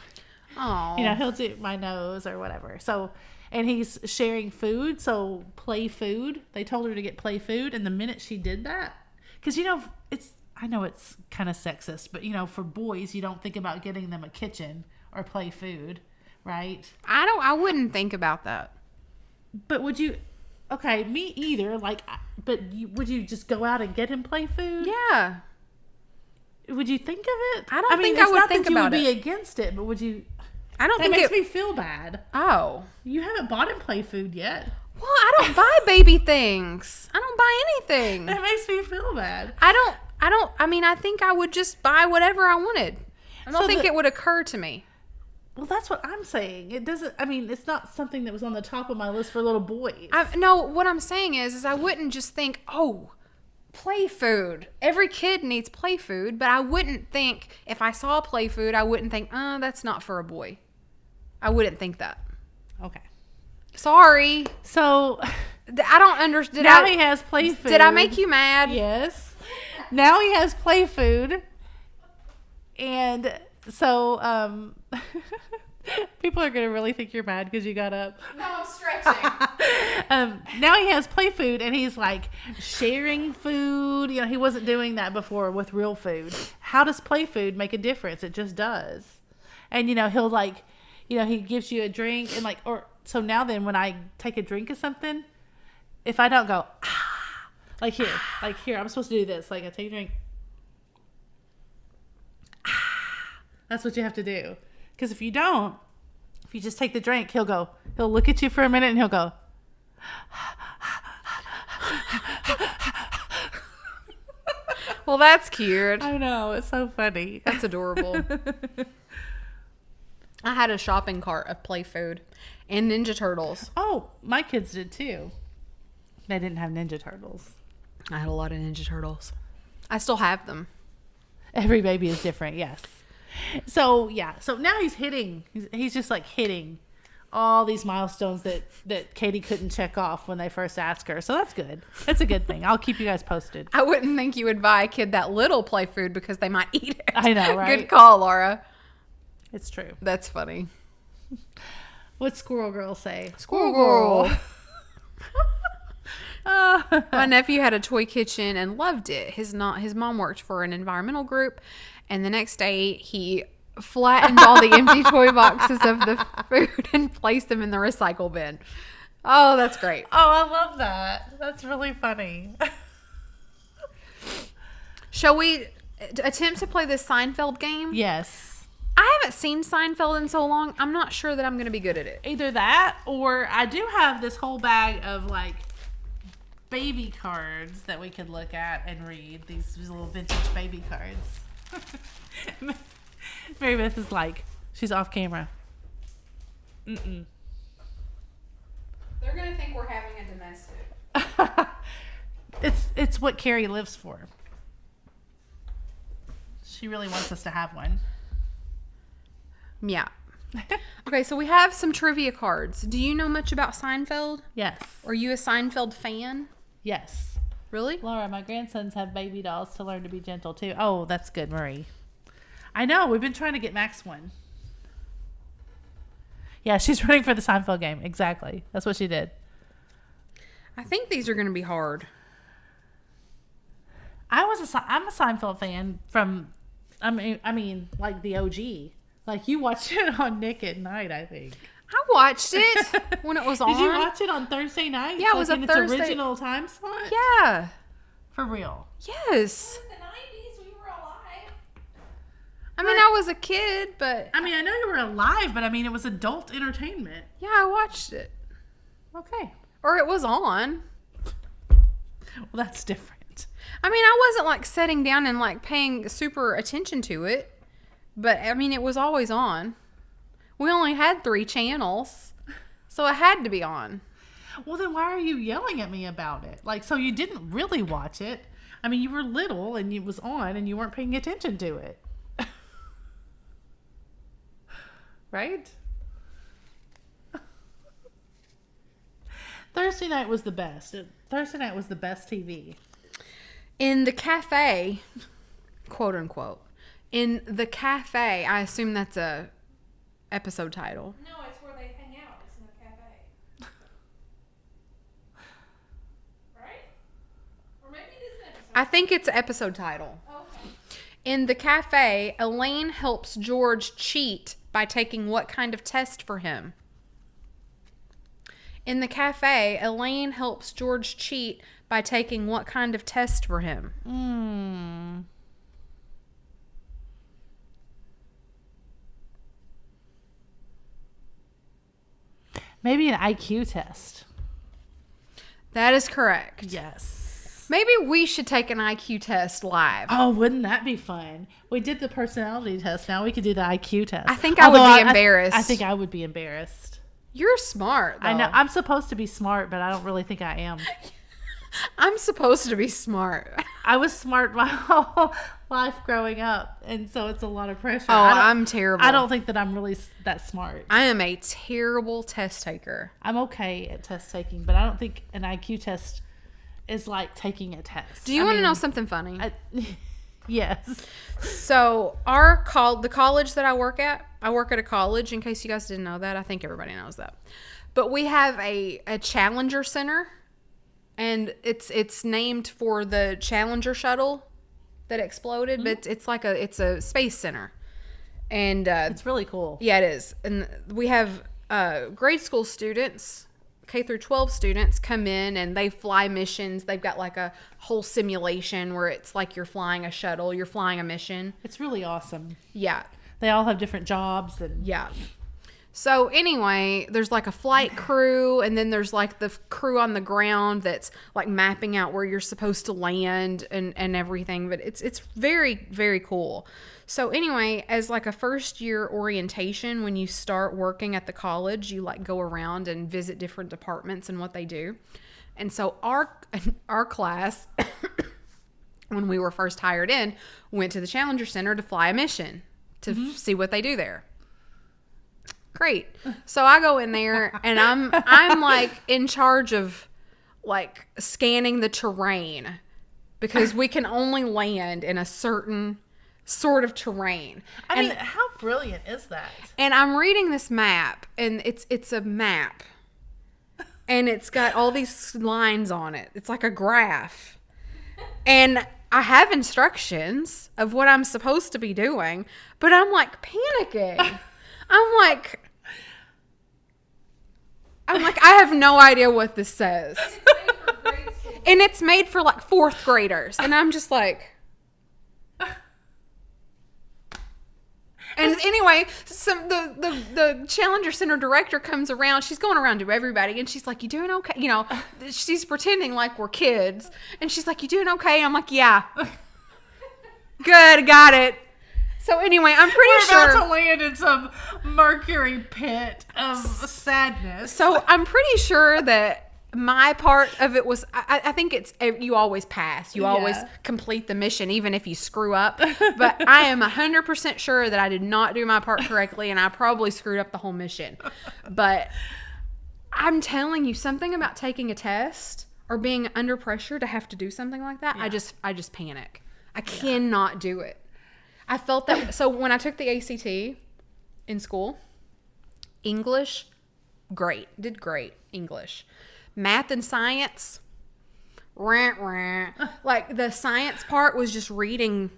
do my nose or whatever. So, and he's sharing food. So play food. They told her to get play food. And the minute she did that, because, you know, I know it's kind of sexist, but, you know, for boys, you don't think about getting them a kitchen or play food, right? I wouldn't think about that. But would you? Okay, me either. Like, but would you just go out and get him play food? Yeah. Would you think of it? I don't think I would think about it. You would be against it, but would you? I don't think it makes me feel bad. Oh, you haven't bought him play food yet. Well, I don't buy baby things. I don't buy anything. That makes me feel bad. I mean, I think I would just buy whatever I wanted. I don't think it would occur to me. Well, that's what I'm saying. It doesn't, I mean, it's not something that was on the top of my list for little boys. No, what I'm saying is I wouldn't just think, oh, play food. Every kid needs play food, but I wouldn't think, if I saw play food, I wouldn't think, that's not for a boy. I wouldn't think that. Okay. Sorry. So, I don't understand. Now he has play food. Did I make you mad? Yes. Now he has play food. And so, people are going to really think you're mad because you got up. No, I'm stretching. Now he has play food and he's like sharing food. You know, he wasn't doing that before with real food. How does play food make a difference? It just does. And, you know, he'll like, you know, he gives you a drink and like, so now then when I take a drink of something, if I don't go, like here, I'm supposed to do this. Like I take a drink. That's what you have to do. Because if you don't, if you just take the drink, he'll look at you for a minute and he'll go. Well, that's cute. I know. It's so funny. That's adorable. I had a shopping cart of play food and Ninja Turtles. Oh, my kids did too. They didn't have Ninja Turtles. I had a lot of Ninja Turtles. I still have them. Every baby is different, yes. So, yeah. So now he's hitting. He's just like hitting all these milestones that Katie couldn't check off when they first asked her. So that's good. That's a good thing. I'll keep you guys posted. I wouldn't think you would buy a kid that little play food because they might eat it. I know, right? Good call, Laura. It's true. That's funny. What's Squirrel Girl say? Squirrel Girl. My nephew had a toy kitchen and loved it. His mom worked for an environmental group, and the next day he flattened all the empty toy boxes of the food and placed them in the recycle bin. Oh, that's great. Oh, I love that. That's really funny. Shall we attempt to play this Seinfeld game? Yes. I haven't seen Seinfeld in so long. I'm not sure that I'm going to be good at it. Either that, or I do have this whole bag of like baby cards that we could look at and read. These little vintage baby cards. Mary Beth is like, she's off camera. They're going to think we're having a domestic. It's what Carrie lives for. She really wants us to have one. Yeah. Okay, so we have some trivia cards. Do you know much about Seinfeld? Yes. Are you a Seinfeld fan? Yes. Really? Laura, my grandsons have baby dolls to learn to be gentle too. Oh, that's good, Marie. I know. We've been trying to get Max one. Yeah, she's running for the Seinfeld game. Exactly. That's what she did. I think these are going to be hard. I'm a Seinfeld fan from, I mean, like the OG. Like you watched it on Nick at Night, I think. I watched it when it was on. Did you watch it on Thursday night? Yeah, it was a Thursday. Its original time slot? Yeah. For real? Yes. In the 90s, we were alive. I mean, I was a kid, but... I mean, I know you were alive, but I mean, it was adult entertainment. Yeah, I watched it. Okay. Or it was on. Well, that's different. I mean, I wasn't like sitting down and like paying super attention to it. But, I mean, it was always on. We only had 3 channels. So it had to be on. Well, then why are you yelling at me about it? Like, so you didn't really watch it. I mean, you were little and it was on and you weren't paying attention to it. Right? Thursday night was the best. Thursday night was the best TV. In the cafe, quote unquote, in the cafe, I assume that's a episode title. No, it's where they hang out. It's in a cafe. Right? Or maybe it is an episode. I think it's an episode title. Okay. In the cafe, Elaine helps George cheat by taking what kind of test for him? In the cafe, Elaine helps George cheat by taking what kind of test for him? Maybe an IQ test. That is correct. Yes. Maybe we should take an IQ test live. Oh, wouldn't that be fun? We did the personality test. Now we could do the IQ test. I think I would be embarrassed. I think I would be embarrassed. You're smart, though. I know. I'm supposed to be smart, but I don't really think I am. I'm supposed to be smart. I was smart my whole life growing up, and so it's a lot of pressure. Oh, I'm terrible. I don't think that I'm really that smart. I am a terrible test taker. I'm okay at test taking, but I don't think an IQ test is like taking a test. Do you want to know something funny? Yes. So the college that I work at a college, in case you guys didn't know that. I think everybody knows that. But we have a Challenger Center, and it's named for the Challenger shuttle that exploded, but it's a space center. And it's really cool. Yeah, it is. And we have grade school students, K through 12 students, come in and they fly missions. They've got like a whole simulation where it's like you're flying a shuttle, you're flying a mission. It's really awesome. Yeah. They all have different jobs. Yeah. So anyway, there's like a flight crew, and then there's like the crew on the ground that's like mapping out where you're supposed to land and everything. But it's very, very cool. So anyway, as like a first year orientation, when you start working at the college, you like go around and visit different departments and what they do. And so our class, when we were first hired in, went to the Challenger Center to fly a mission to see what they do there. Great. So I go in there and I'm like in charge of like scanning the terrain because we can only land in a certain sort of terrain. I mean, how brilliant is that? And I'm reading this map, and it's a map. And it's got all these lines on it. It's like a graph. And I have instructions of what I'm supposed to be doing, but I'm like panicking. I'm like, I have no idea what this says. And it's made for like 4th graders. And I'm just like. And anyway, the Challenger Center director comes around. She's going around to everybody, and she's like, "You doing okay?" You know, she's pretending like we're kids, and she's like, "You doing okay?" I'm like, "Yeah, good, got it." So anyway, I'm pretty sure we're about to land in some Mercury pit of sadness. So I'm pretty sure that my part of it was, I think it's, you always pass. You always complete the mission, even if you screw up. But I am 100% sure that I did not do my part correctly, and I probably screwed up the whole mission. But I'm telling you, something about taking a test or being under pressure to have to do something like that, I just panic. I cannot do it. I felt that. So when I took the ACT in school, English, great. Did great. English. Math and science, like the science part was just reading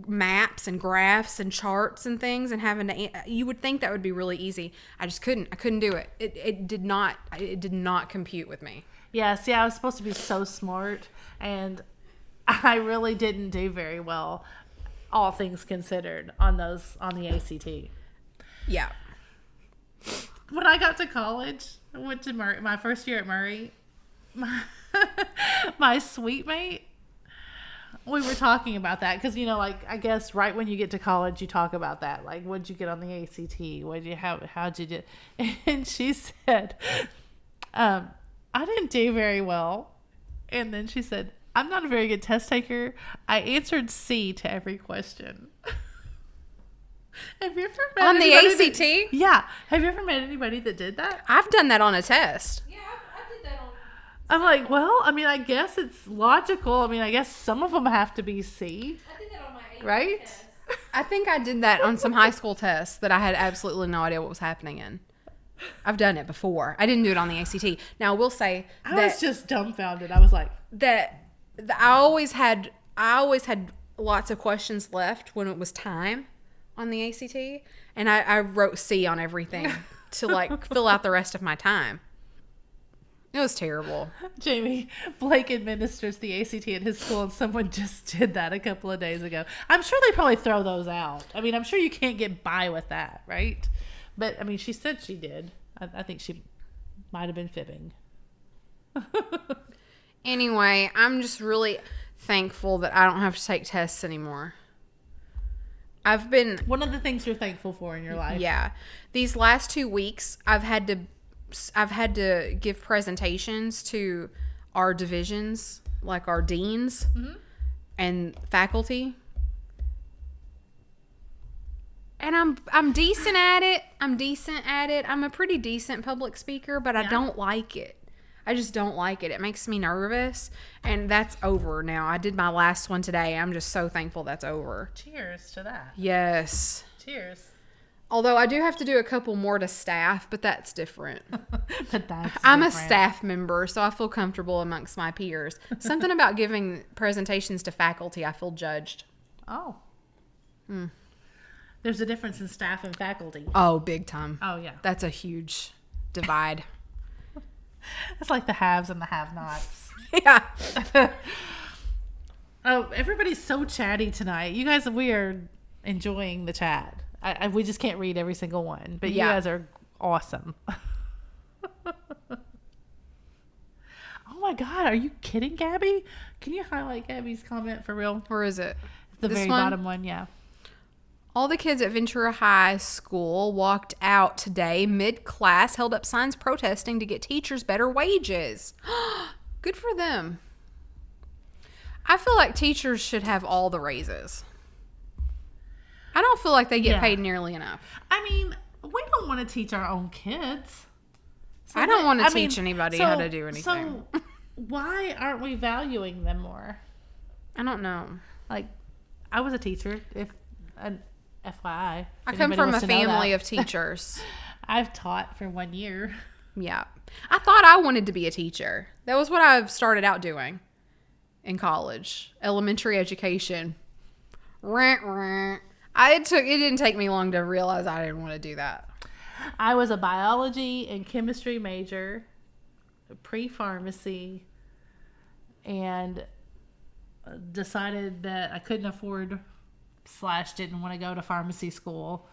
maps and graphs and charts and things and having to, you would think that would be really easy. I just couldn't. I couldn't do it. It did not compute with me. Yeah, see, I was supposed to be so smart, and I really didn't do very well. all things considered, on the ACT. Yeah. When I got to college, I went to Murray, my first year at Murray. My suite mate, we were talking about that because, I guess right when you get to college, you talk about that. Like, what'd you get on the ACT? How'd you do? And she said, I didn't do very well. And then she said, I'm not a very good test taker. I answered C to every question. Have you ever met on the ACT? Yeah. Have you ever met anybody that did that? I've done that on a test. Yeah, I did that on. I'm like, well, I guess it's logical. I guess some of them have to be C. I did that on my AP Right? test. I think I did that on some high school tests that I had absolutely no idea what was happening in. I've done it before. I didn't do it on the ACT. Now, I will say I was just dumbfounded. I was like, I always had lots of questions left when it was time on the ACT, and I wrote C on everything to fill out the rest of my time. It was terrible. Jamie, Blake administers the ACT at his school, and someone just did that a couple of days ago. I'm sure they probably throw those out. I'm sure you can't get by with that, right? But, she said she did. I think she might have been fibbing. Anyway, I'm just really thankful that I don't have to take tests anymore. I've been... One of the things you're thankful for in your life. Yeah. These last 2 weeks, I've had to give presentations to our divisions, like our deans and faculty. And I'm decent at it. I'm a pretty decent public speaker, but I don't like it. I just don't like it. It makes me nervous, and that's over now. I did my last one today. I'm just so thankful that's over. Cheers to that. Yes. Cheers. Although I do have to do a couple more to staff, but that's different. I'm a staff member, so I feel comfortable amongst my peers. Something about giving presentations to faculty, I feel judged. Oh. There's a difference in staff and faculty. Oh, big time. Oh, yeah. That's a huge divide. It's like the haves and the have-nots. Yeah. Oh, everybody's so chatty tonight. You guys, we are enjoying the chat. We just can't read every single one, but you guys are awesome. Oh my God, are you kidding, Gabby? Can you highlight Gabby's comment for real? Where is it? The This very one? bottom one, yeah. All the kids at Ventura High School walked out today mid-class, held up signs protesting to get teachers better wages. Good for them. I feel like teachers should have all the raises. I don't feel like they get paid nearly enough. We don't want to teach our own kids. So I don't want to teach anybody how to do anything. So why aren't we valuing them more? I don't know. Like, I was a teacher, FYI. I come from a family of teachers. I've taught for 1 year. Yeah. I thought I wanted to be a teacher. That was what I started out doing in college. Elementary education. It didn't take me long to realize I didn't want to do that. I was a biology and chemistry major, pre-pharmacy, and decided that I couldn't afford / didn't want to go to pharmacy school,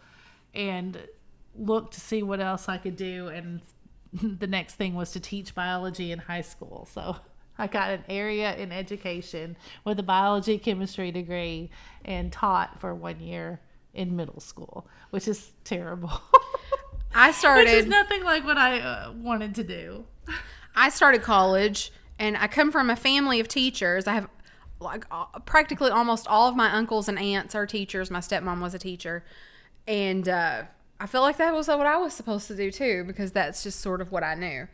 and looked to see what else I could do, and the next thing was to teach biology in high school. So I got an area in education with a biology chemistry degree and taught for 1 year in middle school, which is terrible. Which is nothing like what I wanted to do. I started college, and I come from a family of teachers. I have practically almost all of my uncles and aunts are teachers. My stepmom was a teacher, and I feel like that was what I was supposed to do too, because that's just sort of what I knew.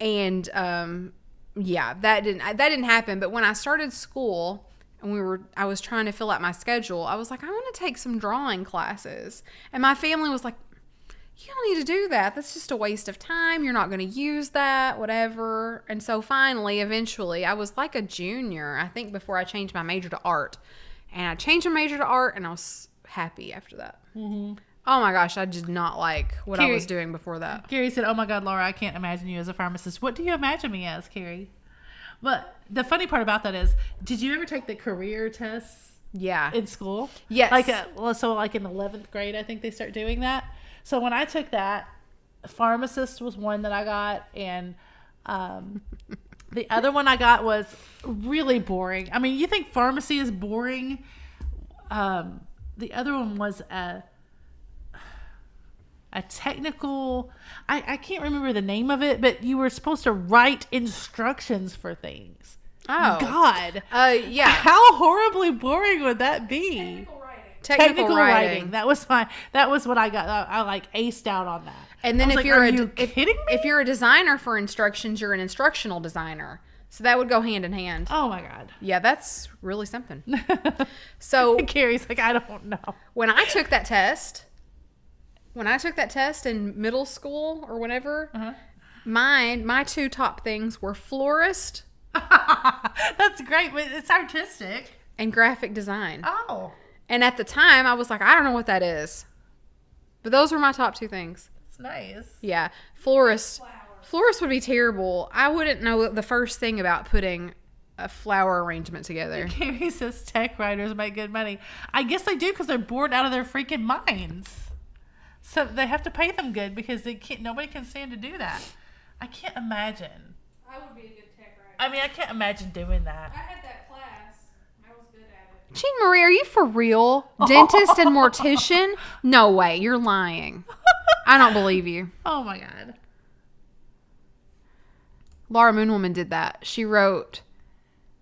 And that didn't happen. But when I started school and I was trying to fill out my schedule, I was like, I want to take some drawing classes, and my family was like, you don't need to do that. That's just a waste of time. You're not going to use that, whatever. And so eventually, I was like a junior, I think, before I changed my major to art. And I changed my major to art, and I was happy after that. Mm-hmm. Oh my gosh, I did not like what I was doing before that. Carrie said, oh my God, Laura, I can't imagine you as a pharmacist. What do you imagine me as, Carrie? But the funny part about that is, did you ever take the career tests Yeah. in school. Yes. Like in 11th grade, I think they start doing that. So when I took that, pharmacist was one that I got, and the other one I got was really boring. I mean, you think pharmacy is boring? The other one was a technical. I can't remember the name of it, but you were supposed to write instructions for things. Oh God. Yeah. How horribly boring would that be? Technical writing. Technical writing. That was what I got. I like aced out on that. And then I was if like, you're are you kidding me? if you're a designer for instructions, you're an instructional designer. So that would go hand in hand. Oh my God. Yeah, that's really something. So Carrie's like, I don't know. when I took that test in middle school or whenever, my two top things were florist That's great, but it's artistic. and graphic design. Oh. And at the time, I was like, I don't know what that is. But those were my top two things. It's nice. Yeah. Florist would be terrible. I wouldn't know the first thing about putting a flower arrangement together. Carrie says tech writers make good money. I guess they do because they're bored out of their freaking minds. So they have to pay them good because nobody can stand to do that. I can't imagine. I would be a good tech writer. I mean, I can't imagine doing that. I had that class. I was good at it. Jean Marie, are you for real? Dentist and mortician? No way. You're lying. I don't believe you. Oh my God. Laura Moonwoman did that. She wrote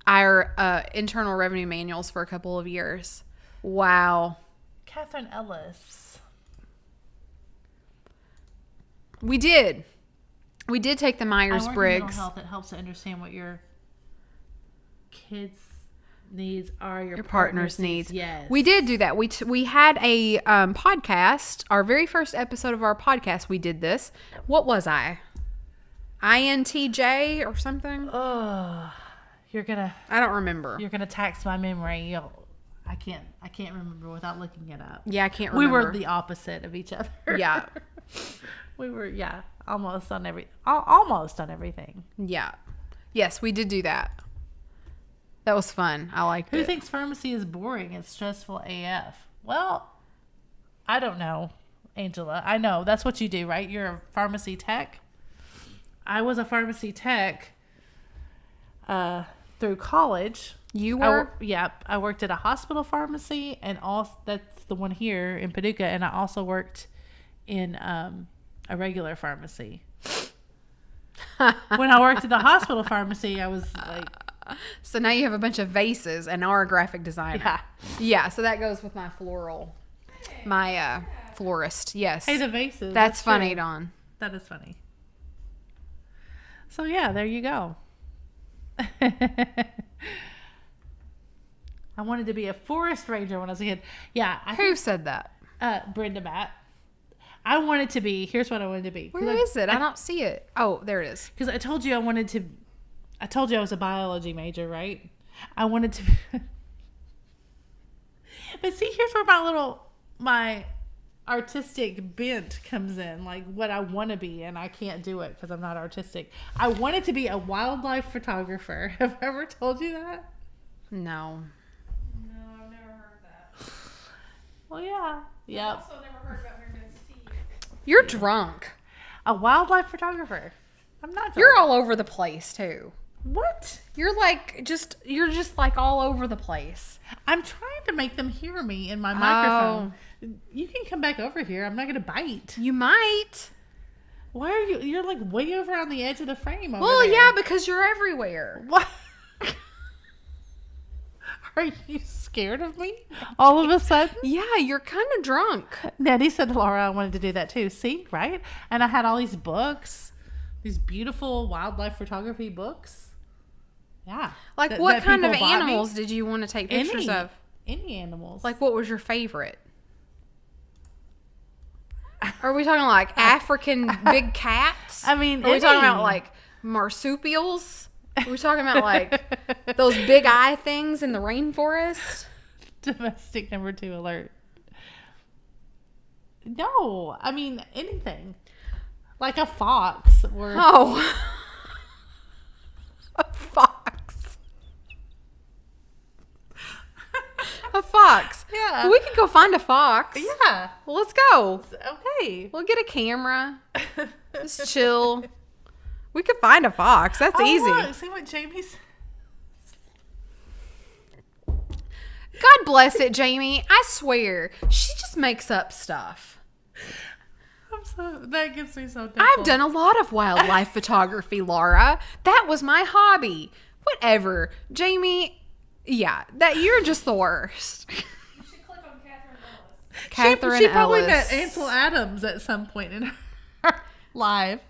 our internal revenue manuals for a couple of years. Wow. Catherine Ellis. We did take the I work in Myers-Briggs. mental health. It helps to understand what your kids' needs are, your Partner's needs. Yes. We did do that. We had a podcast. Our very first episode of our podcast, we did this. What was I? INTJ or something? Oh, I don't remember. you're gonna tax my memory. I can't remember without looking it up. Yeah, I can't We remember. were the opposite of each other. Yeah. We were, almost on everything. Yeah. Yes, we did do that. That was fun. I liked Who it. thinks pharmacy is boring? It's stressful AF. Well, I don't know, Angela. I know that's what you do, right? You're a pharmacy tech. I was a pharmacy tech through college. You were? I worked at a hospital pharmacy, and that's the one here in Paducah, and I also worked in a regular pharmacy. When I worked at the hospital pharmacy, I was like... So now you have a bunch of vases and are a graphic designer. Yeah. Yeah, so that goes with my florist. Yes. Hey, the vases. That's funny, true. Dawn. That is funny. So, yeah, there you go. I wanted to be a forest ranger when I was a kid. Yeah. Who said that? Brenda Matt. I wanted to be, here's what I wanted to be. Where is it? I don't see it. Oh, there it is. Because I told you I was a biology major, right? I wanted to but see, here's where my artistic bent comes in, like what I want to be, and I can't do it because I'm not artistic. I wanted to be a wildlife photographer. Have I ever told you that? No. No, I've never heard that. Well, yeah. Yep. I've also never heard about Mary Beth's teeth. You're drunk. A wildlife photographer. I'm not. You're all over the place, too. What? You're just like all over the place. I'm trying to make them hear me in my microphone. You can come back over here. I'm not going to bite. You might. Why are you? You're like way over on the edge of the frame. Over Well, there. yeah, because you're everywhere. What? Are you scared of me? All of a sudden? Yeah, you're kind of drunk. Nettie said to Laura, I wanted to do that too. See, right? And I had all these books, these beautiful wildlife photography books. Yeah. Like, what kind of people bought me. animals did you want to take pictures of? Any animals. Like, what was your favorite? Are we talking like African big cats? I mean, are we talking about like marsupials? Are we talking about like those big eye things in the rainforest? Domestic number 2 alert. No, I mean anything. Like a fox or Oh. A fox. A Yeah. We can go find a fox. Yeah. Well, let's go. Okay. We'll get a camera. Just chill. We could find a fox. That's easy. Look, see what Jamie's. God bless it, Jamie. I swear, she just makes up stuff. That gets me so tickled. I've done a lot of wildlife photography, Laura. That was my hobby. Whatever. Jamie, yeah, that you're just the worst. You should click on Catherine Ellis. Catherine she probably Ellis. met Ansel Adams at some point in her life.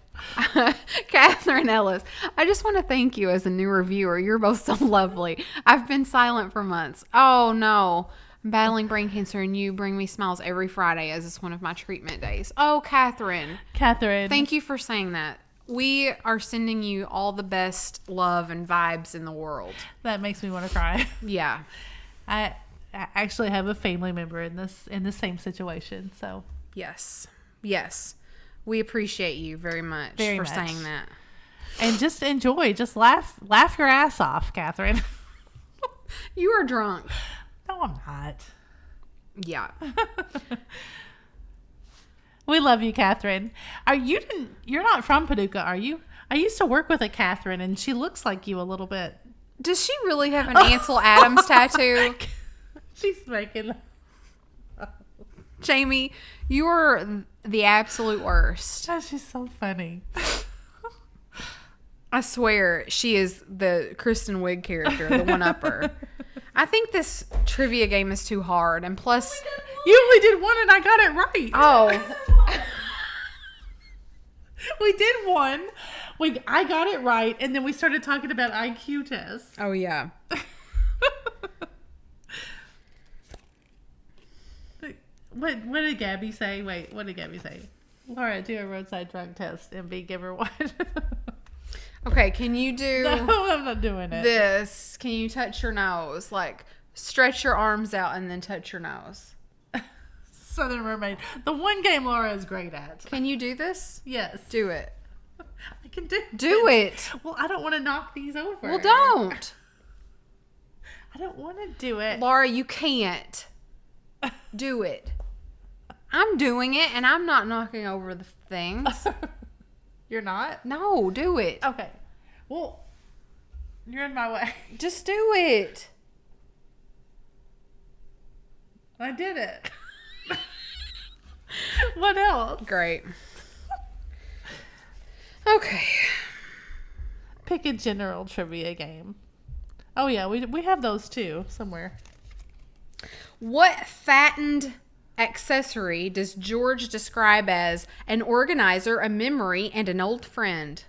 Catherine Ellis. I just want to thank you as a new reviewer. You're both so lovely. I've been silent for months. Oh no. I'm battling brain cancer and you bring me smiles every Friday as it's one of my treatment days. Oh, Catherine. Thank you for saying that. We are sending you all the best love and vibes in the world. That makes me want to cry. Yeah. I actually have a family member in the same situation, so Yes. Yes. We appreciate you very much for saying that. And just enjoy, just laugh your ass off, Catherine. You are drunk. No, I'm not. Yeah. We love you, Catherine. You're not from Paducah, are you? I used to work with a Catherine, and she looks like you a little bit. Does she really have an Ansel Adams tattoo? She's making. Jamie, you are the absolute worst. Oh, she's so funny. I swear, she is the Kristen Wiig character, the one-upper. I think this trivia game is too hard, and plus... You only did one, and I got it right. Oh. We did one. I got it right, and then we started talking about IQ tests. Oh, yeah. What did Gabby say? Wait, what did Gabby say? Laura, do a roadside drug test and give her one. Okay, can you do... No, I'm not doing it. This. Can you touch your nose? Like, stretch your arms out and then touch your nose. Southern Mermaid. The one game Laura is great at. Can you do this? Yes. Do it. I can Do it. Well, I don't want to knock these over. Well, don't. I don't want to do it. Laura, you can't. Do it. I'm doing it, and I'm not knocking over the things. You're not? No, do it. Okay. Well, you're in my way. Just do it. I did it. What else? Great. Okay. Pick a general trivia game. Oh, yeah, we have those too somewhere. What fattened accessory does George describe as an organizer, a memory, and an old friend?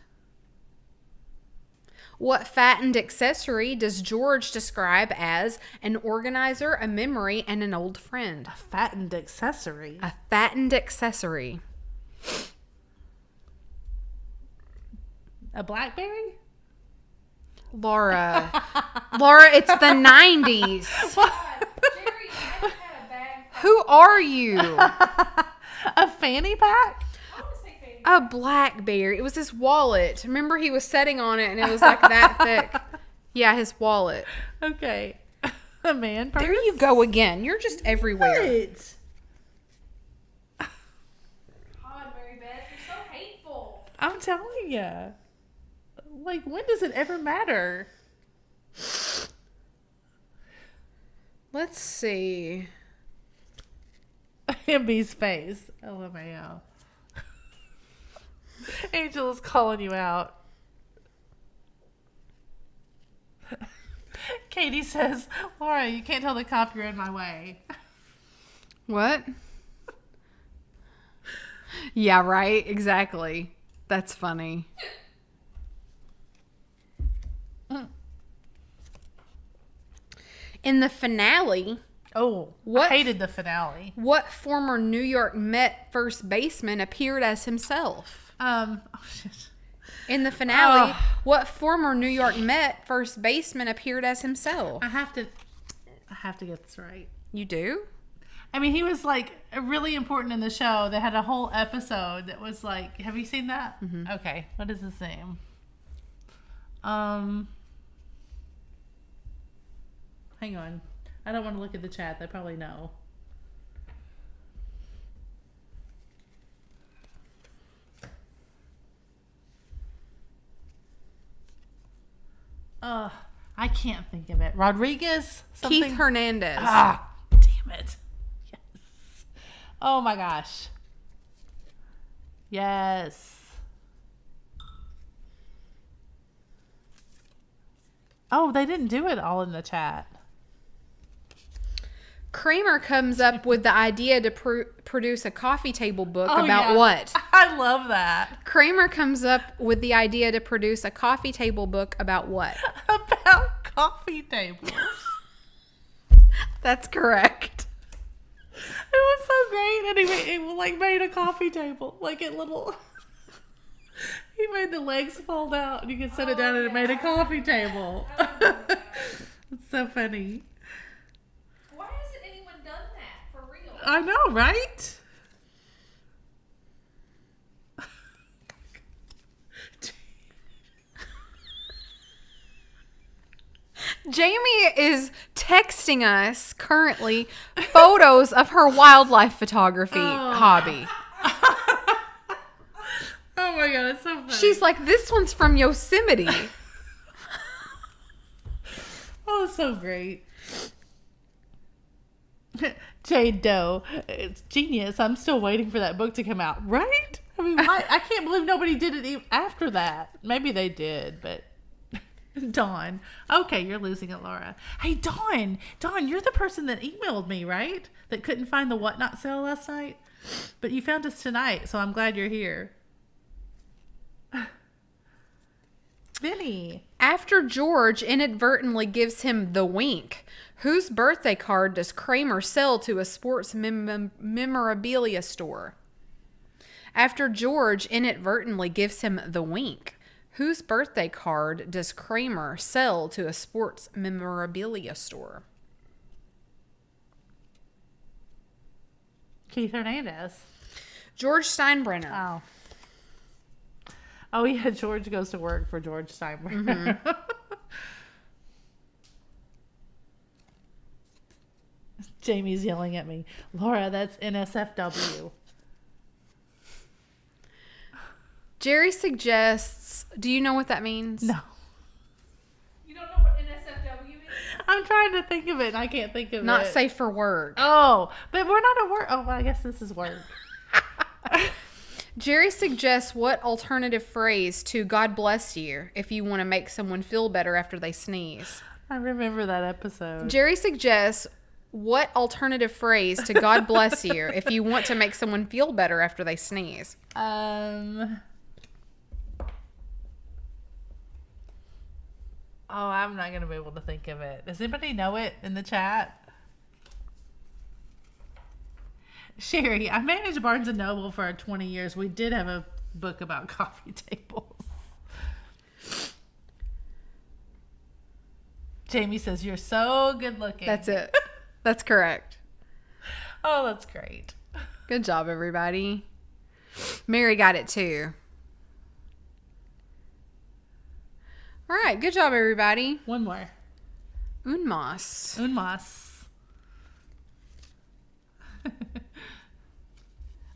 What fattened accessory does George describe as an organizer, a memory, and an old friend? A fattened accessory. A fattened accessory. A BlackBerry? Laura. Laura, it's the 90s. Jerry never had a bag. Who are you? A fanny pack? I want to say baby. A BlackBerry. It was his wallet. Remember, he was sitting on it and it was like that thick. Yeah, his wallet. Okay. A man purse? There you go again. You're just everywhere. What? God, Mary Beth, you're so hateful. I'm telling you. Like, when does it ever matter? Let's see. MB's face. LMAO. Angela's calling you out. Katie says, Laura, you can't tell the cop you're in my way. What? Yeah, right? Exactly. That's funny. In the finale, Oh, What? I hated the finale. what former New York Met first baseman appeared as himself? Oh shit. In the finale, Ugh. what former New York Met first baseman appeared as himself? I have to get this right. You do? I mean, he was like really important in the show. They had a whole episode that was like, have you seen that? Mm-hmm. Okay, what is his name? Hang on. I don't want to look at the chat. They probably know. I can't think of it. Rodriguez? Something? Keith Hernandez. Ah, damn it. Yes. Oh my gosh. Yes. Oh, they didn't do it all in the chat. Kramer comes up with the idea to produce a coffee table book about what? I love that. Kramer comes up with the idea to produce a coffee table book about what? About coffee tables. That's correct. It was so great. And he made a coffee table. Like it little... He made the legs fold out and you could set it down and it made a coffee table. It's so funny. Why hasn't anyone done that for real? I know, right? Jamie is texting us currently photos of her wildlife photography hobby. Oh my god, it's so funny. She's like, this one's from Yosemite. Oh, it's so great. Jade Doe, it's genius. I'm still waiting for that book to come out. Right? I mean, I can't believe nobody did it after that. Maybe they did, but... Dawn. Okay, you're losing it, Laura. Hey, Dawn, you're the person that emailed me, right? That couldn't find the Whatnot sale last night? But you found us tonight, so I'm glad you're here. Vinny. After George inadvertently gives him the wink, whose birthday card does Kramer sell to a sports memorabilia store? After George inadvertently gives him the wink, whose birthday card does Kramer sell to a sports memorabilia store? Keith Hernandez. George Steinbrenner. Oh. Oh, yeah, George goes to work for George Steinbrenner. Mm-hmm. Jamie's yelling at me. Laura, that's NSFW. Jerry suggests, do you know what that means? No. You don't know what NSFW is? I'm trying to think of it and I can't think of it. Not safe for work. Oh, but we're not at work. Oh, well, I guess this is work. Jerry suggests what alternative phrase to God bless you if you want to make someone feel better after they sneeze. I remember that episode. Jerry suggests what alternative phrase to God bless you if you want to make someone feel better after they sneeze. Oh, I'm not going to be able to think of it. Does anybody know it in the chat? Sherry, I managed Barnes & Noble for 20 years. We did have a book about coffee tables. Jamie says, you're so good looking. That's it. That's correct. Oh, that's great. Good job, everybody. Mary got it too. All right. Good job, everybody. One more. Unmas.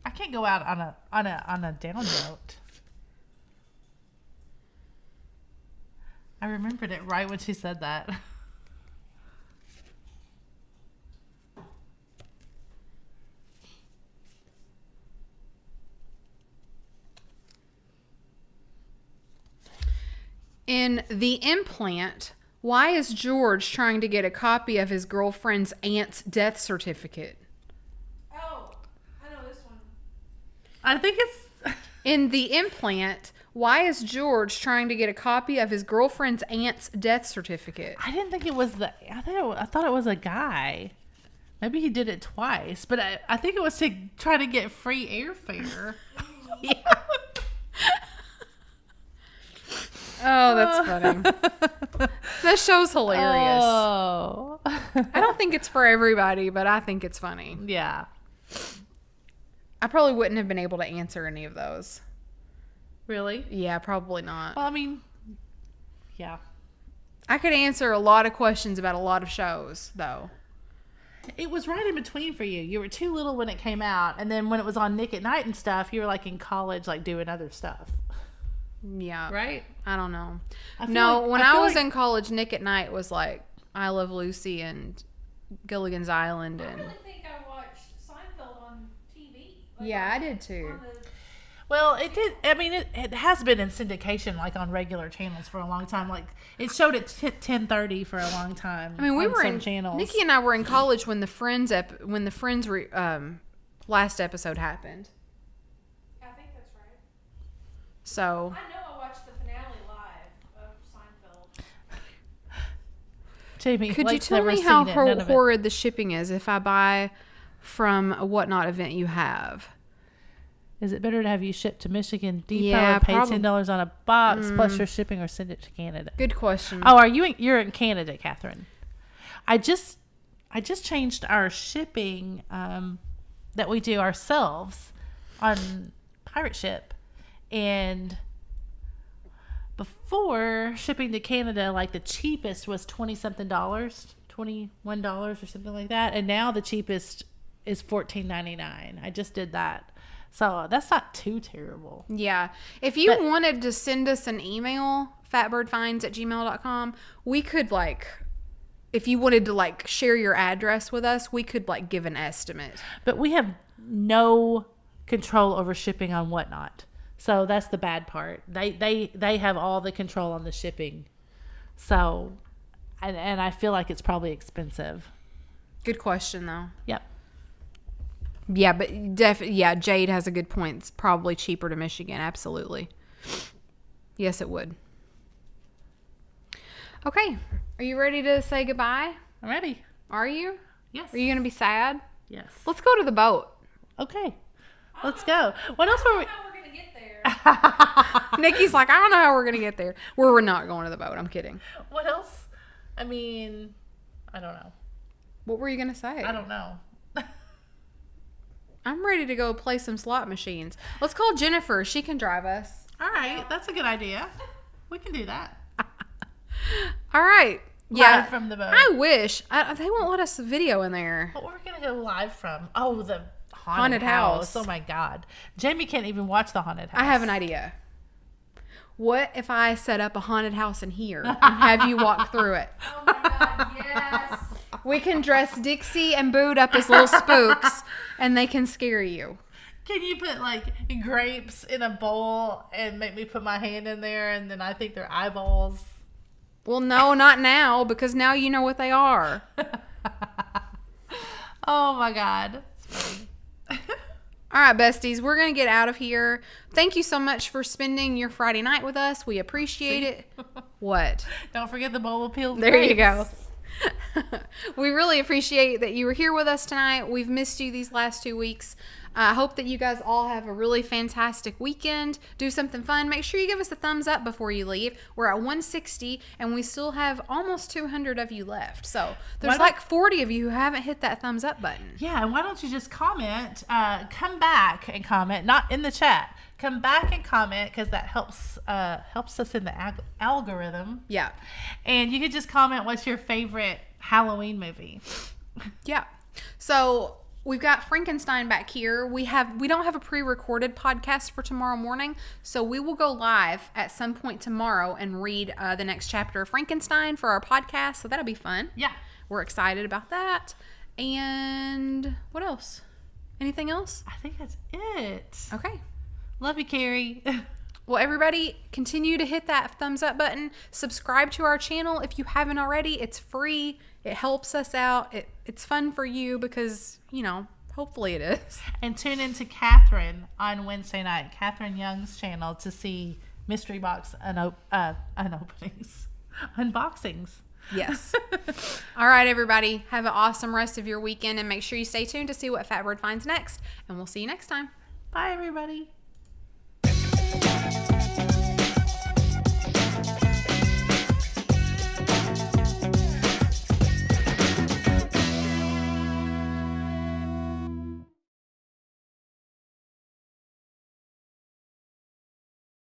I can't go out on a down note. I remembered it right when she said that. In The Implant, why is George trying to get a copy of his girlfriend's aunt's death certificate? Oh, I know this one. I think it's... In The Implant, why is George trying to get a copy of his girlfriend's aunt's death certificate? I didn't think it was I thought it was a guy. Maybe he did it twice, but I think it was to try to get free airfare. Yeah. Oh, that's funny. This show's hilarious. Oh. I don't think it's for everybody, but I think it's funny. Yeah. I probably wouldn't have been able to answer any of those. Really? Yeah, probably not. Well, I mean, yeah. I could answer a lot of questions about a lot of shows, though. It was right in between for you. You were too little when it came out, and then when it was on Nick at Night and stuff, you were like in college, like doing other stuff. Yeah. Right? I don't know. When I was in college, Nick at Night was like I Love Lucy and Gilligan's Island. And I really think I watched Seinfeld on TV. yeah, I did too. Well, it did. I mean, it has been in syndication, like on regular channels for a long time. Like it showed at 10:30 for a long time. I mean, we on were some in channels. Nikki and I were in college when the Friends last episode happened. I think that's right. So I know I watched the finale live of Seinfeld. Jamie, could you Blake's tell never me how seen it, none of it. horrid the shipping is if I buy from a Whatnot event you have? Is it better to have you shipped to Michigan Depot Yeah, or pay $10 on a box plus your shipping, or send it to Canada? Good question. Oh, you're in Canada, Catherine? I just changed our shipping that we do ourselves on Pirate Ship, and before shipping to Canada, like the cheapest was $20-something, $21 or something like that, and now the cheapest is $14.99. I just did that. So that's not too terrible. Yeah. If you wanted to send us an email, fatbirdfinds@gmail.com, we could if you wanted to share your address with us, we could give an estimate. But we have no control over shipping on Whatnot. So that's the bad part. They have all the control on the shipping. So, and I feel like it's probably expensive. Good question though. Yep. Yeah, but Jade has a good point. It's probably cheaper to Michigan. Absolutely. Yes, it would. Okay. Are you ready to say goodbye? I'm ready. Are you? Yes. Are you going to be sad? Yes. Let's go to the boat. Okay. Let's go. What else were we? How we're gonna get there? Nikki's like, I don't know how we're going to get there. We're not going to the boat. I'm kidding. What else? I mean, I don't know. What were you going to say? I don't know. I'm ready to go play some slot machines. Let's call Jennifer. She can drive us. All right. That's a good idea. We can do that. All right. Yeah. Live from the boat. I wish. They won't let us video in there. What we're going to go live from? Oh, the Haunted house. Oh, my God. Jamie can't even watch the haunted house. I have an idea. What if I set up a haunted house in here and have you walk through it? Oh my God, yes. We can dress Dixie and Boot up as little spooks, and they can scare you. Can you put grapes in a bowl and make me put my hand in there, and then I think they're eyeballs? Well, no, not now, because now you know what they are. Oh my God. It's funny. All right, besties, we're going to get out of here. Thank you so much for spending your Friday night with us. We appreciate it. What? Don't forget the bowl of peeled There you go. grapes. We really appreciate that you were here with us tonight. We've missed you these last 2 weeks. I hope that you guys all have a really fantastic weekend. Do something fun. Make sure you give us a thumbs up before you leave. We're at 160, and we still have almost 200 of you left. So there's 40 of you who haven't hit that thumbs up button. Yeah, and why don't you just comment? Come back and comment, not in the chat. Come back and comment, because that helps us in the algorithm. Yeah. And you could just comment, what's your favorite Halloween movie? Yeah. So we've got Frankenstein back here. We don't have a pre-recorded podcast for tomorrow morning, so we will go live at some point tomorrow and read the next chapter of Frankenstein for our podcast. So that'll be fun. Yeah. We're excited about that. And what else? Anything else? I think that's it. Okay. Love you, Carrie. Well, everybody, continue to hit that thumbs up button. Subscribe to our channel if you haven't already. It's free. It helps us out. It's fun for you because, hopefully it is. And tune in to Catherine on Wednesday night, Catherine Young's channel, to see mystery box unboxings. Yes. All right, everybody. Have an awesome rest of your weekend, and make sure you stay tuned to see what Fatbird finds next. And we'll see you next time. Bye, everybody.